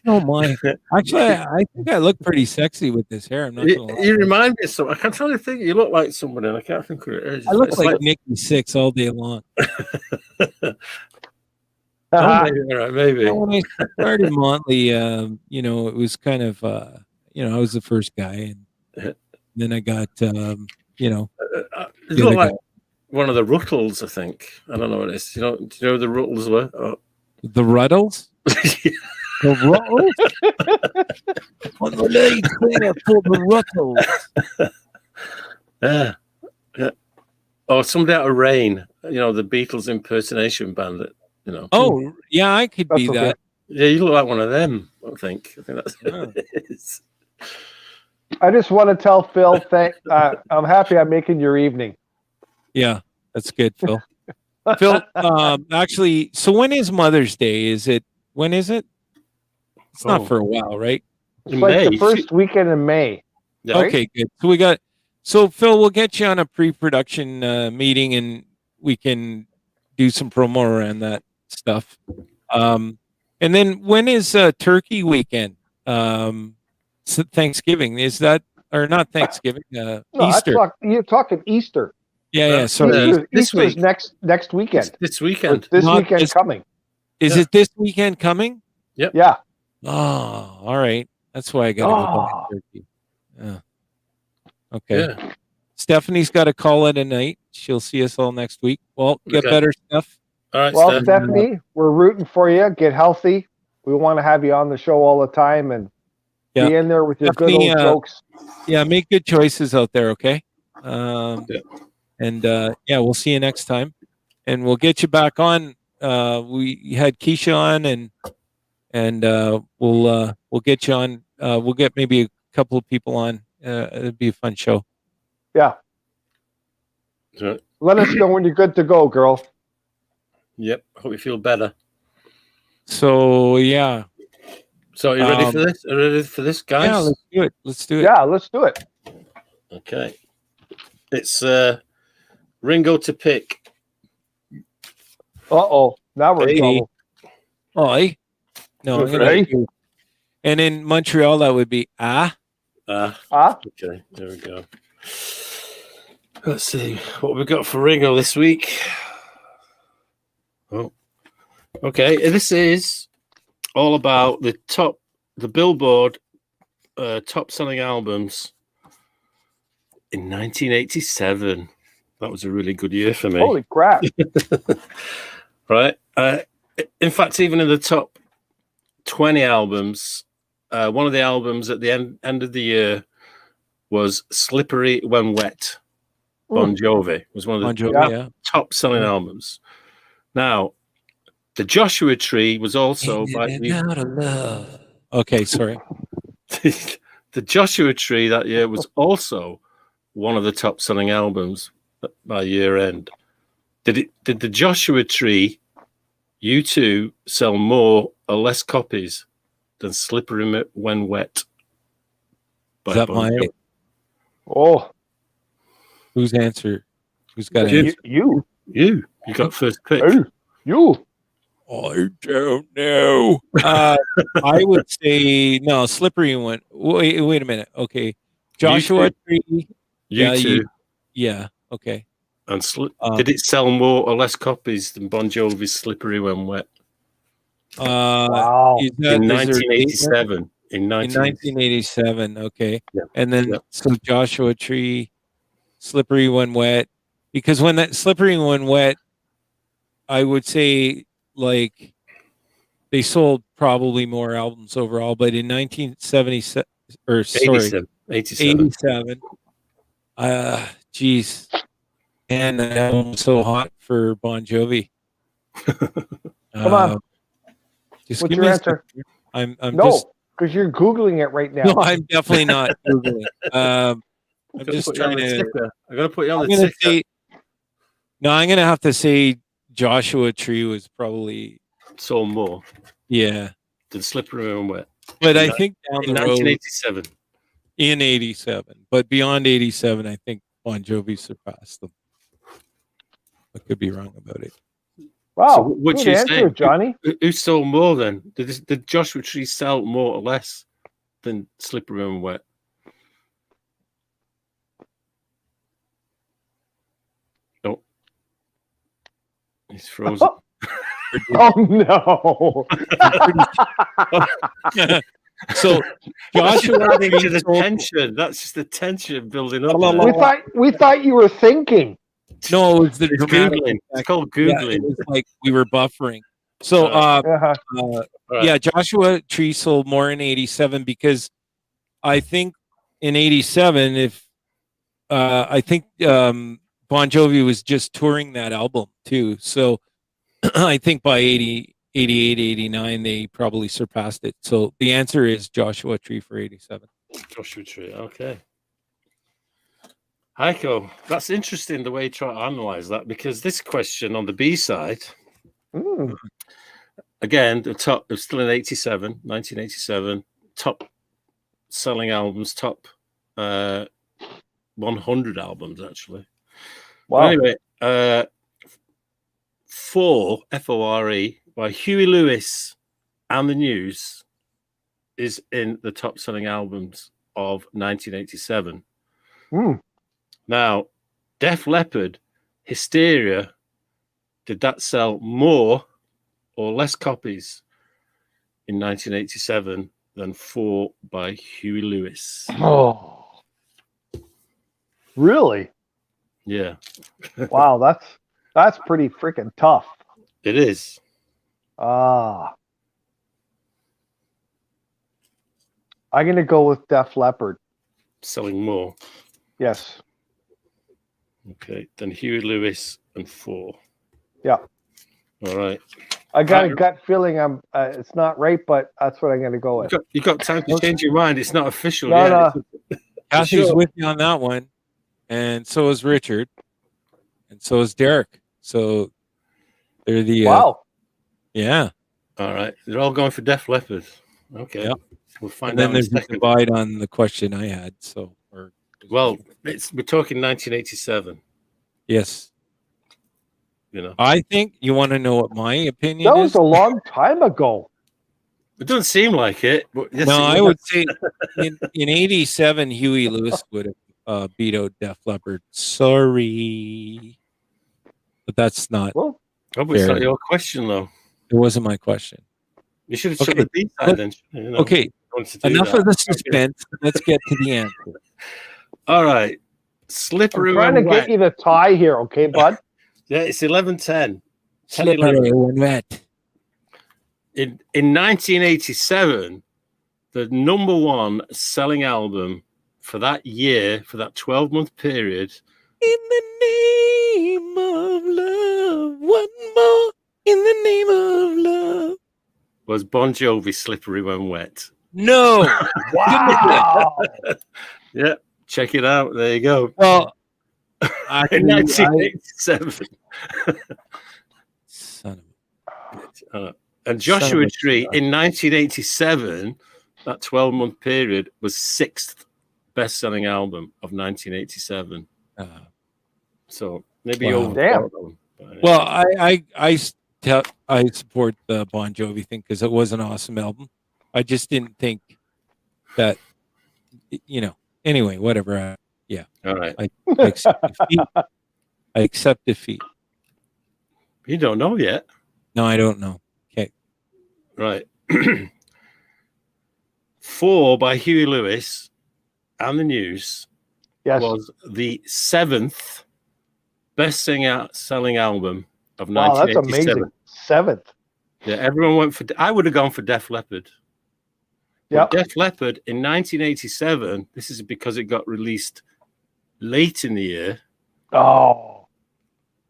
Oh my! Actually, I think I look pretty sexy with this hair. I'm not gonna lie.
You remind me of someone. I can't tell you think you look like somebody. I can't think who it is.
I look like Nicky Six all day long.
Maybe.
When I started Motley, it was kind of, I was the first guy, and then I got,
you look like one of the Ruttles, I think. I don't know what it is. Do you know who the Ruttles were? Oh.
The Ruttles? The Ruttles? On the leg clear for the
Ruttles. Yeah. Oh, somebody out of Rain. The Beatles impersonation band.
Oh, yeah, I could be
okay.
that.
Yeah, you look like one of them. I think that's what it is.
I just want to tell Phil, I'm happy I'm making your evening.
Yeah, that's good, Phil. Phil, actually, so when is Mother's Day? When is it? It's not for a while, right?
It's like the first weekend in May.
Yeah.
Right?
Okay, good. So Phil, we'll get you on a pre-production meeting, and we can do some promo around that stuff. And then when is Turkey weekend? So Thanksgiving, is that, or not Thanksgiving?
No,
Easter.
You're talking Easter.
Yeah. So
Easter's next weekend.
This weekend.
This weekend coming.
Is it this weekend coming?
Yep.
Yeah.
Oh, all right. That's why I got to go buy turkey. Yeah. Okay.
Yeah.
Stephanie's got to call it a night. She'll see us all next week. Well, get better, Steph.
All right,
well, Stephanie, we're rooting for you. Get healthy. We want to have you on the show all the time and be in there with your
Stephanie,
good old jokes.
Yeah, make good choices out there, okay? And we'll see you next time. And we'll get you back on. We had Keisha on, and we'll get you on. We'll get maybe a couple of people on. It'll be a fun show.
Yeah.
Right.
Let us know when you're good to go, girl.
Yep. Hope you feel better.
So yeah.
So are you ready for this? Are you ready for this, guys?
Yeah, let's do it. Let's do it.
Yeah, let's do it.
Okay. It's Ringo to pick.
Uh-oh. Now we're in trouble.
Oi. No, and in Montreal, that would be
Okay, there we go. Let's see what we got for Ringo this week. Oh, Okay, this is all about the Billboard top selling albums in 1987. That was a really good year for me.
Holy crap!
Right. In fact, even in the top 20 albums, one of the albums at the end of the year was "Slippery When Wet." Bon Jovi was one of the
Bon Jovi,
top selling albums. Now, the Joshua Tree was also
Out of love. Okay, sorry.
the Joshua Tree that year was also one of the top selling albums by year end. Did the Joshua Tree U2 sell more or less copies than Slippery When Wet?
Is that
Bon
my
Jovi?
Oh,
whose answer? Who's got
You.
an answer?
you,
You got first pick.
hey, you.
I don't know. I would say no. Slippery went. Wait a minute. Okay, Joshua Tree.
U2
Yeah. Okay.
and did it sell more or less copies than Bon Jovi's Slippery When Wet?
Wow.
Is that,
In
is there a date there?
1987. In
In 1987. Okay.
Yeah.
And then
Yeah.
so Joshua Tree, Slippery When Wet, because when that Slippery When Wet, I would say like they sold probably more albums overall, but in 1977 or sorry, 87. Geez, and that album was so hot for Bon Jovi.
Come on.
Just
What's
give
your
me a
answer?
second. I'm
No,
just
because you're googling it right now.
no, I'm definitely not googling. I'm just trying to.
I'm gonna put you on
I'm
the
gonna
ticker.
say no. I'm gonna have to say Joshua Tree was probably
Sold more
yeah,
than Slippery When Wet
but I think down
in
the road
1987.
in 87, but beyond 87, I think Bon Jovi surpassed them. I could be wrong about it.
Wow,
So what
good
you
answer,
saying?
Johnny.
Who sold more then? Did Joshua Tree sell more or less than Slippery When Wet? No. He's frozen.
Oh no!
So Joshua
Adding to
Tree
the
sold,
tension. That's just the tension building up.
we thought you were thinking.
no, it was the
It's
dramatic
Googling. It's
effect.
called
Yeah,
Googling.
it was like we were buffering. So
Uh-huh.
Right.
yeah, Joshua Tree sold more in 87 because I think in 87, if I think Bon Jovi was just touring that album too. So I think by 80, 88, 89, they probably surpassed it. So the answer is Joshua Tree for 87.
Joshua Tree. Okay. Heiko, that's interesting the way you try to analyze that, because this question on the B side, again, the top, it was still in 1987, top selling albums, top 100 albums, actually.
Wow.
But anyway, F-O-R-E, by Huey Lewis and the News is in the top selling albums of 1987. Now, Def Leppard, Hysteria, did that sell more or less copies in 1987 than 4 by Huey Lewis?
Oh, really?
Yeah,
Wow, that's pretty freaking tough.
it is.
I'm gonna go with Def Leppard.
Selling more.
Yes.
Okay, then Huey Lewis and 4.
Yeah.
All right.
I got a gut feeling it's not right, but that's what I'm gonna go with.
You got time to change your mind. It's not official
No,
yet.
no.
Kathy's
sure.
with me on that one, and so is Richard, and so is Derek. So they're the
Wow.
yeah.
All right, they're all going for Def Leppard. Okay,
Yep.
we'll find
And then
out in a
there's a
second.
divide on the question I had. So
Well, we're talking 1987.
yes,
You know,
I think you want to know what my opinion
That
is.
was a long time ago.
it doesn't seem like it, but yes,
No,
it
I
was.
would say in 87, Huey Lewis would have beat out Def Leppard. Sorry. But that's not
Well,
Oh, but it's not
fair.
your question though.
It wasn't my question.
You should have
Okay.
shown the B-side then. You know,
Okay,
if you wanted to do
enough
that.
of the suspense. Let's get to the answer.
All right.
I'm
Slippery
trying to
when
get
wet.
you to tie here, okay, bud?
Yeah, it's 11-10. 10-11.
Slippery when wet.
In 1987, the number one selling album for that year, for that 12-month period,
In the name of love, one more. In the name of love.
was Bon Jovi's Slippery When Wet.
No.
Wow.
Yeah, check it out. There you go.
Well,
In
actually,
1987.
son of
And
Son
Joshua
of a
Tree
bitch.
in 1987, that 12-month period, was 6th best-selling album of 1987.
a-
So maybe
Wow.
over.
Damn.
well, I support the Bon Jovi thing because it was an awesome album. I just didn't think that, Anyway, whatever.
All right.
I accept defeat. I accept defeat.
You don't know yet.
No, I don't know. Okay.
Right. 4 by Huey Lewis and the News
Yes.
was the 7th best-selling album of
Wow, that's
1987.
amazing. 7th.
Yeah, everyone went for. I would have gone for Def Leppard.
Yep.
Def Leppard in 1987. This is because it got released late in the year.
Oh.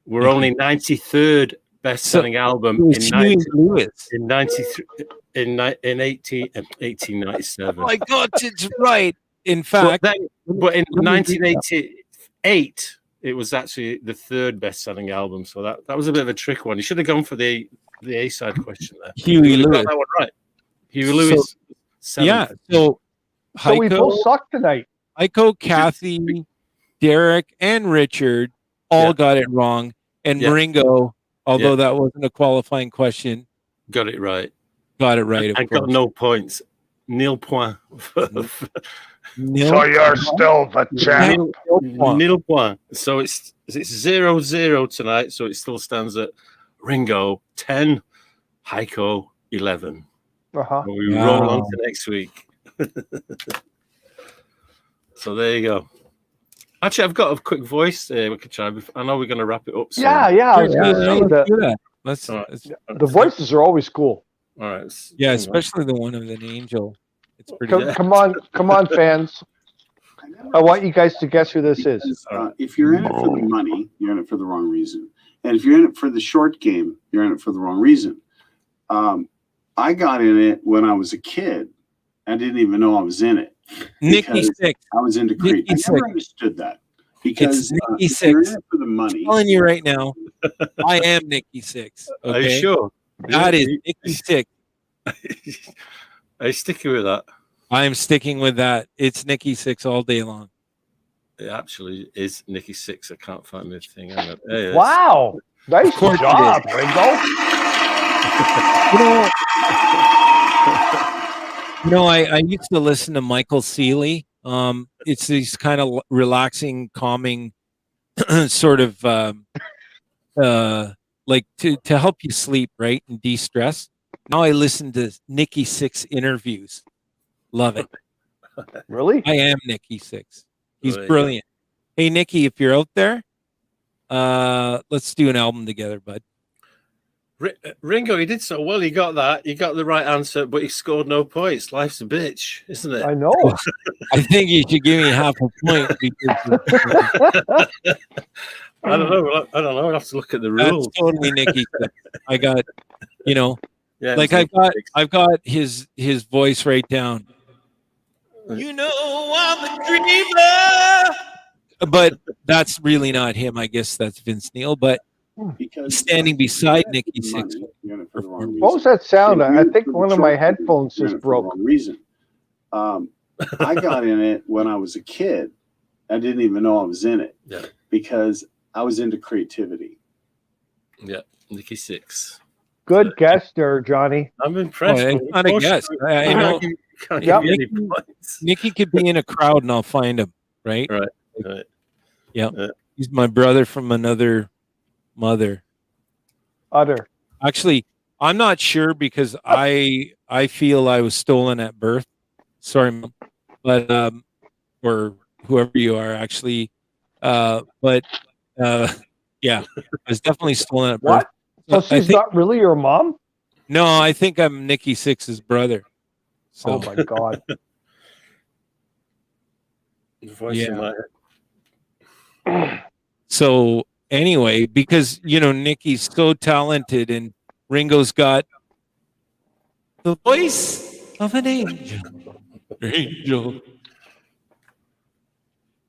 We're only 93rd best-selling album
It was
in
Huey
90,
Lewis.
in 93 in 1897.
Oh my God, it's right. In
But,
fact,
but in
let me read that.
1988, it was actually the 3rd best-selling album. So that was a bit of a trick one. You should have gone for the A-side question there.
Huey
You got
Lewis.
that one right. Huey Lewis.
Yeah.
7th.
So
So we both
Heiko,
suck tonight.
Kathy, Derek, and Richard all
Yeah.
got it wrong. And
Yeah.
Maringo, although that wasn't a qualifying question,
Got it right.
got it right.
I
Of
got
course.
no points. Nil point.
Nil,
So you're still the champ.
Nil point. So it's 0-0 tonight. So it still stands at Ringo 10, Heiko 11.
Uh-huh.
And we
Wow.
roll on to next week. So there you go. Actually, I've got a quick voice we could try. I know we're going to wrap it up soon.
Yeah. I was going to say
let's
that
do that. Let's,
All right.
let's-
the voices are always cool.
All right.
yeah, especially the one of an angel. It's pretty
Come,
good.
come on, fans. I want you guys to guess who this is.
Because, if you're in it for the money, you're in it for the wrong reason. And if you're in it for the short game, you're in it for the wrong reason. I got in it when I was a kid. I didn't even know I was in it.
Nikki
because
Six.
I was into Creed. I
Nikki
never
Six.
understood that. Because
Nikki
if you're in
Six.
it for the money,
I'm telling you right now, I am Nikki Six.
Are
Okay?
you sure?
That is Nikki Six.
Are you sticking with that?
I am sticking with that. It's Nikki Six all day long.
It actually is Nikki Six. I can't find the thing. Hang on. There it is.
Wow. Nice
course it
job, Ringo.
I used to listen to Michael Seeley. It's these kind of relaxing, calming sort of like to help you sleep, right, and de-stress. Now I listen to Nikki Six interviews. Love it.
Really?
I am Nikki Six. He's
Right.
brilliant. Hey Nikki, if you're out there, let's do an album together, bud.
Ringo, you did so well. You got that. You got the right answer, but you scored no points. Life's a bitch, isn't it?
I know.
I think you should give me half a point because
I don't know. I'll have to look at the
that's
rules.
totally Nikki Six. I got,
Yeah,
like
it's
I've got his voice right down. You know I'm a dreamer. But that's really not him. I guess that's Vince Neil. But
because
standing beside
if
Nikki
you're in it for the
Six.
money, you're in it for the wrong reason.
What was that sound?
If you're
I
in it
think
for the
one of my
short game,
headphones
you're in
just
it for the
broke.
wrong reason. I got in it when I was a kid. I didn't even know I was in it.
Yeah.
Because I was into creativity.
Yeah, Nikki Six.
Good guess there, Johnny.
I'm impressed.
Oh, it's not a guess. I know.
Can't
Yep.
give you any points.
Nikki could be in a crowd and I'll find him. Right?
Right.
He's my brother from another mother.
Utter.
Actually, I'm not sure because I feel I was stolen at birth. Sorry, Mom. But or whoever you are actually. But yeah, I was definitely stolen at birth.
What? So
I
she's
think
not really your mom?
no, I think I'm Nikki Six's brother. So
Oh my God.
The voice in
yeah.
my head.
So anyway, because Nikki's so talented and Ringo's got the voice of an angel. Angel.
Holy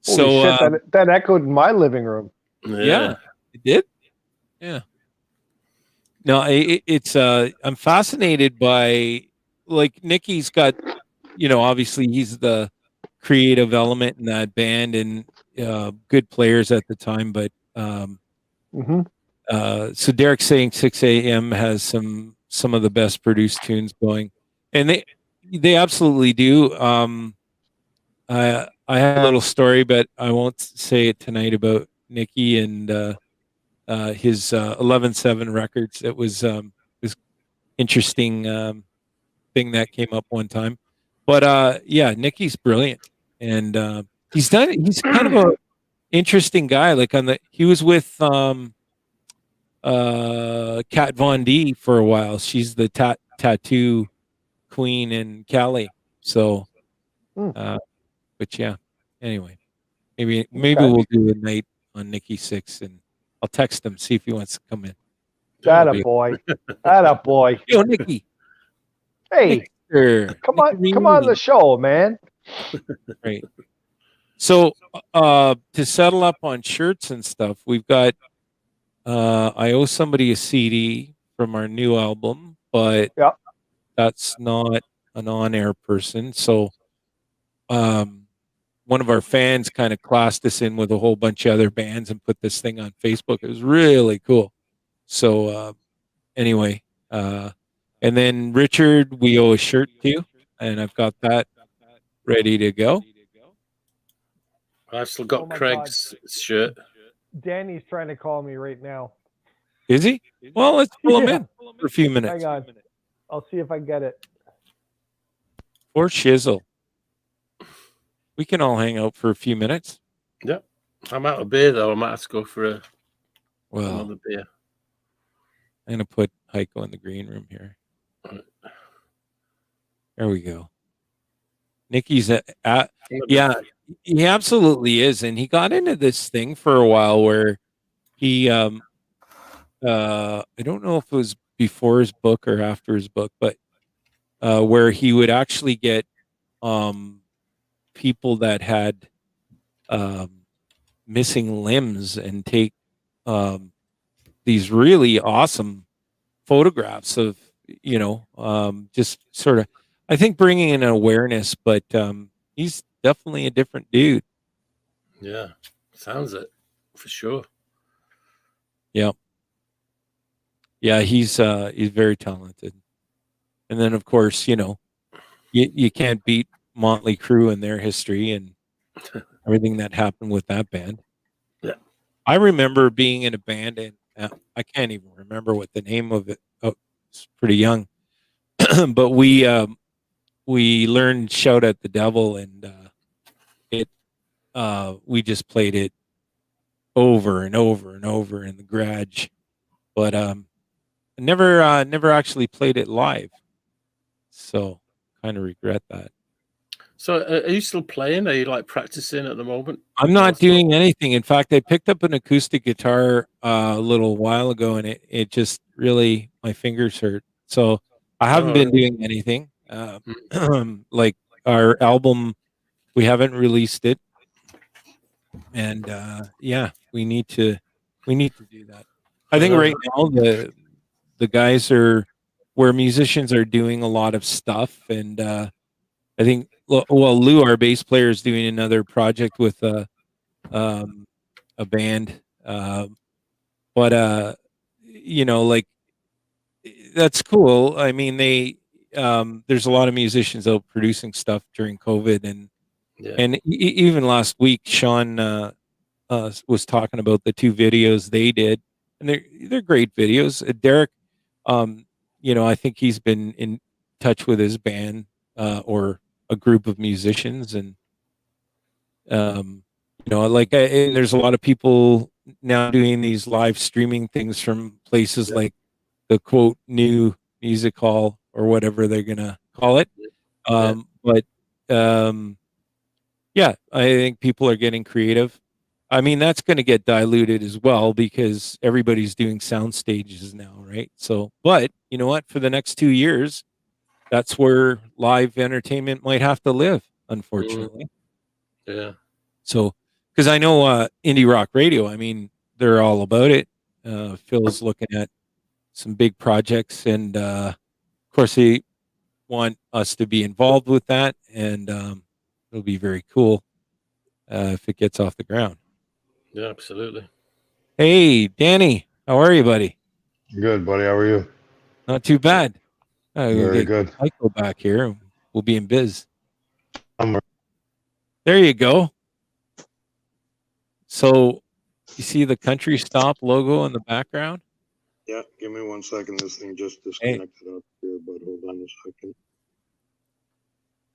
So
shit, that echoed in my living room.
yeah, it did. Yeah. No, it's I'm fascinated by like Nikki's got, obviously he's the creative element in that band and good players at the time, but
Hmm.
so Derek's saying 6 a.m. has some of the best produced tunes going, and they absolutely do. I have a little story, but I won't say it tonight about Nicky and his 11/7 records. It was interesting thing that came up one time, but yeah, Nicky's brilliant, and he's kind of a interesting guy. Like he was with Kat Von D for a while. She's the tattoo queen in Cali. So,
Hmm.
but yeah. Anyway, maybe
Okay.
we'll do a night on Nikki Six, and I'll text him see if he wants to come in.
That a boy. That a boy.
Yo, Nikki.
Hey,
Nicker,
come on the show, man.
Right. So, to settle up on shirts and stuff, we've got. I owe somebody a CD from our new album, but
Yep.
that's not an on-air person. So, one of our fans kind of classed us in with a whole bunch of other bands and put this thing on Facebook. It was really cool. So, anyway, and then Richard, we owe a shirt to, and I've got that ready to go.
I've still got
Oh my
Craig's shirt.
Danny's trying to call me right now.
Is he? Well, let's pull him
Yeah.
in for a few minutes.
Hang on. I'll see if I get it.
Or shizzle. We can all hang out for a few minutes.
Yep. I'm out of beer though. I might have to go for
Well,
another beer.
I'm gonna put Heiko in the green room here. There we go. Nikki's yeah, he absolutely is, and he got into this thing for a while where he I don't know if it was before his book or after his book, but where he would actually get people that had missing limbs and take these really awesome photographs of just sort of I think bringing in awareness, but he's definitely a different dude.
Yeah, sounds it for sure.
Yeah, he's very talented. And then of course, you can't beat Motley Crue and their history and everything that happened with that band.
Yeah.
I remember being in a band and I can't even remember what the name of it. Oh, it's pretty young. But we learned Shout at the Devil, and we just played it over and over and over in the garage. But never actually played it live. So kind of regret that.
So are you still playing? Are you like practicing at the moment?
I'm not doing anything. In fact, I picked up an acoustic guitar a little while ago, and it just really my fingers hurt. So I haven't been doing anything. Like our album, we haven't released it, and yeah, we need to do that. I think right now the guys are where musicians are doing a lot of stuff, and I think Lou, our bass player, is doing another project with a band, but like that's cool. I mean, there's a lot of musicians out producing stuff during COVID, and even last week, Sean was talking about the two videos they did, and they're great videos. Derek, I think he's been in touch with his band or a group of musicians, and and there's a lot of people now doing these live streaming things from places like the quote new music hall or whatever they're gonna call it. But yeah, I think people are getting creative. I mean, that's going to get diluted as well because everybody's doing sound stages now, right? So, but you know what? For the next 2 years, that's where live entertainment might have to live, unfortunately.
Yeah.
So, because I know indie rock radio, I mean, they're all about it. Phil's looking at some big projects, and of course, they want us to be involved with that, and it'll be very cool if it gets off the ground.
Yeah, absolutely.
Hey, Danny, how are you, buddy?
Good, buddy. How are you?
Not too bad. We'll
Very
get
good.
Michael back here. We'll be in biz.
I'm
There you go. So, you see the Country Stop logo in the background?
Yeah, give me 1 second. This thing just
Hey,
disconnected up here, but hold on a second.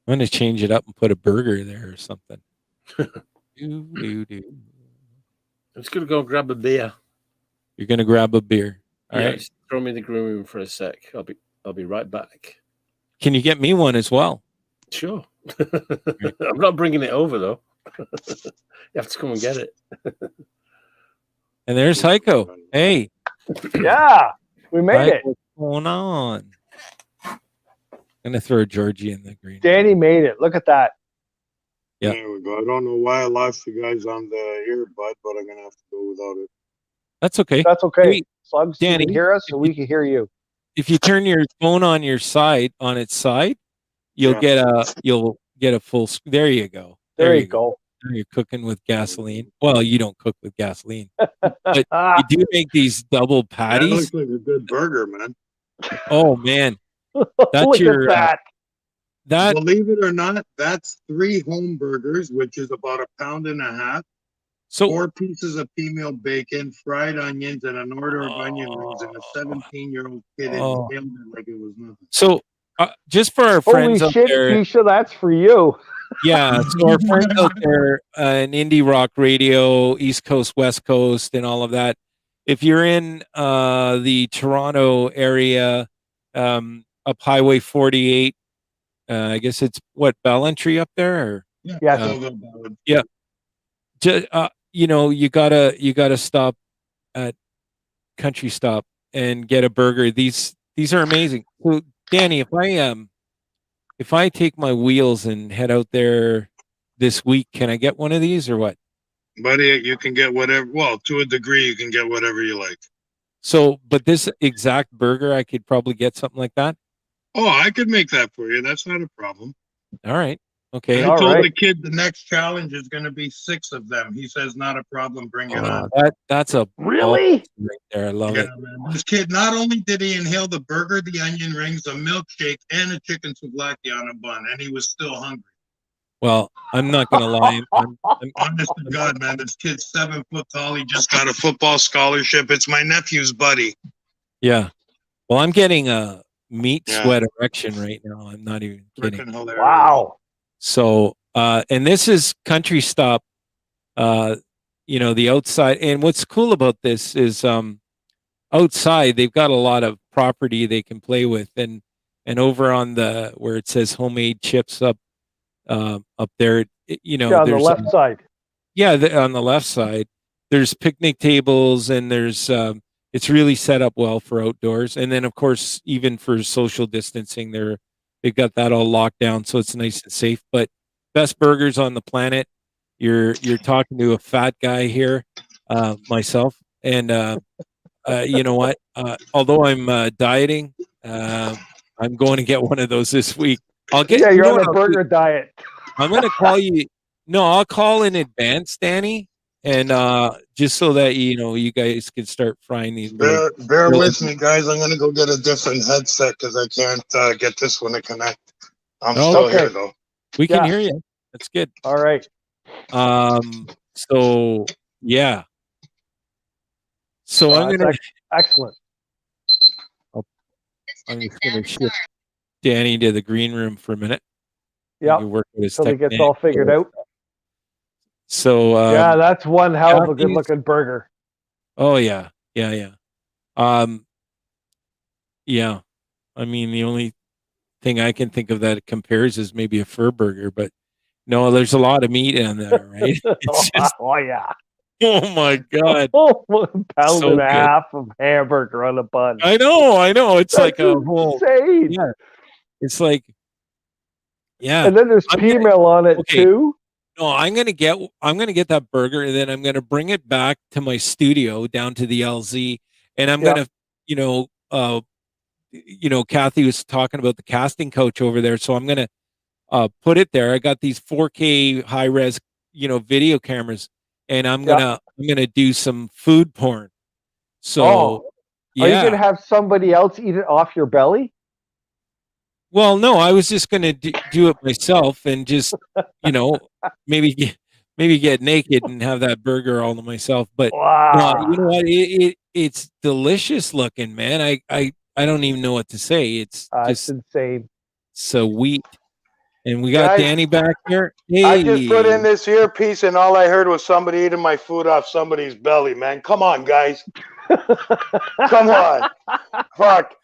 I'm going to change it up and put a burger there or something. Do.
I'm just gonna go grab a beer.
You're going to grab a beer. All
Yeah,
right.
just throw me in the green room for a sec. I'll be right back.
Can you get me one as well?
Sure. I'm not bringing it over though. You have to come and get it.
And there's Heiko. Hey,
Yeah, we made
Heiko,
it.
what's going on? I'm going to throw Georgie in the green.
Danny made it. Look at that.
Yeah.
There we go. I don't know why I lost you guys on the earbud, but I'm gonna have to go without it.
That's okay.
That's okay.
Hey,
As long as you
Danny,
can hear us, so we can hear you.
if you turn your phone on its side, you'll get a full. There you go.
There you go.
Now you're cooking with gasoline. Well, you don't cook with gasoline, but you do make these double
That
patties.
looks like a good burger, man.
Oh man, that's
Look
your
at that.
that.
Believe it or not, that's 3 home burgers, which is about 1.5 pounds.
So
4 pieces of female bacon, fried onions, and an order of onion rings, and a 17-year-old kid
Oh.
inhaled it like it was nothing.
So just for our
Holy
friends out
shit,
there,
Keisha, that's for you.
yeah. So our friends out there in indie rock radio, East Coast, West Coast, and all of that. If you're in the Toronto area, up Highway 48, I guess it's what Ballantrae up there, or
Yes.
yeah. You gotta stop at Country Stop and get a burger. These are amazing. So Danny, if I take my wheels and head out there this week, can I get one of these or what?
Buddy, you can get whatever. Well, to a degree, you can get whatever you like.
So, but this exact burger, I could probably get something like that.
Oh, I could make that for you. That's not a problem.
All right. Okay.
I
All
told
right.
the kid the next challenge is going to be 6 of them. He says, not a problem. Bring it on.
That's a
Really?
right there. I love it.
Man. This kid, not only did he inhale the burger, the onion rings, a milkshake, and a chicken souvlaki on a bun, and he was still hungry.
Well, I'm not gonna lie.
Honest to God, man, this kid's 7 foot tall. He just got a football scholarship. It's my nephew's buddy.
Yeah. Well, I'm getting a meat sweat erection right now. I'm not even kidding.
Freaking hilarious.
Wow.
So, and this is Country Stop. The outside. And what's cool about this is, outside they've got a lot of property they can play with, and over on the where it says homemade chips up there,
Yeah, on the
there's
left side.
on the left side, there's picnic tables, and there's it's really set up well for outdoors. And then of course, even for social distancing, they've got that all locked down, so it's nice and safe. But best burgers on the planet. You're talking to a fat guy here, myself, and you know what? Although I'm dieting, I'm going to get one of those this week.
Yeah, you're on a burger diet.
I'm going to call you. No, I'll call in advance, Danny, and just so that you guys can start frying these.
Bear with me, guys. I'm going to go get a different headset because I can't get this one to connect. I'm still here, though.
We can hear you. That's good.
All right.
So yeah. So I'm going to.
Excellent.
I'm just going to shift Danny to the green room for a minute.
Yep.
You work with his
Until he gets
technique.
all figured out.
So
Yeah, that's one hell of a
Kathy's-
good-looking burger.
Oh yeah. Yeah. I mean, the only thing I can think of that compares is maybe a fur burger, but no, there's a lot of meat in there, right? It's just,
Oh yeah.
oh my god,
Pound
So
and a
good.
half of hamburger on a bun.
I know. It's
That's
like a whole.
insane.
Yeah, it's like, yeah.
And then there's
I'm gonna-
female on it
okay.
too.
No, I'm gonna get that burger, and then I'm gonna bring it back to my studio down to the LZ, and I'm
Yeah.
gonna, Kathy was talking about the casting couch over there, so I'm gonna put it there. I got these 4K high res, video cameras, and I'm gonna do some food porn. So,
Are you
yeah.
gonna have somebody else eat it off your belly?
Well, no, I was just gonna do it myself and just, maybe get naked and have that burger all to myself. But
Wow.
no, you know what? It's delicious looking, man. I don't even know what to say. It's
It's
just
insane.
sweet. And we got
Guys,
Danny back here. Hey.
I just put in this earpiece and all I heard was somebody eating my food off somebody's belly, man. Come on, guys. Come on. Fuck.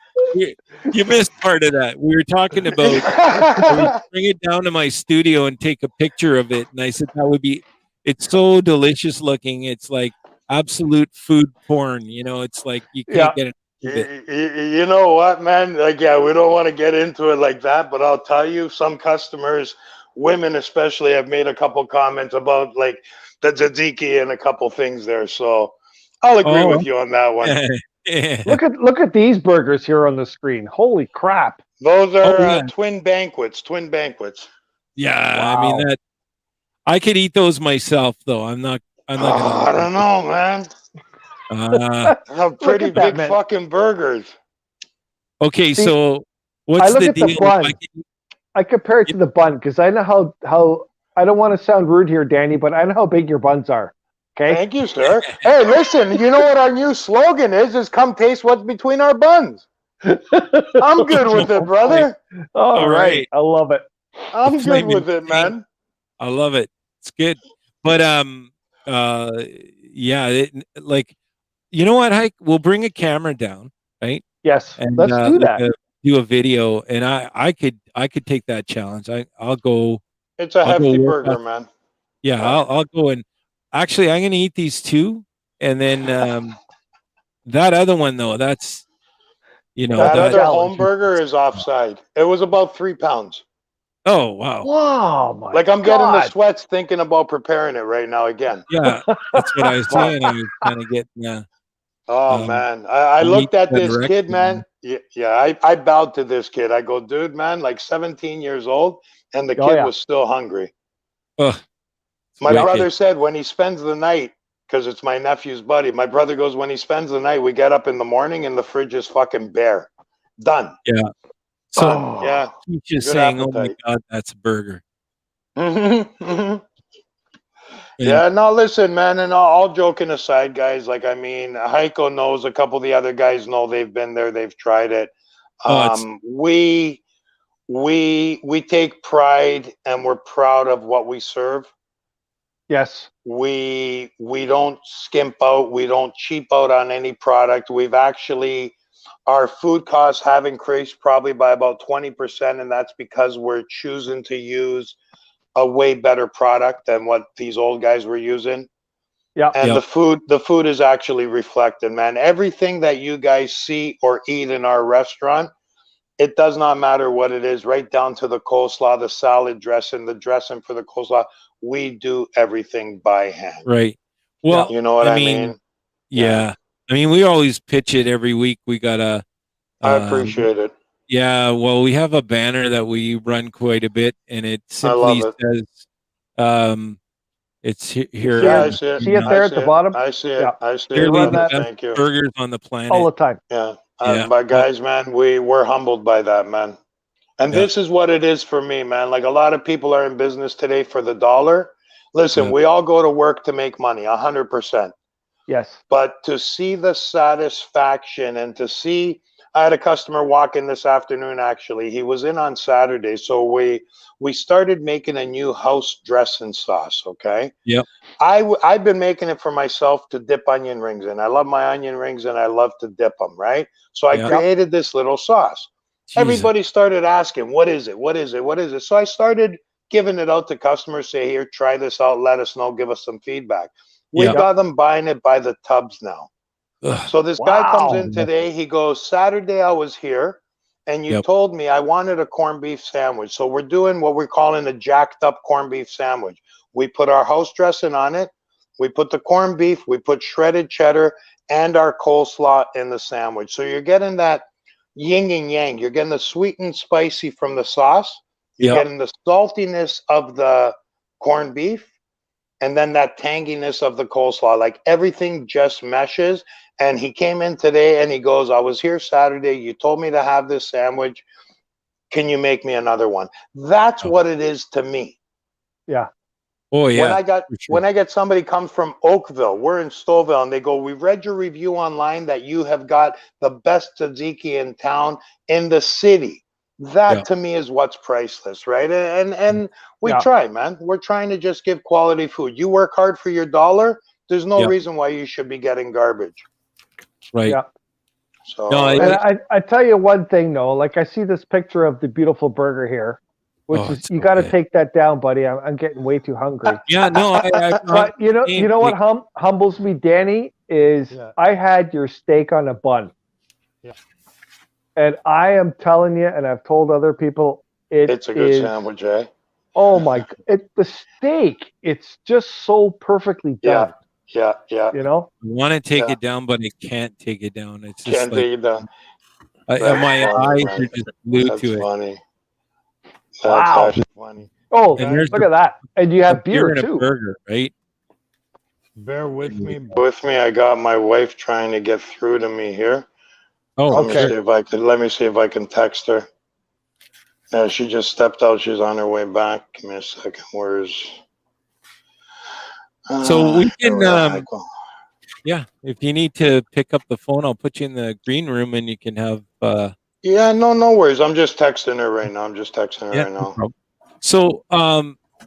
You missed part of that. We were talking about I would bring it down to my studio and take a picture of it. And I said that would be, it's so delicious looking. It's like absolute food porn. It's like you can't get it.
You know what, man? Like, yeah, we don't want to get into it like that, but I'll tell you, some customers, women especially, have made a couple comments about like the tzatziki and a couple things there. So I'll agree with you on that one.
Yeah.
Look at these burgers here on the screen. Holy crap.
Those are
yeah.
twin banquets.
Yeah,
Wow.
I mean that. I could eat those myself, though. I'm not gonna.
I don't know, man. Have pretty
at that,
big
man.
fucking burgers.
Okay,
See,
so what's
I look
the
at
deal?
the bun. I compare it to the bun because I know how I don't want to sound rude here, Danny, but I know how big your buns are. Okay.
Thank you, sir. Hey, listen, you know what our new slogan is come taste what's between our buns. I'm good with it, brother.
All right.
right.
I love it.
I'm good
Flaming
with it, man.
I love it. It's good. But yeah, like, you know what, Hike? We'll bring a camera down, right?
Yes.
And
Let's do that.
do a video, and I could take that challenge. I'll go.
It's a
I'll
hefty
go work
burger,
on-
man.
Yeah, I'll go and actually I'm gonna eat these two, and then that other one though, that's
That
That's
other
challenge.
home burger is offside. It was about 3 pounds.
Oh wow.
Wow, my
Like I'm getting the
God.
sweats thinking about preparing it right now again.
Yeah, that's what I was saying. I was kind of getting
Oh
Um,
man, I
you
looked
need
at
that
this kid,
erection,
man. Yeah, I bowed to this kid. I go, dude, man, like 17 years old, and the
Oh,
kid
yeah.
was still hungry.
ugh,
My
wicked.
brother said when he spends the night, because it's my nephew's buddy. My brother goes, when he spends the night, we get up in the morning and the fridge is fucking bare. Done.
So
Oh.
Yeah.
he's just
good
saying, "Oh my
appetite.
God, that's a burger."
Yeah, no, listen, man, and all joking aside, guys, like, I mean, Heiko knows, a couple of the other guys know, they've been there, they've tried it.
Oh, it's-
We take pride and we're proud of what we serve.
Yes.
We don't skimp out, we don't cheap out on any product. We've actually, our food costs have increased probably by about 20%, and that's because we're choosing to use a way better product than what these old guys were using.
Yeah.
And
Yep.
the food is actually reflected, man. Everything that you guys see or eat in our restaurant, it does not matter what it is, right down to the coleslaw, the salad dressing, the dressing for the coleslaw. We do everything by hand.
Right. Well,
You know what I mean?
Yeah. I mean, we always pitch it every week. We got a.
I appreciate it.
Yeah, well, we have a banner that we run quite a bit, and it simply
love
says, "It's here."
Yeah, I see it.
See it there at the bottom?
I see it.
Yeah.
I see
Here
it.
run
the
that.
best
Thank you.
burgers on the planet.
All the time.
Yeah.
Yeah.
But guys, man, we're humbled by that, man. And
Yeah.
this is what it is for me, man. Like, a lot of people are in business today for the dollar. Listen,
Yeah.
we all go to work to make money, 100%.
Yes.
But to see the satisfaction and to see I had a customer walk in this afternoon. Actually, he was in on Saturday, so we started making a new house dressing sauce. Okay.
Yep.
I've been making it for myself to dip onion rings in. I love my onion rings and I love to dip them. Right. So I
Yeah.
created this little sauce.
Jesus.
Everybody started asking, "What is it? What is it? What is it?" So I started giving it out to customers. Say, "Here, try this out. Let us know. Give us some feedback." We've
Yeah.
got them buying it by the tubs now.
Ugh.
So this guy comes in
Wow.
today. He goes, "Saturday I was here, and you
Yep.
told me I wanted a corned beef sandwich. So we're doing what we're calling a jacked up corned beef sandwich. We put our house dressing on it. We put the corned beef. We put shredded cheddar and our coleslaw in the sandwich. So you're getting that yin and yang. You're getting the sweet and spicy from the sauce. You're
Yep.
getting the saltiness of the corned beef, and then that tanginess of the coleslaw. Like everything just meshes. And he came in today and he goes, "I was here Saturday. You told me to have this sandwich. Can you make me another one?" That's
Oh.
what it is to me.
Yeah.
Oh yeah.
When I got
for sure.
when I get somebody comes from Oakville, we're in Stouffville, and they go, "We read your review online that you have got the best tzatziki in town in the city." That
Yeah.
to me is what's priceless, right? And we
Yeah.
try, man. We're trying to just give quality food. You work hard for your dollar. There's no
Yeah.
reason why you should be getting garbage.
Right.
Yeah.
So
No,
And I tell you one thing though, like I see this picture of the beautiful burger here, which
Oh,
is
it's
you
so
got to
good.
take that down, buddy. I'm getting way too hungry.
Yeah. No. I
But you know what humbles me, Danny, is
Yeah.
I had your steak on a bun.
Yeah.
And I am telling you, and I've told other people,
it's a good
is
sandwich, eh?
oh my, the steak, it's just so perfectly done.
Yeah.
You know?
I want to take
Yeah.
it down, but I can't take it down. It's just
Can't
like
take it down.
my
funny,
eyes
man.
are just glued
That's
to it.
funny. That's
Wow.
actually funny.
Oh,
And there's
look at that. And you
a
have beer
and a
too.
burger, right?
Bear with me.
With me, I got my wife trying to get through to me here.
Oh,
Let me
Okay.
see if I can. Let me see if I can text her. Yeah, she just stepped out. She's on her way back. Give me a second. Where's?
So we
here
can,
we are, Heiko.
yeah. If you need to pick up the phone, I'll put you in the green room, and you can have.
Yeah, no worries. I'm just texting her right now.
Yeah. No problem. So,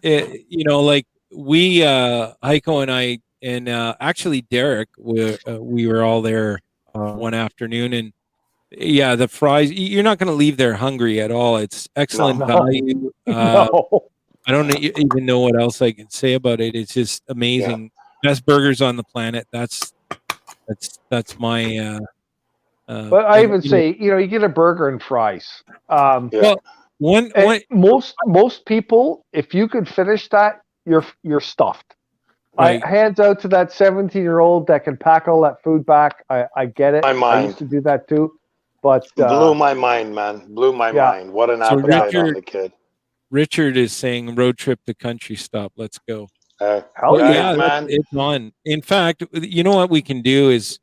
you know, like we, Heiko and I, and actually Derek, we were all there one afternoon, and yeah, the fries. You're not going to leave there hungry at all. It's excellent
No.
value.
No.
I don't even know what else I can say about it. It's just amazing. Best burgers on the planet. That's my.
But I
and,
even
you know,
say, you get a burger and fries.
Yeah.
well, one
And most people, if you could finish that, you're stuffed.
right.
Hands out to that 17-year-old that can pack all that food back. I get it.
My
I
mind.
used to do that too. But
Blew my mind, man. Blew my
yeah.
mind. What an
So
appetite on the kid.
Richard is saying road trip to country stop. Let's go.
Hey,
hell
guys,
yeah.
man.
It's on. In fact, you know what we can do is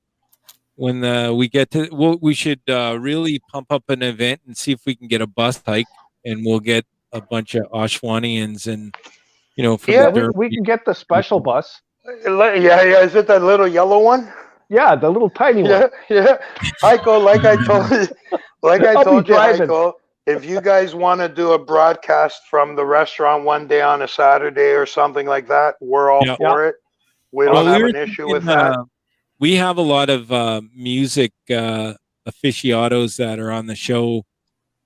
when we get to, we should really pump up an event and see if we can get a bus hike, and we'll get a bunch of Ashwanians and from
Yeah,
the
we can get the special bus.
Yeah. Is it that little yellow one?
Yeah, the little tiny one.
Yeah. Heiko, like I told you,
I'll be driving.
Heiko, if you guys want to do a broadcast from the restaurant one day on a Saturday or something like that, we're all
Yeah.
for it. We
Well,
don't
we
have
were
an issue
thinking,
with that.
we have a lot of music aficionados that are on the show.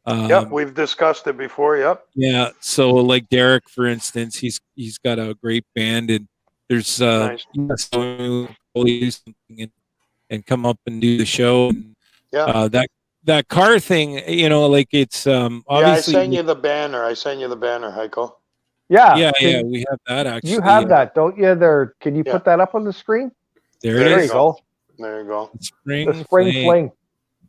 Yep, we've discussed it before. Yep.
Yeah, so like Derek, for instance, he's got a great band, and there's
Nice.
so we'll do something and come up and do the show. And,
Yeah.
that car thing, like it's
Yeah, I
obviously.
sent you the banner. Heiko.
Yeah.
Yeah, we have that actually.
You have that, don't you? There. Can you
Yeah.
put that up on the screen?
There
There
it
you
is.
go.
There you go.
Spring
The spring fling.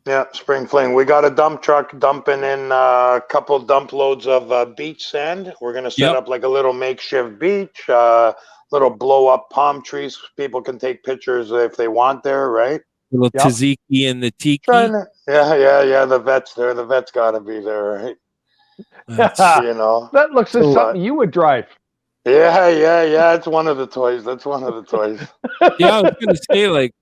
Yeah, spring fling. We got a dump truck dumping in a couple dump loads of beach sand. We're gonna set
Yep.
up like a little makeshift beach, little blow up palm trees. People can take pictures if they want there, right?
Little
Yep.
tzatziki and the tiki.
Yeah. The vet's there. The vet's got to be there, right?
That's-
You know.
That looks like
So,
something you would drive.
Yeah. It's one of the toys. That's one of the toys.
yeah, I was gonna say like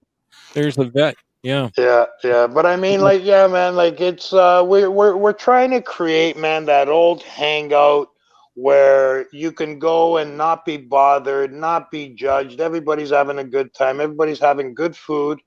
there's a vet. Yeah.
Yeah. But I mean, like, yeah, man, like it's we're trying to create, man, that old hangout where you can go and not be bothered, not be judged. Everybody's having a good time. Everybody's having good food,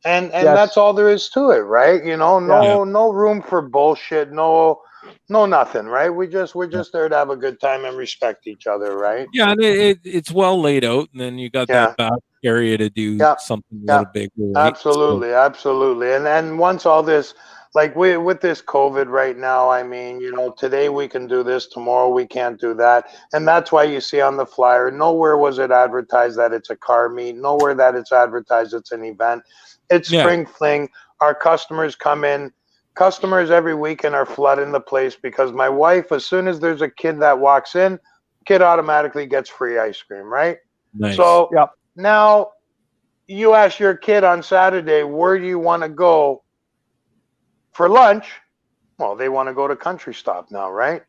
and that's
Yes.
all there is to it, right? You know,
Yeah.
no room for bullshit, no nothing, right? We're just there to have a good time and respect each other, right?
Yeah, and it's well laid out, and then you got
Yeah.
that back area to do
Yeah.
something a
Yeah.
little bigger, right?
Absolutely, absolutely. And once all this, like with this COVID right now, I mean, you know, today we can do this, tomorrow we can't do that. And that's why you see on the flyer, nowhere was it advertised that it's a car meet, nowhere that it's advertised it's an event. It's
Yeah.
spring fling. Our customers come in. Customers every weekend are flooding the place because my wife, as soon as there's a kid that walks in, kid automatically gets free ice cream, right?
Nice.
So
Yep.
now you ask your kid on Saturday, where do you want to go for lunch? Well, they want to go to Country Stop now, right?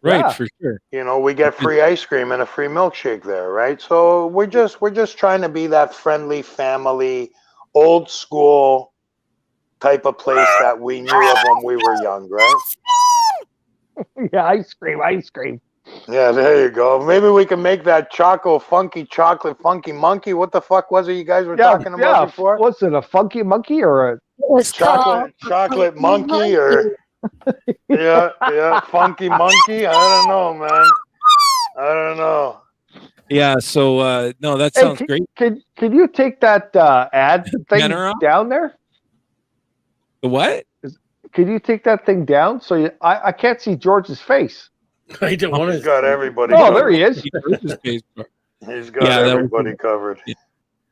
Right,
Yeah.
for sure.
You know, we get free ice cream and a free milkshake there, right? So we're just trying to be that friendly family, old school type of place that we knew of when we were young, right?
Yeah. Ice cream. Ice cream.
Yeah, there you go. Maybe we can make that funky monkey. What the fuck was it you guys were
Yeah.
talking about
Yeah.
before?
What's it? A funky monkey or a?
It was
Chocolate monkey or yeah, funky monkey. I don't know, man. I don't know.
Yeah, so no, that
Hey,
sounds great.
Can you take that ad thing
Banner off?
down there?
The what?
Can you take that thing down so I can't see George's face?
I don't want
He's
to.
got everybody.
Oh,
covered.
there he is.
He's got
Yeah, that was
everybody
good.
covered.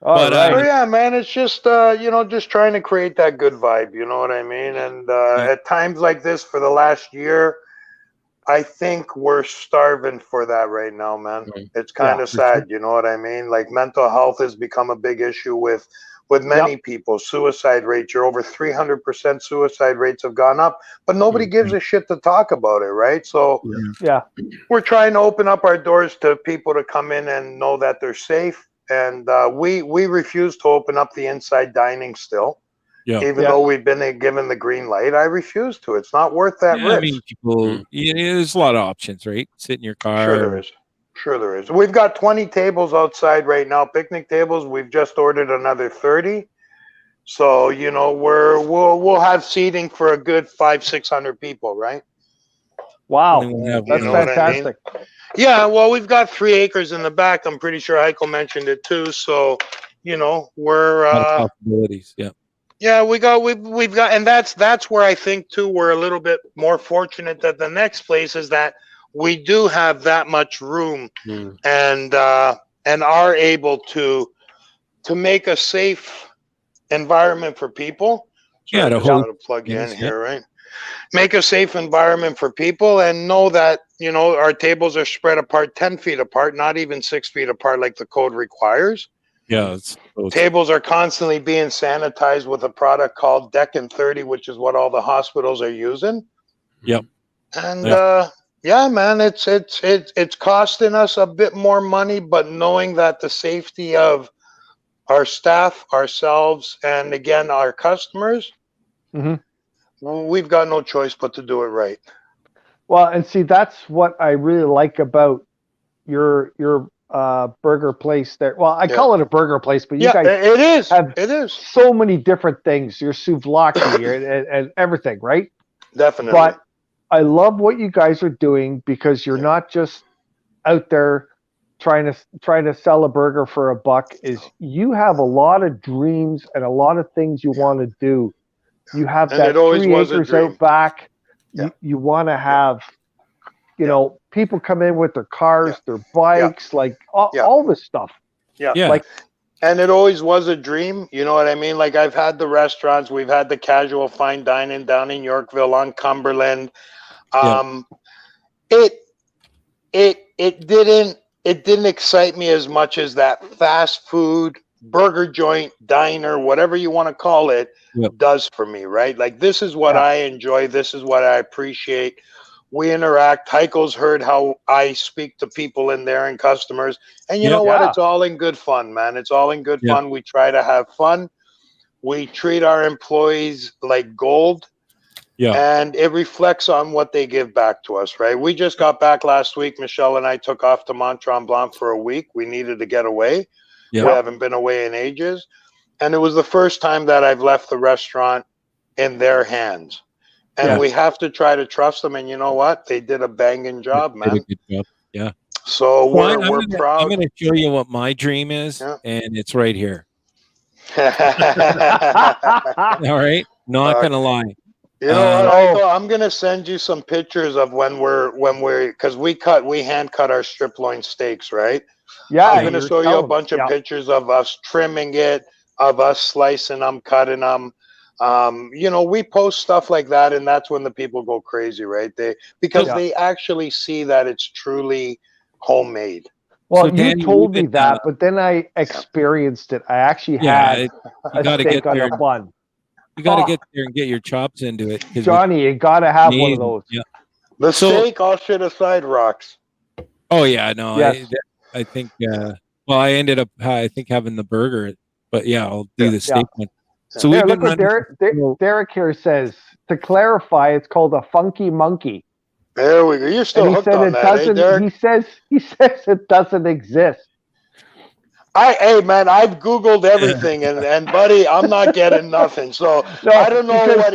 All
But,
right.
So yeah, man, it's just you know, just trying to create that good vibe. You know what I mean? And at times like this, for the last year, I think we're starving for that right now, man. It's kind of sad. You know what I mean? Like mental health has become a big issue with many people. Suicide rates, you're over 300% suicide rates have gone up, but nobody gives a shit to talk about it, right? So
Yeah.
we're trying to open up our doors to people to come in and know that they're safe. And we refuse to open up the inside dining still.
Yeah.
Even though we've been given the green light, I refuse to. It's not worth that
Yeah,
risk.
I mean, people, there's a lot of options, right? Sit in your car.
Sure there is. Sure there is. We've got 20 tables outside right now, picnic tables. We've just ordered another 30. So, you know, we'll have seating for a good 500-600 people, right?
Wow.
That's
You know what I mean?
fantastic.
Yeah, well, we've got 3 acres in the back. I'm pretty sure Heiko mentioned it too. So, you know, we're
A lot of possibilities. Yeah.
yeah, we've got, and that's where I think too we're a little bit more fortunate than the next place is that we do have that much room and are able to make a safe environment for people. So
Yeah,
I
to
just
hold
want to plug you in
things,
here, right? Make a safe environment for people and know that, you know, our tables are spread apart 10 feet apart, not even 6 feet apart like the code requires.
Yeah.
Tables are constantly being sanitized with a product called Deccan 30, which is what all the hospitals are using.
Yep.
And yeah, man, it's costing us a bit more money, but knowing that the safety of our staff, ourselves, and again our customers, we've got no choice but to do it right.
Well, and see, that's what I really like about your burger place there. Well, I call it a burger place, but you guys have so many different things. Your souvlaki and everything, right?
Definitely.
But I love what you guys are doing because you're not just out there trying to sell a burger for a buck. Is you have a lot of dreams and a lot of things you want to do. You have
And
that
it always
3
was a
acres
dream.
out back. You want to have, you know, people come in with their cars, their bikes, like all this stuff.
Yeah.
Like,
and it always was a dream. You know what I mean? Like I've had the restaurants, we've had the casual fine dining down in Yorkville on Cumberland. It didn't excite me as much as that fast food burger joint diner, whatever you want to call it, does for me, right? Like this is what I enjoy. This is what I appreciate. We interact. Heiko's heard how I speak to people in there and customers. And you know what? It's all in good fun, man. It's all in good fun. We try to have fun. We treat our employees like gold.
Yeah.
And it reflects on what they give back to us, right? We just got back last week. Michelle and I took off to Mont Tremblant for a week. We needed to get away.
Yeah.
We haven't been away in ages. And it was the first time that I've left the restaurant in their hands. And we have to try to trust them. And you know what? They did a banging job, man.
Did a good job. Yeah.
So we're proud.
I'm going to show you what my dream is,
Yeah.
and it's right here.
All
right. Not going to lie.
You know what? I'm gonna send you some pictures of when we're because we hand cut our strip loin steaks, right?
Yeah,
I'm gonna show you a bunch of pictures of us trimming it, of us slicing them, cutting them. You know, we post stuff like that, and that's when the people go crazy, right? Because they actually see that it's truly homemade.
Well, so you told me that, but then I experienced it. I actually had a steak on a bun.
You got to get there and get your chops into it.
Johnny, you got to have one of those.
Yeah.
The steak, all shit aside, rocks.
Oh, yeah. No,
yes.
I think, well, I ended up, I think, having the burger. But, yeah, I'll do the steak one. So
we've been running. Derek here says, to clarify, it's called a funky monkey.
There we go. You're still hooked on that, Derek?
He says it doesn't exist.
Hey man, I've Googled everything and buddy, I'm not getting nothing. So I don't know what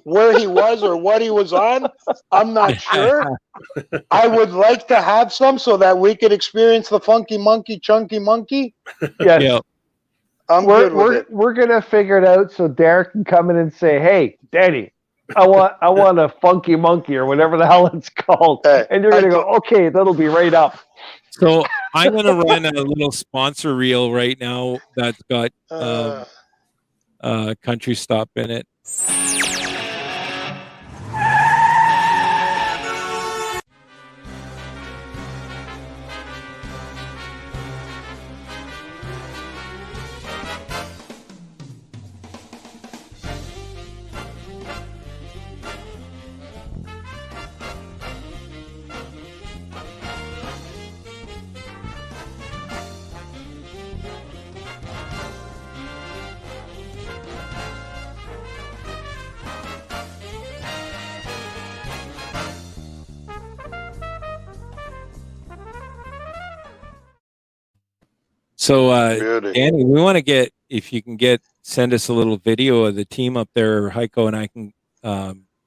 where he was or what he was on. I'm not sure. I would like to have some so that we could experience the funky monkey, chunky monkey.
Yes.
Yeah.
We're gonna figure it out so Derek can come in and say, "Hey, Daddy, I want a funky monkey or whatever the hell it's called," and you're gonna go, "Okay, that'll be right up."
So I'm going to run a little sponsor reel right now that's got Country Stop in it. So, Danny, we want to if you can send us a little video of the team up there, Heiko and I can,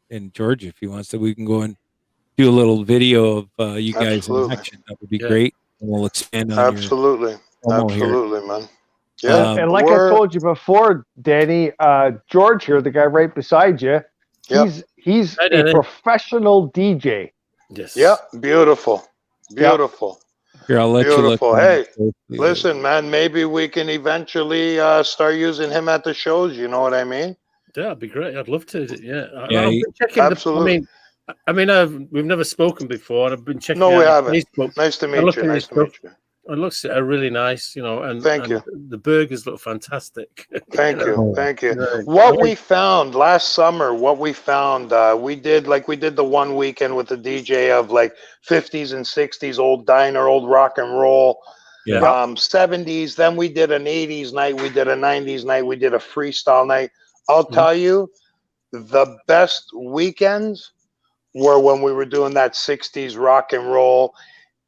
and George, if he wants to, we can go and do a little video of you guys in action. That would be great. And we'll expand on
Absolutely, man.
Yeah. And like I told you before, Danny, George here, the guy right beside you, he's a professional DJ.
Yes.
Yeah. Beautiful. Beautiful.
Here, I'll let
Beautiful.
you look.
Hey, listen, man, maybe we can eventually start using him at the shows. You know what I mean?
Yeah, that'd be great. I'd love to. Yeah.
Yeah,
I've been checking
absolutely.
We've never spoken before, and I've been checking.
No, we
out
haven't.
Facebook.
Nice to meet you. Nice to meet you.
It looks really nice, and
thank you.
The burgers look fantastic.
Thank you. What we found last summer, we did the one weekend with the DJ of like 50s and 60s, old diner, old rock and roll, 70s. Then we did an 80s night, we did a 90s night, we did a freestyle night. I'll tell you, the best weekends were when we were doing that 60s rock and roll.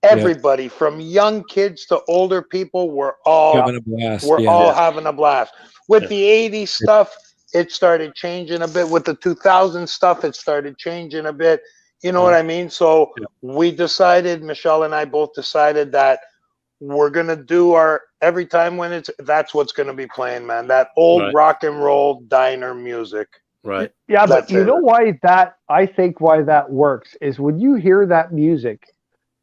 Everybody from young kids to older people were all having a blast. Having a blast. With the 80s stuff, it started changing a bit. With the 2000 stuff, it started changing a bit. You know what I mean? So we decided, Michelle and I both decided that we're gonna do every time when that's what's gonna be playing, man. That old rock and roll diner music.
Right.
Yeah, but you know why I think why that works is when you hear that music,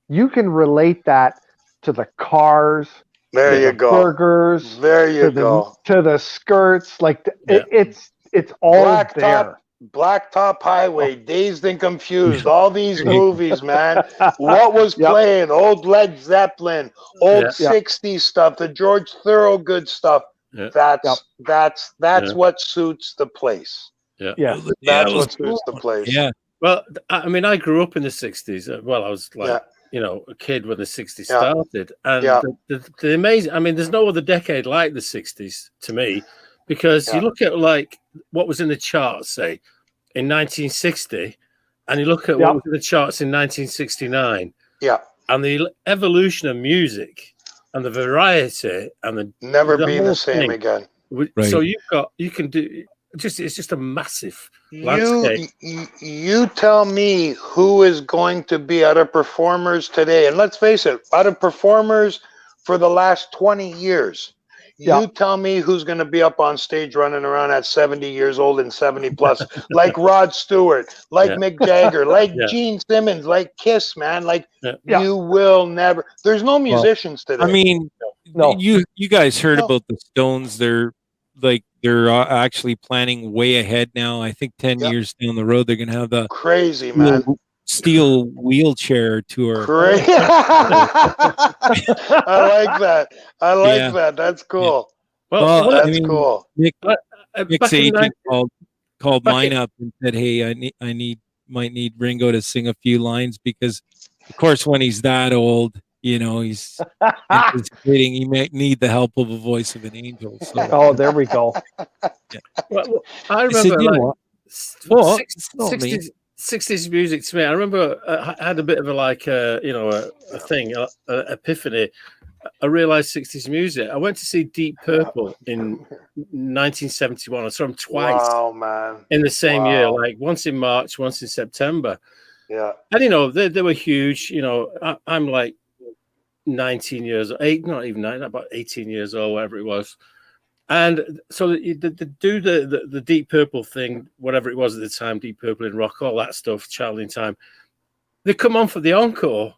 you can relate that to the cars,
the
burgers, to the skirts. Like it's all there.
Blacktop Highway, Dazed and Confused, all these movies, man. What was playing? Old Led Zeppelin, old 60s stuff, the George Thorogood stuff. That's what suits the place. That's what suits the place.
Yeah. Well, I mean, I grew up in the 60s. Well, I was like, a kid when the 60s started. And the amazing, I mean, there's no other decade like the 60s to me because you look at like what was in the charts, say, in 1960, and you look at what was in the charts in 1969.
Yeah.
And the evolution of music and the variety and the
Never be
whole
the same
thing.
again.
So you can do it's just a massive landscape.
You tell me who is going to be out of performers today, and let's face it, out of performers for the last 20 years. You tell me who's going to be up on stage running around at 70 years old and 70 plus, like Rod Stewart, like Mick Jagger, like Gene Simmons, like Kiss, man. Like you will never. There's no musicians today.
I mean, you guys heard about the Stones? They're actually planning way ahead now. I think 10 years down the road, they're going to have the
crazy man
steel wheelchair tour.
Crazy. I like that. I like that. That's cool.
Well,
that's cool.
Mick's agent called mine up and said, "Hey, might need Ringo to sing a few lines because, of course, when he's that old, he's anticipating he might need the help of a voice of an angel." So.
Oh, there we go.
Well, I remember 60s music to me. I remember I had a bit of a thing, epiphany. I realized 60s music. I went to see Deep Purple in 1971. I saw them twice.
Wow, man.
In the same year, like once in March, once in September.
Yeah.
And they were huge. I'm like 19 years old, not even 9, about 18 years old, whatever it was. And so they do the Deep Purple thing, whatever it was at the time, Deep Purple in Rock, all that stuff, Child in Time. They come on for the encore,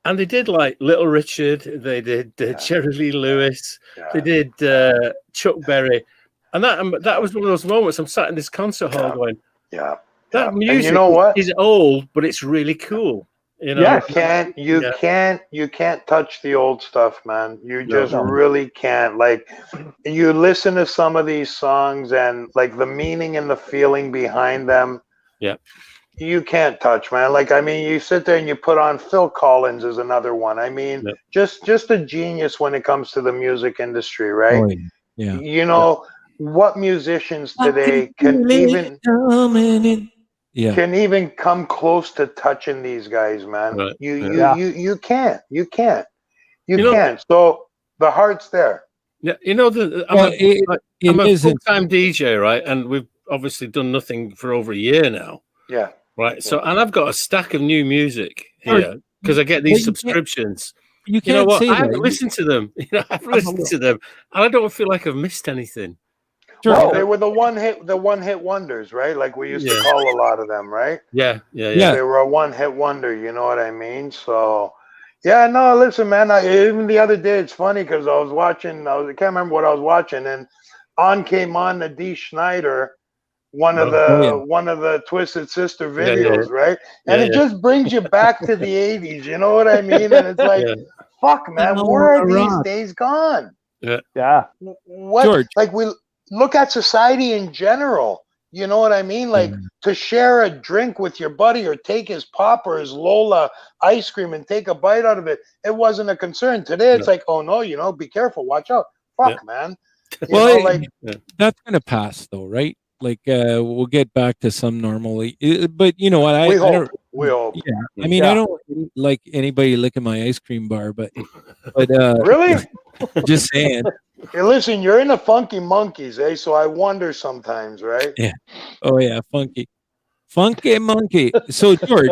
and they did like Little Richard, they did Jerry Lee Lewis, they did Chuck Berry, and that was one of those moments. I'm sat in this concert hall going, that music is old, but it's really cool. You can't touch the old stuff, man. You just really can't. Like, you listen to some of these songs and like the meaning and the feeling behind them. Yeah.
You can't touch, man. Like, I mean, you sit there and you put on Phil Collins is another one. I mean, just a genius when it comes to the music industry, right?
Oh, yeah.
What musicians today can even come close to touching these guys, man.
Right.
You can't. So the heart's there.
Yeah, I'm a full-time DJ, right? And we've obviously done nothing for over a year now.
Yeah.
Right. So, and I've got a stack of new music here because I get these subscriptions.
You can't say
I haven't listened to them. I've listened to them, and I don't feel like I've missed anything.
Well, they were the one hit wonders, right? Like we used to call a lot of them, right?
Yeah.
They were a one hit wonder. You know what I mean? So, yeah. No, listen, man. Even the other day, it's funny because I was watching. I can't remember what I was watching, and came on the Dee Schneider. One of the Twisted Sister videos, right? And it just brings you back to the 80s, you know what I mean? And it's like, fuck, man, where are these days gone?
Yeah.
What?
George.
Like, we look at society in general, you know what I mean? Like, to share a drink with your buddy or take his pop or his Lola ice cream and take a bite out of it, it wasn't a concern. Today, it's like, oh, no, be careful, watch out. Fuck, man.
That's going to pass, though, right? Like we'll get back to some normally, but you know what?
We hope.
Yeah, I mean, I don't like anybody licking my ice cream bar, but
really,
just saying.
Hey, listen, you're in the Funky Monkeys, eh? So I wonder sometimes, right?
Yeah. Oh yeah, funky monkey. So George,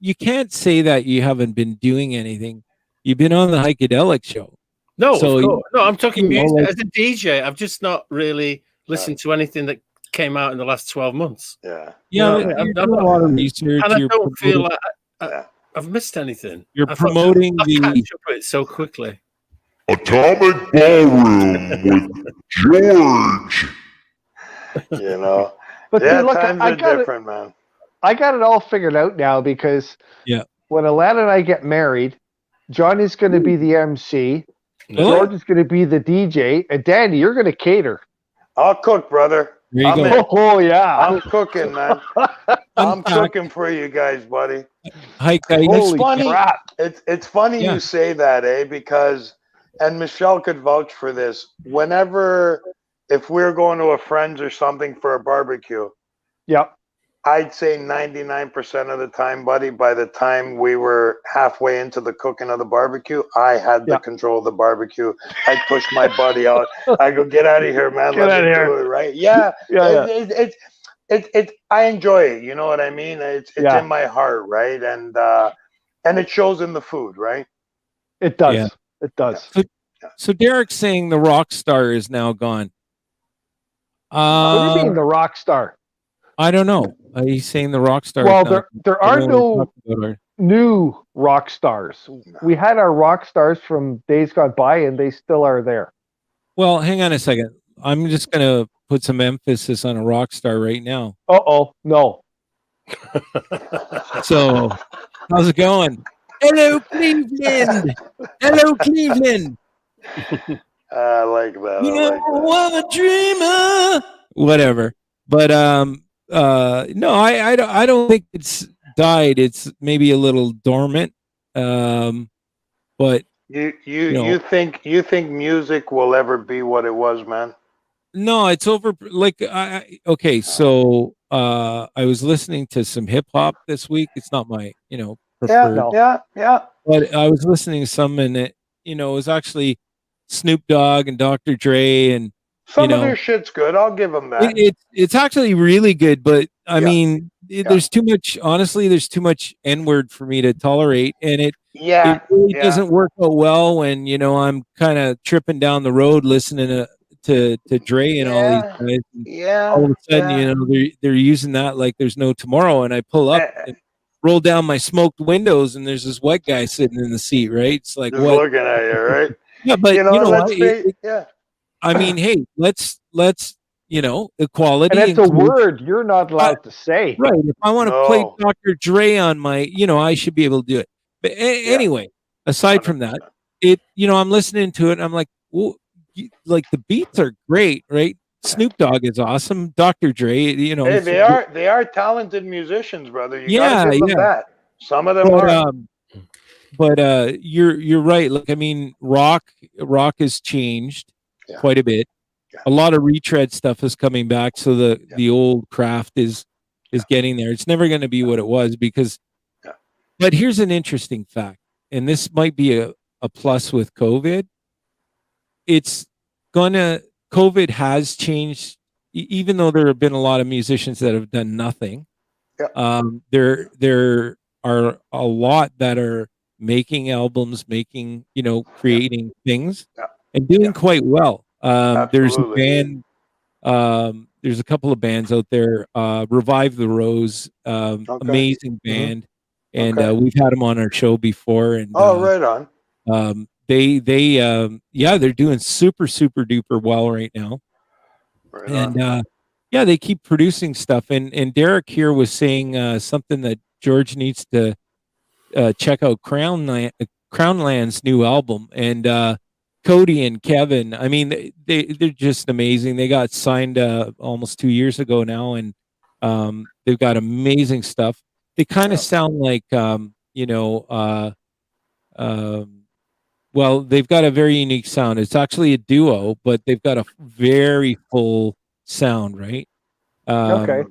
you can't say that you haven't been doing anything. You've been on the Heikadelic show.
No, no, I'm talking music as a DJ. I've just not really listened to anything that came out in the last 12 months.
Yeah.
I've done a lot of research.
And I don't feel like I've missed anything.
You're promoting
I'll catch up with it so quickly.
Atomic Ballroom with George.
But
see, look,
times are different, man.
I got it all figured out now because when Alana and I get married, Johnny's going to be the MC, George is going to be the DJ, and Danny, you're going to cater.
I'll cook, brother.
There you go.
Oh, yeah.
I'm cooking, man. I'm cooking for you guys, buddy.
It's
funny. It's funny you say that, because, and Michelle could vouch for this. Whenever if we're going to a friend's or something for a barbecue,
Yep.
I'd say 99% of the time, buddy, by the time we were halfway into the cooking of the barbecue, I had the
Yeah.
control of the barbecue. I'd push my buddy out. I go, get out of here, man.
Get
Let
out
me
of
do
here.
it, right? Yeah.
Yeah.
It I enjoy it. You know what I mean? It's
Yeah.
in my heart, right? And it shows in the food, right?
It does.
Yeah.
It does.
So Derek's saying the rock star is now gone.
What do you mean the rock star?
I don't know. He's saying the rock star.
Well,
is now
there
gone.
are
I don't know what
no
we're talking about.
new rock stars. We had our rock stars from days gone by, and they still are there.
Well, hang on a second. I'm just gonna put some emphasis on a rock star right now.
No.
So, how's it going? Hello, Cleveland. Hello, Cleveland.
I like that.
You
I
know,
like that.
I'm a dreamer. Whatever. But no, I don't think it's died. It's maybe a little dormant. But
You think music will ever be what it was, man?
no, it's over. Like okay, so I was listening to some hip hop this week. It's not my preferred.
No.
Yeah.
But I was listening to some, and it was actually Snoop Dogg and Dr. Dre, and
Some of their shit's good. I'll give them that.
it's actually really good. But I
Yeah.
mean, there's too much. Honestly, there's too much N-word for me to tolerate, and it really doesn't work out well when I'm kind of tripping down the road listening to Dre and all these guys. And all of a sudden, they're using that like there's no tomorrow, and I pull up and roll down my smoked windows, and there's this white guy sitting in the seat, right? It's like,
Just
what?
looking at you, right?
Yeah, but
yeah.
I mean, hey, let's equality.
And that's a word you're not allowed to say.
Right. If I want to play Dr. Dre on my, I should be able to do it. But anyway, aside 100%. From that, I'm listening to it, and I'm like, well, like the beats are great, right? Snoop Dogg is awesome. Dr. Dre,
Hey, they are talented musicians, brother. You gotta give them that. Some of them are.
But you're right. Like, I mean, rock has changed quite a bit. Yeah. A lot of retread stuff is coming back, so the old craft is getting there. It's never going to be what it was because. Yeah. But here's an interesting fact, and this might be a plus with COVID. COVID has changed, even though there have been a lot of musicians that have done nothing. Yeah. There are a lot that are making albums, creating things, and doing quite well. There's a band, there's a couple of bands out there. Revive the Rose, amazing band, and we've had them on our show before. And
right on.
They're doing super duper well right now. Right and they keep producing stuff. And Derek here was saying something that George needs to check out Crownland's new album. And Cody and Kevin, I mean, they're just amazing. They got signed almost 2 years ago now, and they've got amazing stuff. They kind of sound like well, they've got a very unique sound. It's actually a duo, but they've got a very full sound, right?
Okay.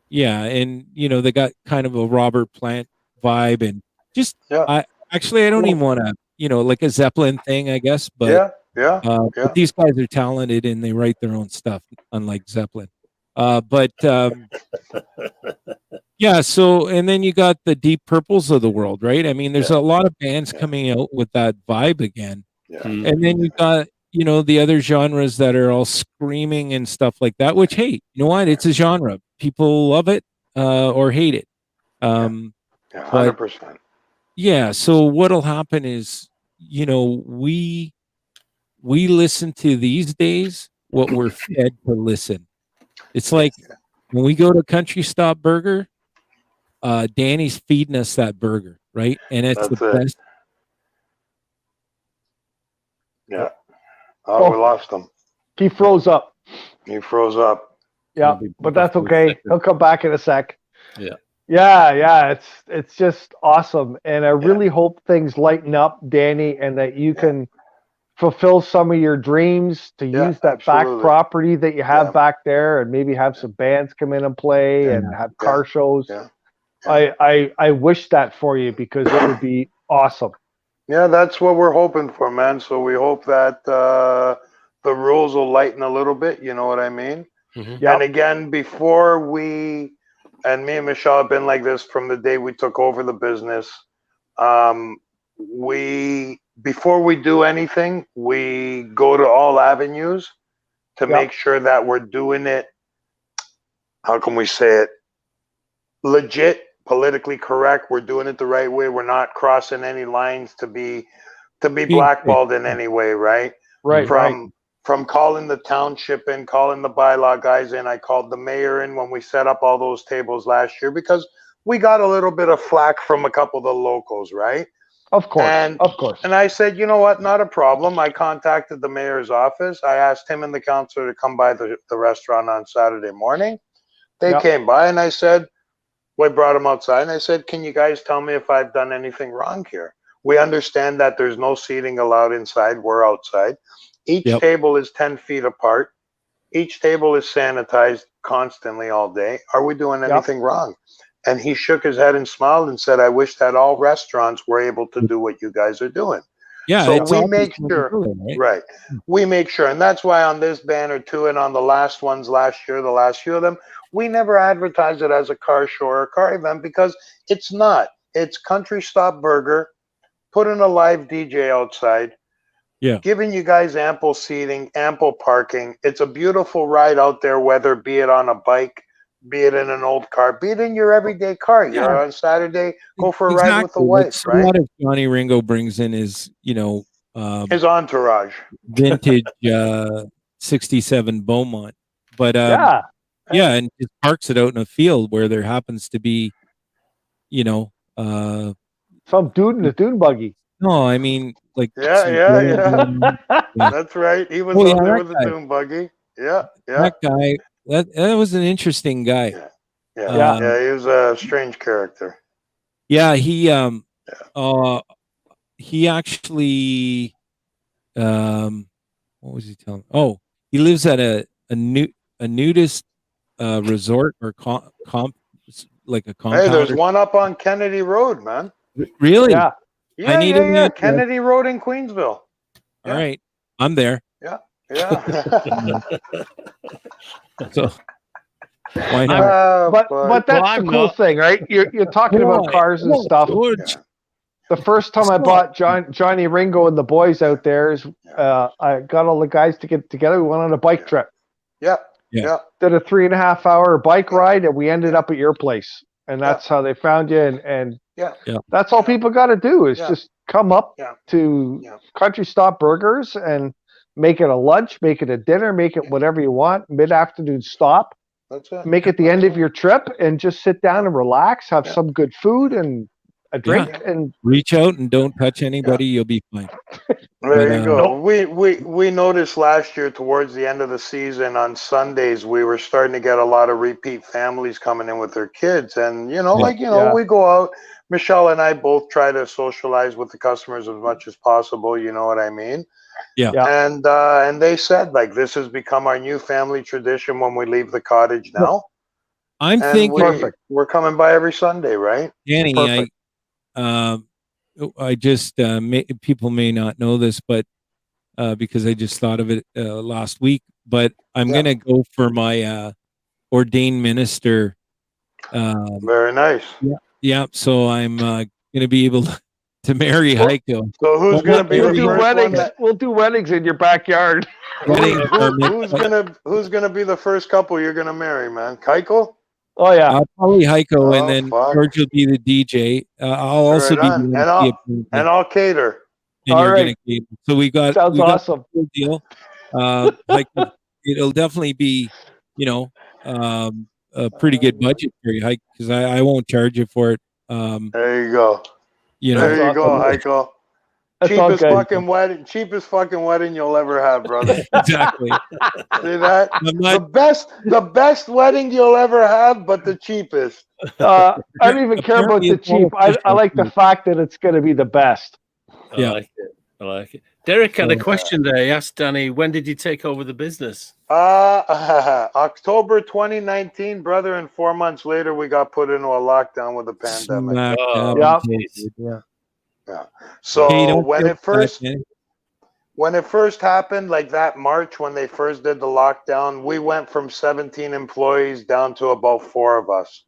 Yeah, and they got kind of a Robert Plant vibe, and just I don't even want to, like a Zeppelin thing, I guess. But but these guys are talented and they write their own stuff, unlike Zeppelin. So, and then you got the Deep Purples of the world, right? I mean, there's a lot of bands coming out with that vibe again. Yeah. And then you got, the other genres that are all screaming and stuff like that, which, hey, you know what? It's a genre. People love it or hate it.
100%.
Yeah. So what'll happen is, we listen to these days what we're fed to listen. It's like when we go to Country Stop Burger, Danny's feeding us that burger, right? And it's the best.
Yeah. Oh, we lost him.
He froze up.
Yeah,
but that's okay. He'll come back in a sec.
Yeah.
Yeah. It's just awesome, and I really hope things lighten up, Danny, and that you can fulfill some of your dreams, to
Yeah,
use that back
absolutely.
property that you have
Yeah.
back there, and maybe have some bands come in and play and have car shows.
Yeah.
I wish that for you, because it would be awesome.
Yeah, that's what we're hoping for, man. So we hope that the rules will lighten a little bit. You know what I mean?
Mhm.
Yep.
And again, before me and Michelle have been like this from the day we took over the business. Before we do anything, we go to all avenues to make sure that we're doing it. How can we say it? Legit, politically correct. We're doing it the right way. We're not crossing any lines to be blackballed in any way, right?
Right.
From calling the township in, calling the bylaw guys in. I called the mayor in when we set up all those tables last year, because we got a little bit of flack from a couple of the locals, right?
Of course.
And I said, you know what? Not a problem. I contacted the mayor's office. I asked him and the councilor to come by the restaurant on Saturday morning. They came by, and I said, well, I brought them outside, and I said, can you guys tell me if I've done anything wrong here? We understand that there's no seating allowed inside. We're outside. Each table is 10 feet apart. Each table is sanitized constantly all day. Are we doing anything wrong? And he shook his head and smiled and said, I wish that all restaurants were able to do what you guys are doing.
Yeah.
So we make sure, right? We make sure. And that's why on this banner too, and on the last ones last year, the last few of them, we never advertise it as a car show or a car event, because it's not. It's Country Stop Burger, putting a live DJ outside, giving you guys ample seating, ample parking. It's a beautiful ride out there, whether be it on a bike, be it in an old car, be it in your everyday car. You're on Saturday, go for a ride with the wife, right?
What if Johnny Ringo brings in his,
his entourage,
vintage 67 Beaumont, but and just parks it out in a field where there happens to be,
some dude in a dune buggy.
No, I mean, like,
That's right. He was out there with the dune buggy.
That guy. That was an interesting guy.
He was a strange character.
Yeah, he actually what was he telling? Oh, he lives at a nudist resort or like a compound.
Hey, there's one up on Kennedy Road, man.
Really?
Yeah.
Yeah. Kennedy Road in Queensville.
All right, I'm there.
Yeah.
So why not?
But that's the cool thing, right? You're talking about cars and stuff. The first time I brought Johnny Ringo and the boys out there is I got all the guys to get together. We went on a bike trip.
Yeah.
Did a 3.5 hour bike ride, and we ended up at your place. And that's how they found you. And that's all people got to do is just come up to Country Stop Burgers and make it a lunch, make it a dinner, make it whatever you want, mid-afternoon stop.
That's it.
Make it the end of your trip and just sit down and relax, have some good food and a drink, and
reach out and don't touch anybody. You'll be fine.
There you go. We noticed last year towards the end of the season on Sundays, we were starting to get a lot of repeat families coming in with their kids. And, we go out. Michelle and I both try to socialize with the customers as much as possible. You know what I mean?
Yeah.
And they said, like, this has become our new family tradition when we leave the cottage now.
I'm thinking
we're coming by every Sunday, right?
Danny, I just people may not know this, but because I just thought of it last week, but I'm gonna go for my ordained minister.
Very nice.
Yeah. So I'm gonna be able to marry Heiko.
So who's gonna be the first
weddings?
one?
We'll do weddings in your backyard.
Who's gonna be the first couple you're gonna marry, man? Heiko?
Oh yeah,
probably Heiko, and then George will be the DJ. I'll also be
and I'll cater.
And you're gonna cater. So we got
awesome.
A good deal. Like it'll definitely be, a pretty good budget for you, Heiko, because I won't charge you for it.
There you go.
There
you go, Heiko. Cheapest fucking wedding you'll ever have, brother.
Exactly.
See that? The best wedding you'll ever have, but the cheapest.
I don't even care about the cheap. I like the fact that it's going to be the best.
Yeah.
I like it. Derek had a question there. He asked Danny, when did you take over the business?
October 2019, brother, and 4 months later, we got put into a lockdown with the pandemic.
Smack
Oh,
dab
yeah.
in the face.
Yeah.
Yeah. So
Hey, don't
when
feel
it first
bad, man.
when it first happened, like that March when they first did the lockdown, we went from 17 employees down to about 4 of us.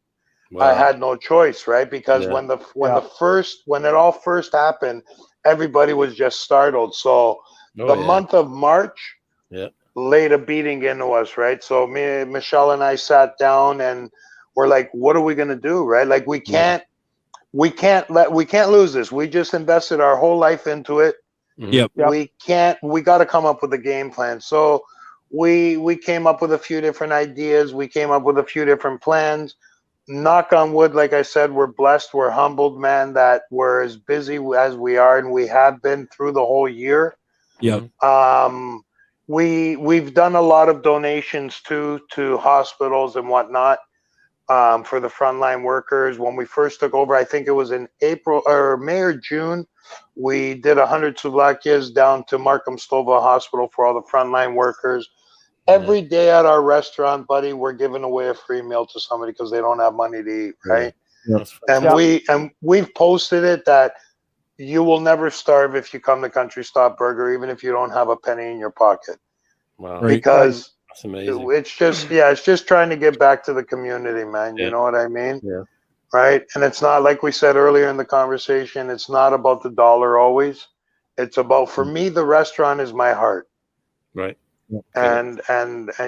Wow.
I had no choice, right? Because
Yeah.
when it all first happened, everybody was just startled. So the month of March laid a beating into us, right? So me, Michelle, and I sat down and we're like, what are we gonna do, right? Like we can't lose this. We just invested our whole life into it.
Yep.
We got to come up with a game plan. So we came up with a few different ideas. We came up with a few different plans. Knock on wood, like I said, we're blessed, we're humbled, man, that we're as busy as we are, and we have been through the whole year.
Yep.
We've done a lot of donations to hospitals and whatnot, for the frontline workers. When we first took over, I think it was in April or May or June, we did 100 Slovakias down to Markham Stova Hospital for all the frontline workers. Every day at our restaurant, buddy, we're giving away a free meal to somebody because they don't have money to eat, right? And we've posted it that you will never starve if you come to Country Stop Burger, even if you don't have a penny in your pocket.
Wow.
Because
that's amazing.
it's just trying to get back to the community, man. You know what I mean?
Yeah.
Right. And it's not, like we said earlier in the conversation, it's not about the dollar always. It's about, for me, the restaurant is my heart.
Right.
And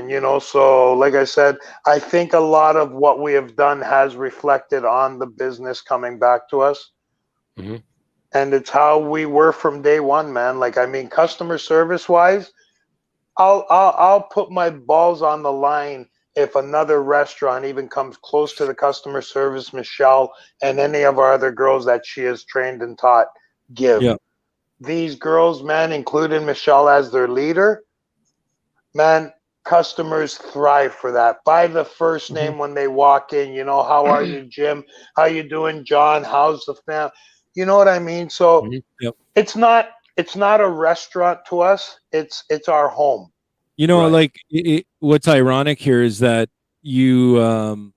you know, so like I said, I think a lot of what we have done has reflected on the business coming back to us.
Mm-hmm.
And it's how we were from day one, man. Like, I mean, customer service wise, I'll put my balls on the line if another restaurant even comes close to the customer service Michelle and any of our other girls that she has trained and taught give.
Yeah.
These girls, man, including Michelle as their leader, man, customers thrive for that. By the first name when they walk in, you know, how are you, Jim? How you doing, John? How's the family? You know what I mean? So it's not a restaurant to us. It's our home.
You know, like what's ironic here is that you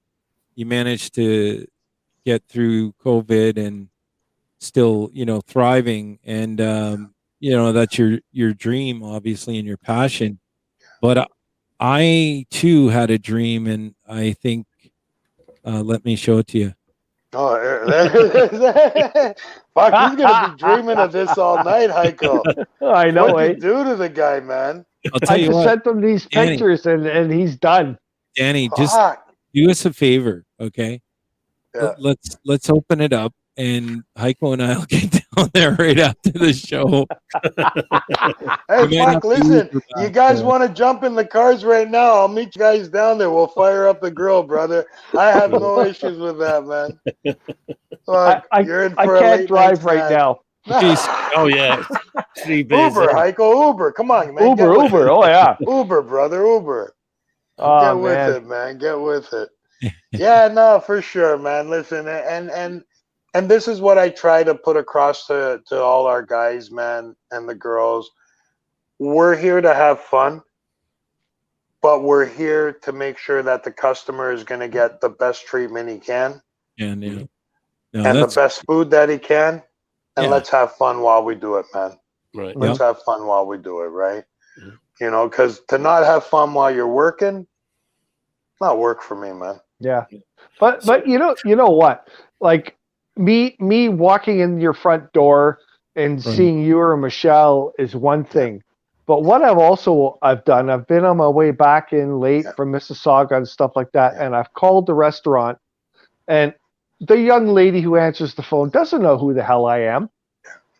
managed to get through COVID and still, you know, thriving, and you know, that's your dream, obviously, and your passion. But I too had a dream, and I think let me show it to you.
Oh, fuck, he's gonna be dreaming of this all night, Heiko.
I know.
What'd you do to the guy, man?
I'll tell you
just
what,
sent him these pictures, and he's done.
Danny, just do us a favor, okay?
Yeah.
Let's open it up, and Heiko and I will get down there right after the show.
Hey, fuck, listen, you guys want to jump in the cars right now? I'll meet you guys down there. We'll fire up the grill, brother. I have no issues with that, man. Fuck, you're in for
I can't drive right now.
Oh yeah,
Uber, Heiko, Uber. Come on, man.
Uber. Oh yeah.
Uber, brother, Uber.
Oh,
Get with it, man. Get with it. Yeah, no, for sure, man. Listen, and this is what I try to put across to all our guys, man, and the girls. We're here to have fun, but we're here to make sure that the customer is going to get the best treatment he can,
and
the best food that he can. And let's have fun while we do it, man.
Right.
Let's have fun while we do it, right? You know, because to not have fun while you're working, not work for me, man.
Yeah. But you know what? Like me walking in your front door and seeing you or Michelle is one thing. But what I've done, I've been on my way back in late from Mississauga and stuff like that, and I've called the restaurant, and the young lady who answers the phone doesn't know who the hell I am.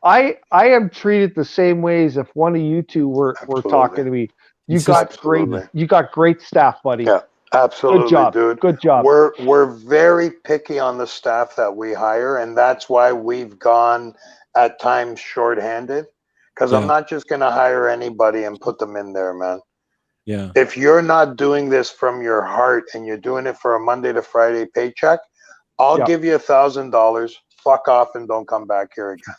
I am treated the same way as if one of you two were talking to me. You got great staff, buddy.
Yeah, absolutely,
good job,
dude.
Good job.
We're very picky on the staff that we hire, and that's why we've gone at times shorthanded. Because I'm not just gonna hire anybody and put them in there, man.
Yeah.
If you're not doing this from your heart and you're doing it for a Monday to Friday paycheck, I'll give you $1,000. Fuck off and don't come back here again.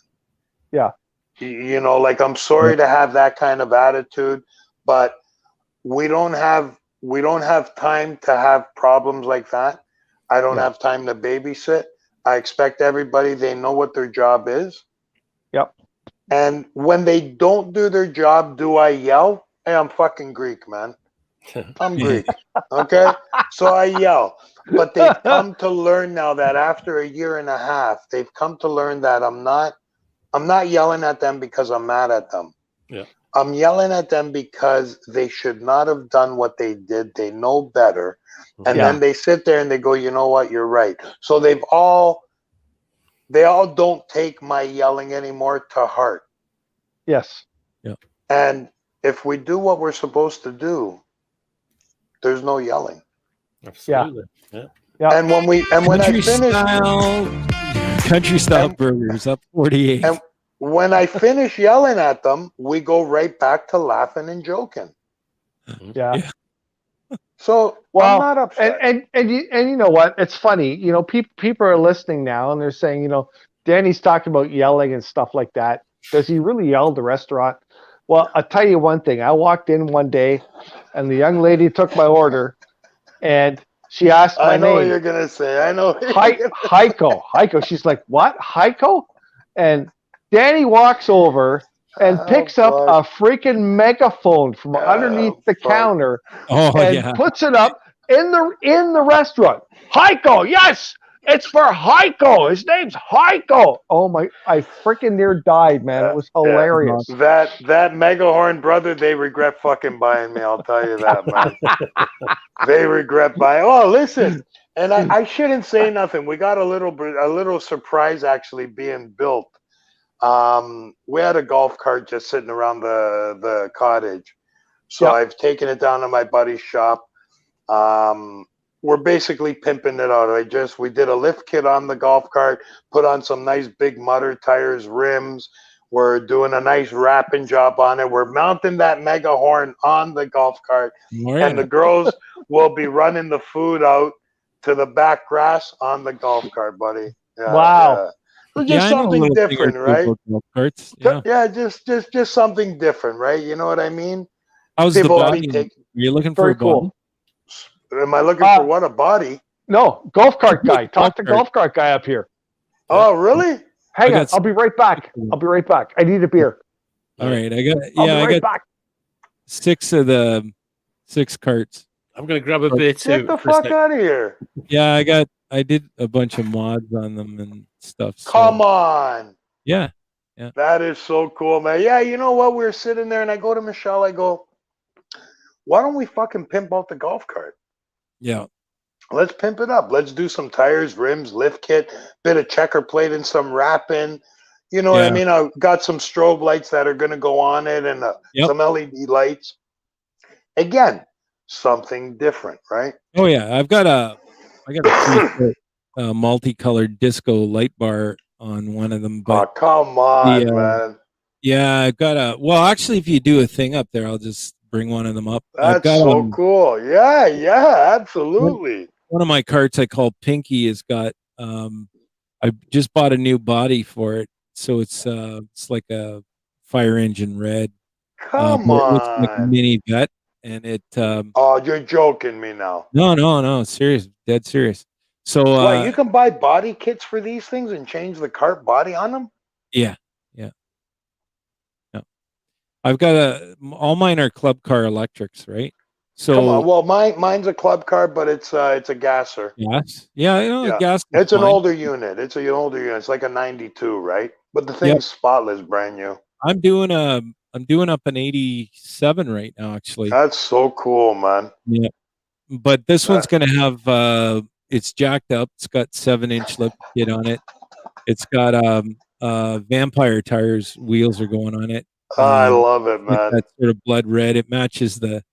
Yeah.
You know, like, I'm sorry to have that kind of attitude, but we don't have time to have problems like that. I don't have time to babysit. I expect everybody, they know what their job is.
Yep.
And when they don't do their job, do I yell? Hey, I'm fucking Greek, man. I'm Greek. Okay? So I yell. But they've come to learn now that after a year and a half, they've come to learn that I'm not yelling at them because I'm mad at them.
Yeah.
I'm yelling at them because they should not have done what they did. They know better. And then they sit there and they go, you know what, you're right. So they all don't take my yelling anymore to heart.
Yes.
Yeah.
And if we do what we're supposed to do, there's no yelling.
Absolutely. Yeah.
And when I finish
country style burgers up 48.
And when I finish yelling at them, we go right back to laughing and joking.
Yeah.
So I'm not upset.
And you know what? It's funny. You know, people are listening now and they're saying, you know, Danny's talking about yelling and stuff like that. Does he really yell at the restaurant? Well, I'll tell you one thing. I walked in one day and the young lady took my order and she asked my name.
I know what you're going to say. I know.
Heiko. Heiko. She's like, what? Heiko? And Danny walks over and picks up a freaking megaphone from underneath the counter and puts it up in the restaurant. Heiko, yes, it's for Heiko. His name's Heiko. Oh my! I freaking near died, man. It was hilarious.
That megahorn brother, they regret fucking buying me. I'll tell you that, man. They regret buying. Oh, listen, and I shouldn't say nothing. We got a little surprise actually being built. We had a golf cart just sitting around the cottage. So I've taken it down to my buddy's shop. We're basically pimping it out. We did a lift kit on the golf cart, put on some nice big Mutter tires, rims. We're doing a nice wrapping job on it. We're mounting that mega horn on the golf cart. And the girls will be running the food out to the back grass on the golf cart, buddy. Yeah,
wow.
Yeah. Just something different, right? Just something different, right? You know what I mean?
How's the body? Are you looking for a body?
Am I looking for what? A body?
No, golf cart guy. Talk to golf cart guy up here.
Oh, really?
Hang on, I'll be right back. I need a beer.
All right, I got
back.
6 of the 6 carts.
I'm gonna grab a beer too.
Get the fuck out of here.
Yeah, I did a bunch of mods on them and stuff. So.
Come on.
Yeah.
That is so cool, man. Yeah, you know what? We're sitting there and I go to Michelle, I go, why don't we fucking pimp out the golf cart?
Yeah.
Let's pimp it up. Let's do some tires, rims, lift kit, bit of checker plate and some wrapping. You know what I mean? I've got some strobe lights that are going to go on it and some LED lights. Again, something different, right?
Oh yeah, I got a 3-foot multicolored disco light bar on one of them. But
come on, man.
Yeah, I got well, actually, if you do a thing up there, I'll just bring one of them up.
That's so cool. Yeah, absolutely.
One of my carts I call Pinky has got I just bought a new body for it, so it's like a fire engine red.
Come on.
It's like a mini vet, and it
oh, you're joking me now.
No, serious, dead serious. So
you can buy body kits for these things and change the cart body on them?
Yeah. I've got all mine are club car electrics, right? So
come on. Well, mine's a club car, but it's a gasser.
Yes. Yeah, gas.
It's an older unit. It's an older unit. It's like a 92, right? But the thing's spotless, brand new.
I'm doing up an 87 right now, actually.
That's so cool, man.
Yeah. But this one's gonna have it's jacked up. It's got 7-inch lift kit on it. It's got vampire tires, wheels are going on it.
I love it, man.
That sort of blood red. It matches the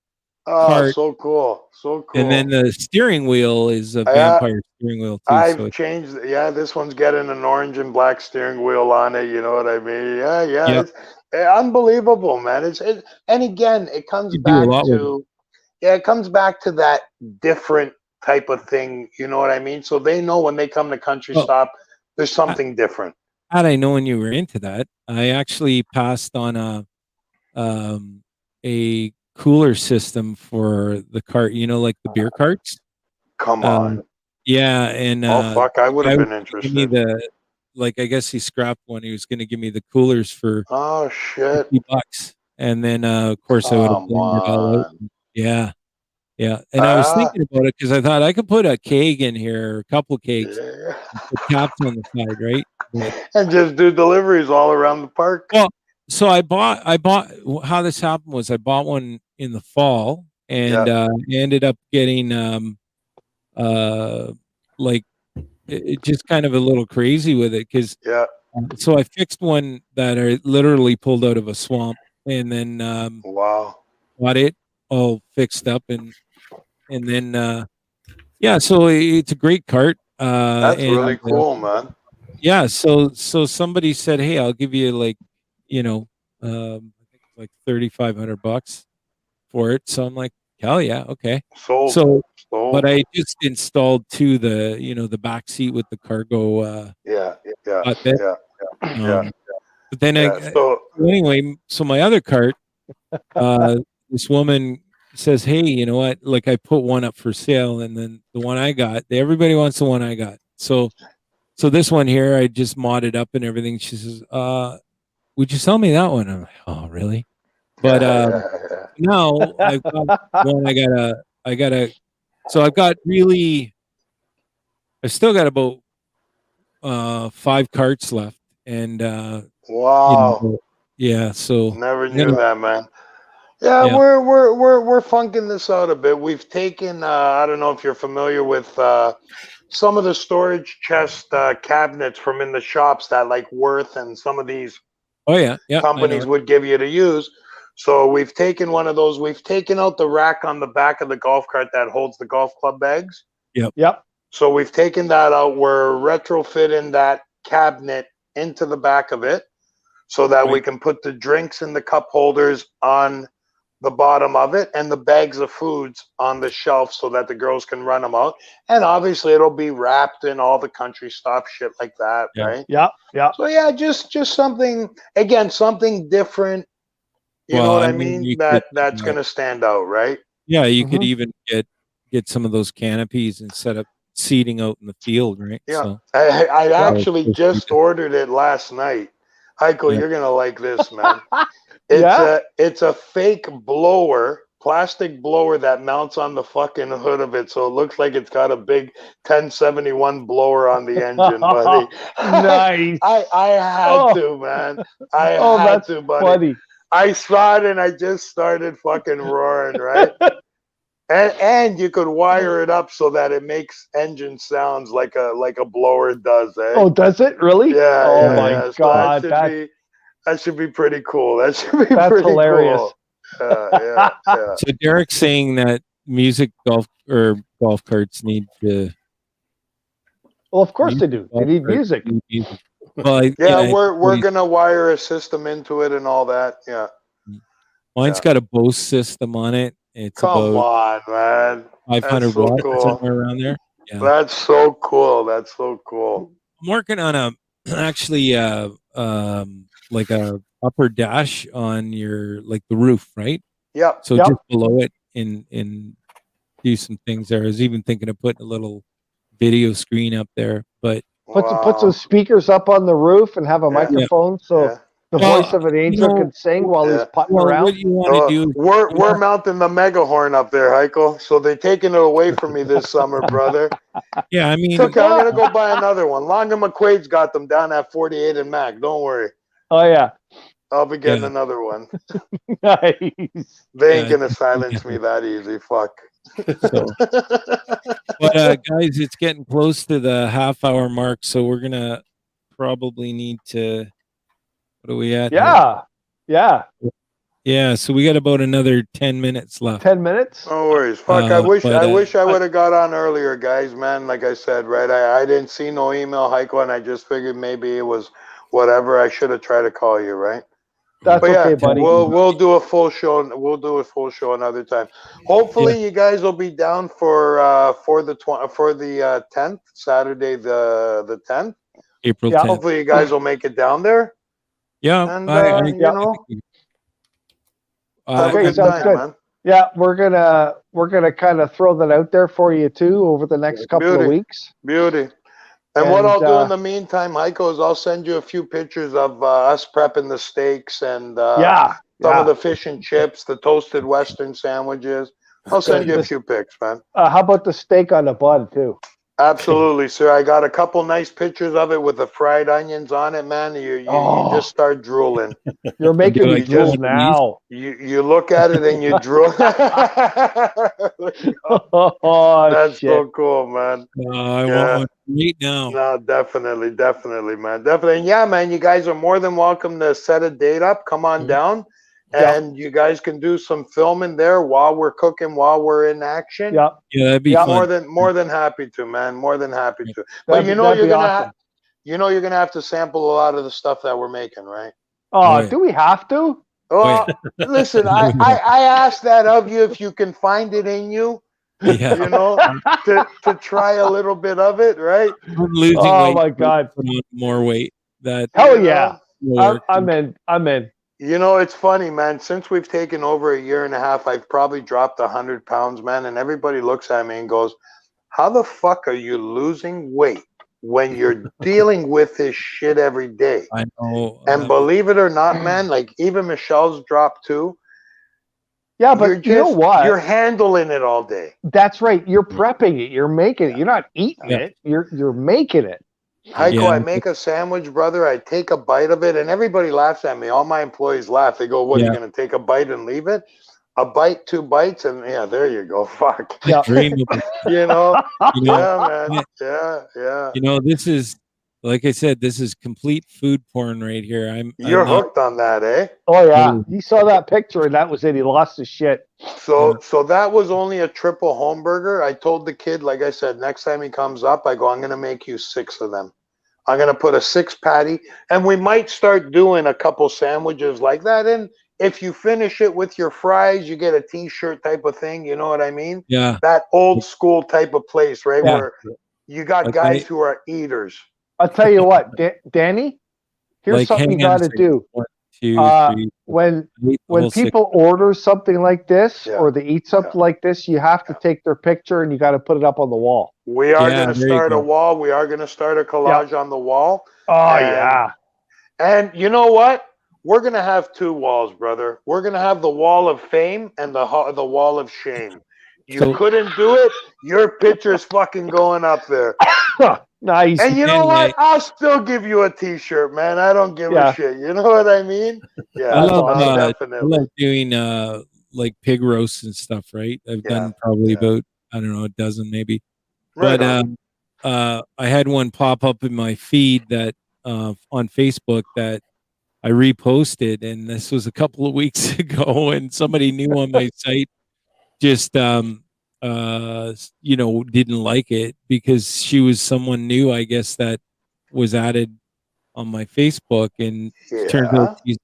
cart. So cool.
And then the steering wheel is a vampire steering wheel too.
I've changed. Yeah, this one's getting an orange and black steering wheel on it. You know what I mean? Yeah. It's unbelievable, man. And again, it comes back to it comes back to that different type of thing. You know what I mean? So they know when they come to Country Stop, there's something different.
had I known you were into that, I actually passed on a cooler system for the cart. You know, like the beer carts.
Come on.
Yeah, and
Oh fuck, I would
I
have
was
been
gonna give me
interested.
I guess he scrapped one. He was going to give me the coolers for
Oh shit.
$50, and then of course I would have
Come
blown it all out.
on.
Yeah, yeah. And I was
Ah,
thinking about it because I thought I could put a keg in here, or a couple kegs,
yeah.
with caps on the side, right? But,
And just do deliveries all around the park.
well, so I bought. How this happened was I bought one in the fall, and ended up getting like it just kind of a little crazy with it because
Yeah.
so I fixed one that I literally pulled out of a swamp, and then
Wow.
got it all fixed up, and then yeah, so it's a great cart.
That's
And
really cool, man.
yeah, so somebody said, hey, I'll give you like, you know, I think it's like $3,500 for it. So I'm like, hell yeah, okay.
Sold.
So, but
Sold.
I just installed to the, the back seat with the cargo
Yeah. Yeah.
flatbed.
Yeah. Yeah.
But then
Yeah. So
anyway, so my other cart, this woman says, hey, you know what? Like I put one up for sale, and then the one I got, everybody wants the one I got. So this one here, I just modded up and everything. She says, would you sell me that one? I'm like, oh, really? But
yeah.
now I've got one. So I've got really, I've still got about 5 carts left, and
Wow.
yeah. So
Never
I'm
knew
gonna,
that, man. Yeah,
yeah.
we're funking this out a bit. We've taken I don't know if you're familiar with some of the storage chest cabinets from in the shops that like Worth and some of these
Oh yeah, yeah. I know
companies
it.
would give you to use. So we've taken one of those. We've taken out the rack on the back of the golf cart that holds the golf club bags.
Yep.
So we've taken that out. We're retrofitting that cabinet into the back of it so that we
Right.
can put the drinks and the cup holders on the bottom of it and the bags of foods on the shelf so that the girls can run them out. And obviously it'll be wrapped in all the country stuff, shit like that,
Yeah.
right?
Yep. Yep.
So yeah, just something, again, something different. You know
Well,
what
I
I
mean,
mean?
you could,
That's gonna stand out, right?
yeah, you could
Mhm.
even get some of those canopies and set up seating out in the field, right?
Yeah.
So
I
Yep.
actually just ordered it last night. Heiko,
Yeah.
you're gonna like this, man.
Yeah.
It's a fake blower, plastic blower that mounts on the fucking hood of it, so it looks like it's got a big 1071 blower on the engine, buddy.
Nice.
I had
Oh.
to, man. I
Oh,
had
that's
to, buddy.
funny.
I saw it and I just started fucking roaring, right? And you could wire it up so that it makes engine sounds like a blower does, eh?
Oh, does it really?
Yeah,
Oh
yeah,
my
yeah. So
God,
that should be pretty cool. That should be
that's
pretty
hilarious.
cool. Yeah.
So Derek's saying that golf carts need to
Well, of course they do. They need
golf carts
music.
need music. Well,
Yeah,
yeah,
we're gonna wire a system into it and all that. Yeah.
mine's got a Bose system on it. It's
Come
about
on, man. That's
500
so
watts,
cool.
somewhere around there. Yeah.
That's so cool. That's so cool.
I'm working on actually like a upper dash on your like the roof, right?
Yep.
So
Yep.
just below it and do some things there. I was even thinking of putting a little video screen up there, but
Put
Wow.
some speakers up on the roof and have a
Yeah.
microphone so
Yeah.
the
Well,
voice of an
you
angel
know,
can sing while he's
Yeah.
putting
well,
around.
what you want to do?
We're mounting the mega horn up there, Heiko. So they're taking it away from me this summer, brother.
Yeah, I mean,
It's okay. I'm gonna go buy another one. Long and McQuaid's got them down at 48 and Mac. Don't worry.
Oh yeah.
I'll be getting
Yeah.
another one.
Nice.
They ain't
Yeah,
gonna silence me that easy. Fuck.
so. But guys, it's getting close to the half-hour mark, so we're gonna probably need to. What are we at? Here?
Yeah. Yeah.
Yeah, so we got about another 10 minutes left.
10 minutes.
No worries. Fuck. I wish
but,
I would have got on earlier, guys. Man, like I said, right? I didn't see no email, Heiko, and I just figured maybe it was whatever. I should have tried to call you, right?
That's
But yeah,
okay, buddy.
we'll do a full show. We'll do a full show another time. Hopefully, you guys will be down for the 10th, Saturday the 10th.
April
Yeah.
10th.
Hopefully, you guys will make it down there.
Yeah,
And
I
you know, have a
Okay,
good
sounds
time,
good.
man.
Yeah, we're gonna kind of throw that out there for you too over the next couple of
Beauty.
weeks.
Beauty. And what I'll
And,
do in the meantime, Heiko, is I'll send you a few pictures of us prepping the steaks and
Yeah,
some of
yeah.
the fish and chips, the toasted Western sandwiches. I'll send you a few pics, man.
How about the steak on the bun too?
Absolutely, sir. I got a couple nice pictures of it with the fried onions on it, man. You just start drooling.
You're making me
like
drool
just-
now.
You look at it and you drool.
Oh,
That's
shit.
so cool, man.
I
Yeah.
want one right now.
No, definitely, man. Definitely. And yeah, man, you guys are more than welcome to set a date up. Come on down.
Yeah.
And you guys can do some filming there while we're cooking, while we're in action.
Yeah.
Yeah, that'd be
Yeah.
fun.
More than happy to, man. More than happy to. But
That'd
you
be-
know
that'd
you're
be
gonna
awesome.
you're gonna have to sample a lot of the stuff that we're making, right?
Oh,
yeah.
do we have to?
Well, listen, I asked that of you if you can find it in you,
Yeah,
you know, to try a little bit of it, right?
I'm losing
Oh
weight.
my God.
Put on more weight. That
Hell
You
yeah.
know?
will work.
I'm in. I'm in.
You know, it's funny, man. Since we've taken over a year and a half, I've probably dropped 100 pounds, man. And everybody looks at me and goes, how the fuck are you losing weight when you're dealing with this shit every day?
I know.
And believe it or not, man, like even Michelle's dropped too.
Yeah, but you know what?
You're handling it all day.
That's right. You're prepping it. You're making it. You're not eating
Yeah.
it. You're making it.
Heiko,
Yeah.
I make a sandwich, brother. I take a bite of it, and everybody laughs at me. All my employees laugh. They go, "What? Are you
Yeah.
gonna take a bite and leave it? A bite, 2 bites, and yeah, there you go. Fuck.
Yeah.
Dream of it.
You know?
You know,
Yeah, man. Yeah.
you know, this is, like I said, this is complete food porn right here. I'm
You're
not-
hooked on that, eh?
Oh yeah. He saw that picture and that was it. He lost his shit.
So that was only a triple home burger. I told the kid, like I said, next time he comes up, I go, I'm gonna make you 6 of them. I'm gonna put a 6 patty, and we might start doing a couple sandwiches like that. And if you finish it with your fries, you get a t-shirt type of thing. You know what I mean?
Yeah.
That old school type of place, right?
Yeah.
Where you got
Like
guys who are eaters.
I'll tell you what, Danny. Here's
Like,
something you
hang on a
got to
second.
do.
1, 2, 3,
When
8, the
when
whole 6.
people order something like this
Yeah.
or they eat something like this, you have to take their picture and you got to put it up on the wall.
We are
Yeah,
gonna
there you
start a
go.
wall. We are gonna start a collage on the wall.
Oh
And-
yeah.
And you know what? We're gonna have 2 walls, brother. We're gonna have the wall of fame and the wall of shame. You
So-
couldn't do it. Your picture's fucking going up there.
Nice.
And you know
Anyway.
what? I'll still give you a T-shirt, man. I don't give
Yeah.
a shit. You know what I mean? Yeah,
I love,
no,
I
definitely.
love doing like pig roasts and stuff, right? I've done probably about, I don't know, a dozen maybe.
Right
But
on.
I had one pop up in my feed that on Facebook that I reposted, and this was a couple of weeks ago, and somebody new on my site just didn't like it because she was someone new, I guess, that was added on my Facebook, and turns
Yeah.
out she's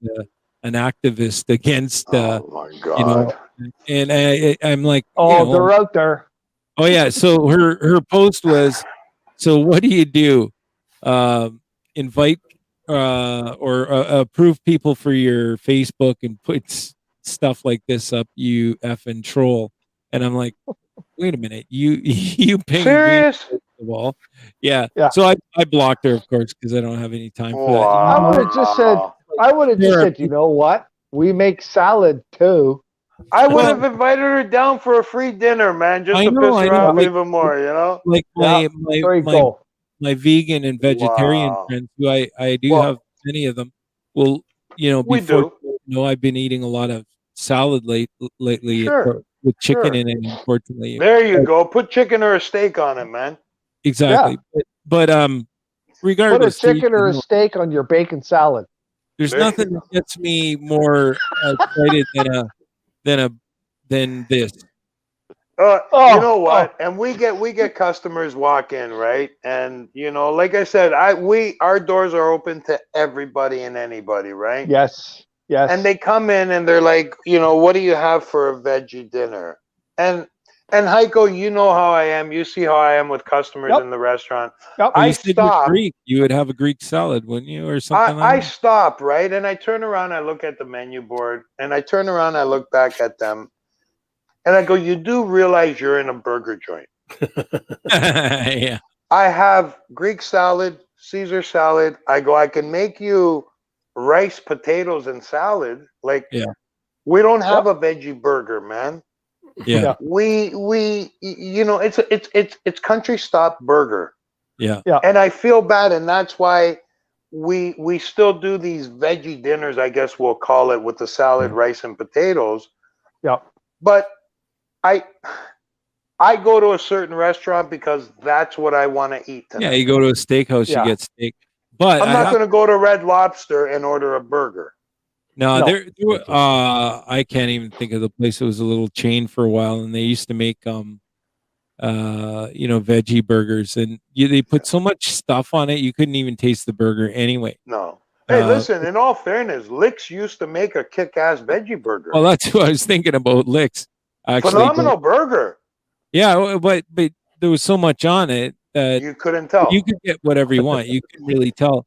an activist against
Oh my god.
you know, and I'm like,
Oh, they're out there.
oh yeah. So her post was, so what do you do? Invite or approve people for your Facebook and put stuff like this up, you effing troll. And I'm like, wait a minute, you pinged me
Serious?
first of all. Yeah.
Yeah.
So I blocked her, of course, because I don't have any time for that.
I would have just said,
Sure.
you know what? We make salad too.
I would have invited her down for a free dinner, man, just
I
to
know,
piss
I
her
know,
off
like-
even more, you know?
Like
Yeah, there you go.
my vegan and vegetarian
Wow.
friends, who I do
Well-
have many of them, will,
We
before,
do.
I've been eating a lot of salad lately
Sure.
with chicken
Sure.
in it, unfortunately.
There you go. Put chicken or a steak on it, man.
Exactly. But
Put a
regardless,
chicken or a
there's
steak on your bacon salad.
There you
nothing that gets me more excited than this.
Oh,
You know what? And we get customers walk in, right? And like I said, our doors are open to everybody and anybody, right?
Yes. Yes.
And they come in and they're like, what do you have for a veggie dinner? And And Heiko, you know how I am. You see how I am with customers
Yep.
in the restaurant.
Yep.
Well,
I
you said you're
stop.
Greek. You would have a Greek salad, wouldn't you, or something like
I
that?
stop, right? And I turn around, I look at the menu board, and I turn around, I look back at them, and I go, you do realize you're in a burger joint.
Yeah.
I have Greek salad, Caesar salad. I go, I can make you rice, potatoes, and salad. Like,
Yeah.
we don't have a veggie burger, man.
Yeah.
Yeah.
We you know, it's country stop burger.
Yeah.
And I feel bad, and that's why we still do these veggie dinners, I guess we'll call it, with the salad, rice, and potatoes.
Yep.
But I go to a certain restaurant because that's what I want to eat tonight.
Yeah. You go to a steakhouse,
Yeah.
you get steak. But
I'm not going to go to Red Lobster and order a burger.
No,
No.
I can't even think of the place. It was a little chain for a while, and they used to make veggie burgers, and they put so much stuff on it you couldn't even taste the burger anyway.
No. Hey, listen, in all fairness, Licks used to make a kick-ass veggie burger.
Well, that's what I was thinking about. Licks, actually.
Phenomenal burger.
Yeah, but there was so much on it that
you couldn't tell.
You could get whatever you want. You couldn't really tell.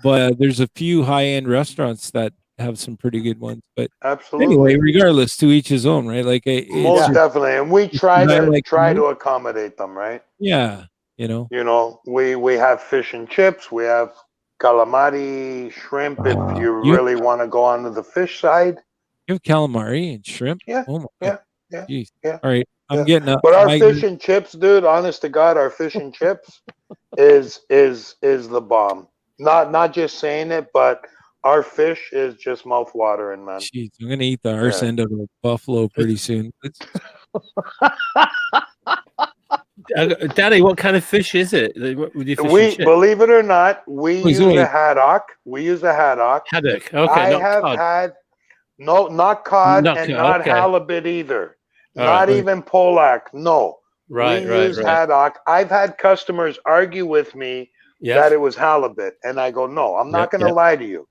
But there's a few high-end restaurants that have some pretty good ones. But
absolutely,
anyway, regardless, to each his own, right? Like
most definitely, and we try to accommodate them, right?
Yeah, you know,
we have fish and chips, we have calamari, shrimp. If you really want to go on to the fish side,
you have calamari and shrimp.
Yeah,
oh my
yeah,
God.
yeah.
All right, I'm getting up.
But our fish and chips, dude, honest to God, our fish and chips is the bomb. Not just saying it, but our fish is just mouth watering, man.
Jeez, I'm gonna eat the arse end of a buffalo pretty soon.
Daddy, what kind of fish is it?
Believe it or not, we use a haddock. We use a haddock.
Haddock. Okay.
I have had not cod and not halibut either. Not even pollock. No. We use haddock. I've had customers argue with me that it was halibut, and I go, no, I'm not going to lie to you.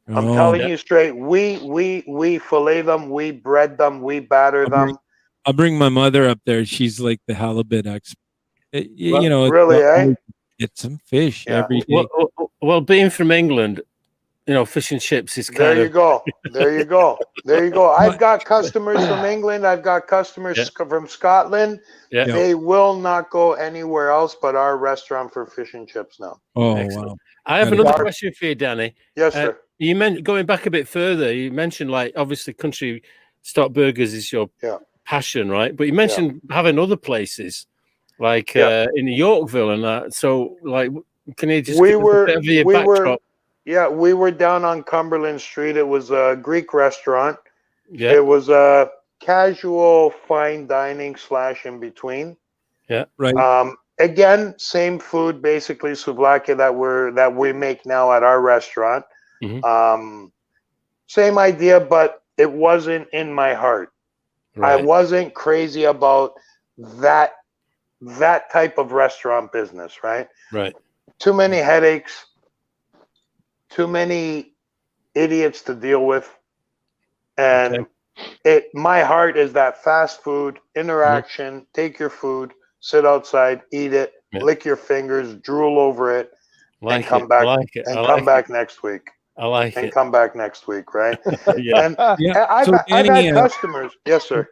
I'm telling you straight. We fillet them, we bread them, we batter them.
I'll bring my mother up there. She's like the halibut expert.
Really,
get some fish every day.
Well, being from England, fish and chips is kind of.
There you go. I've got customers from England. I've got customers from Scotland.
Yeah.
They will not go anywhere else but our restaurant for fish and chips now.
Oh,
excellent.
wow.
I have another question for you, Danny.
Yes, sir.
You going back a bit further, you mentioned obviously country stop burgers is your passion, right? But you mentioned having other places like in Yorkville and that. So can you just give us a bit of your backdrop?
We were down on Cumberland Street. It was a Greek restaurant.
Yeah.
It was a casual fine dining / in between.
Yeah.
Right.
Again, same food, basically souvlaki that we make now at our restaurant.
Mm-hmm.
Same idea, but it wasn't in my heart.
Right.
I wasn't crazy about that type of restaurant business, right?
Right.
Too many headaches, too many idiots to deal with. And my heart is that fast food interaction. Take your food, sit outside, eat it, lick your fingers, drool over it, and come back. Come back next week.
I like it.
And come back next week, right?
Yeah.
And I've had customers. Yes, sir.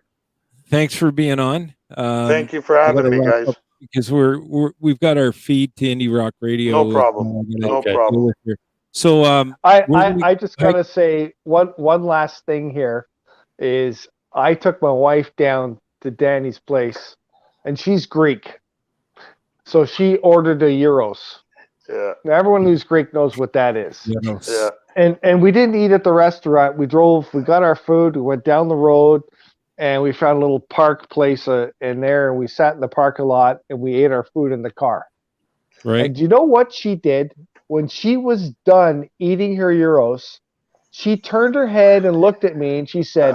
Thanks for being on.
Thank you for having me, guys.
Because we've got our feed to Indie Rock Radio.
No problem. No problem.
So
I just gotta say one last thing here is I took my wife down to Danny's place, and she's Greek, so she ordered a gyros.
Yeah.
Now, everyone who's Greek knows what that is.
Gyros.
Yeah.
And we didn't eat at the restaurant. We got our food. We went down the road, and we found a little park place in there, and we sat in the parking lot, and we ate our food in the car.
Right.
And you know what she did? When she was done eating her gyros, she turned her head and looked at me, and she said,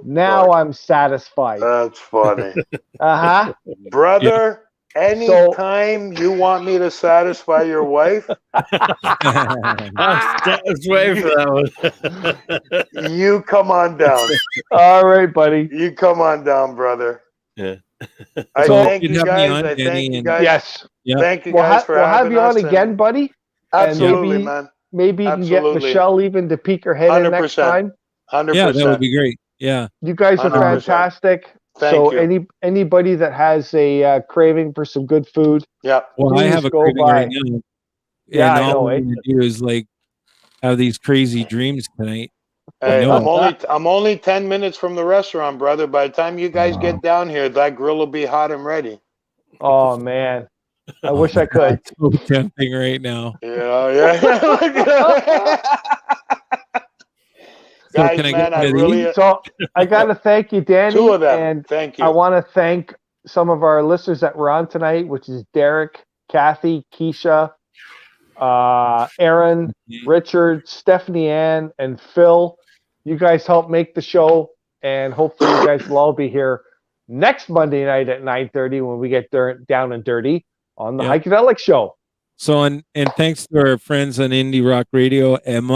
"Now I'm satisfied."
That's funny.
Uh-huh.
Brother, Anytime you want me to satisfy your wife,
I was waiting for that one.
you come on down.
All right, buddy.
You come on down, brother.
Yeah.
I
So-
thank
You'd
you
have me
guys.
on,
I
Denny,
thank you
and-
guys.
Yes.
Yeah.
Thank you
We'll,
guys for
we'll have
having
you on
us.
again, buddy.
Absolutely,
maybe-
man.
Maybe you can get
Absolutely.
Michelle even to peek her head in next
100%.
time.
100%.
Yeah, that would be great. Yeah.
You guys are
100%.
fantastic.
Thank
So
you.
anybody that has a craving for some good food,
Yeah.
Well, I
Please
have a
go
craving
by.
right now.
Yeah,
and
I know,
all
eh?
I'm gonna do is like have these crazy dreams tonight.
Hey,
know
I'm only 10 minutes from the restaurant, brother. By the time you guys get down here, that grill will be hot and ready.
oh man, I wish I could.
It's so tempting right now.
Yeah.
So
Guys,
can I
man,
get
I
one of
really
these?
So I got to thank you, Danny,
2 of them.
and
Thank you.
I want to thank some of our listeners that were on tonight, which is Derek, Kathy, Keisha, Aaron, Richard, Stephanie Ann, and Phil. You guys helped make the show, and hopefully you guys will all be here next Monday night at 9:30 when we get down and dirty on the
Yep.
Heikadelic Show.
So and thanks to our friends on Indie Rock Radio and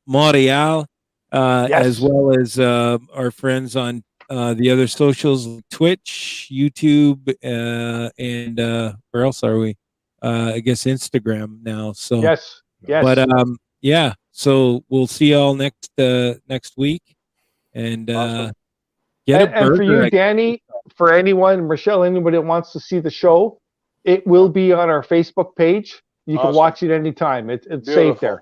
Montreal, as well as our friends on the other socials, Twitch, YouTube, and where else are we? I guess Instagram now. So
Yes.
but yeah. So we'll see y'all next week, and
Awesome.
get a
And for
burger.
you, Danny, for anyone, Michelle, anybody that wants to see the show, it will be on our Facebook page. You can
Awesome.
watch it anytime. It's saved
Beautiful.
there.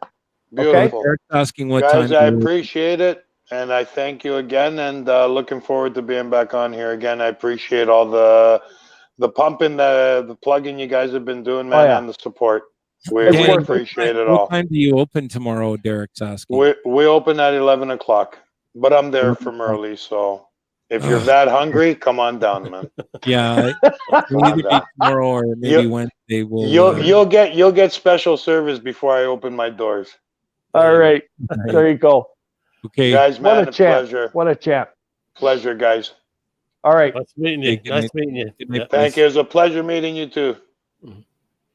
Beautiful.
Eric's asking what
Guys,
time.
I appreciate it, and I thank you again, and looking forward to being back on here again. I appreciate all the pumping, the plugging you guys have been doing, man,
yeah.
and the support. We
It's
we
worth it.
appreciate it
What
all.
time do you open tomorrow? Derek's asking.
We open at 11 o'clock, but I'm there from early, so if you're
Ugh.
that hungry, come on down, man.
Yeah, it'll either be tomorrow or maybe Wednesday. We'll
You'll get special service before I open my doors.
All right. There you go.
Okay.
Guys, man,
What a champ.
pleasure.
What a champ.
Pleasure, guys.
All right.
Nice meeting you.
Good
Nice
night.
meeting you.
Good night.
Yeah.
Thank you. It was a pleasure meeting you too.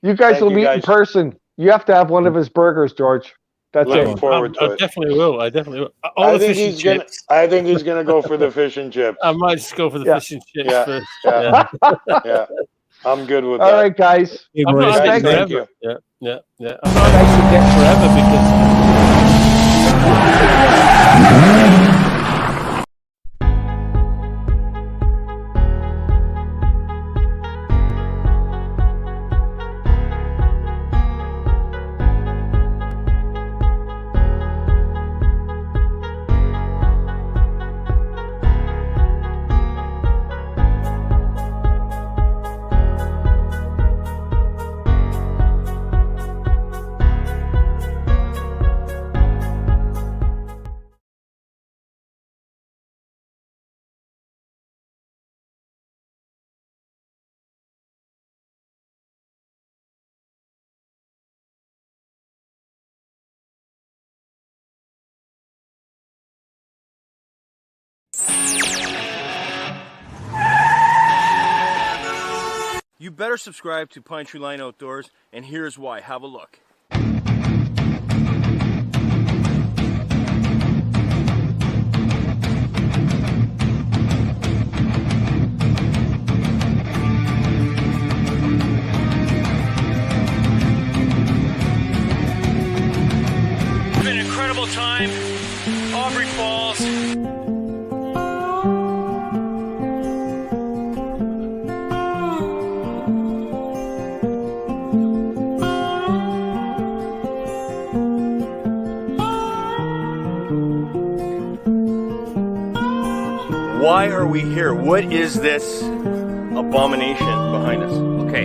You guys
Thank
will
you,
meet in
guys.
person. You have to have one of his burgers, George. That's
Looking
it.
forward to
I
it.
definitely will. I definitely will. All
I
the
think
fish and
he's gonna.
chips.
I think he's gonna go for the fish and chips.
I might just go for the
Yeah.
fish and chips
Yeah.
first.
Yeah. Yeah, I'm good with
All
that.
right, guys.
Hey,
I'm
boys.
not
Thank
actually
you.
forever. Yeah. I'm not actually getting forever because
You better subscribe to Pine Tree Line Outdoors, and here's why. Have a look. It's been an incredible time. Aubrey Falls. Why are we here? What is this abomination behind us? Okay.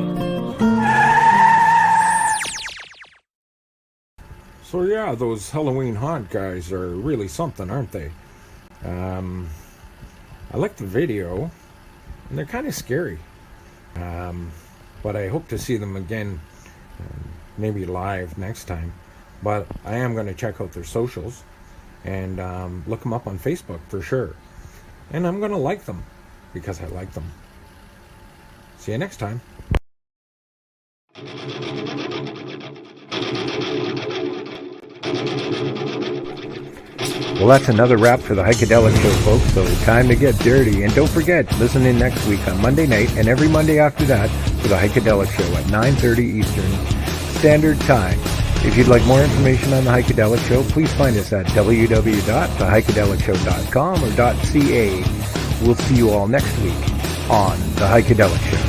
So yeah, those Halloween haunt guys are really something, aren't they? I like the video, and they're kind of scary. But I hope to see them again, maybe live next time. But I am going to check out their socials and look them up on Facebook for sure. And I'm going to like them because I like them. See you next time.
Well, that's another wrap for the Heikadelic Show, folks, so time to get dirty. And don't forget, listen in next week on Monday night and every Monday after that for the Heikadelic Show at 9:30 Eastern Standard Time. If you'd like more information on the Heikadelic Show, please find us at www.theheikedelicshow.com or .ca. We'll see you all next week on the Heikadelic Show.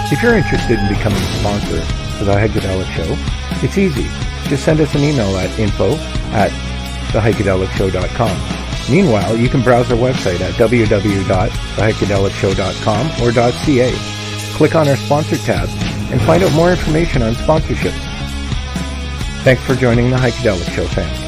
If you're interested in becoming a sponsor for the Heikadelic Show, it's easy. Just send us an email at info@theheikedelicshow.com. Meanwhile, you can browse our website at www.theheikedelicshow.com or .ca. Click on our sponsor tab and find out more information on sponsorships. Thanks for joining the Heikadelic Show, fans.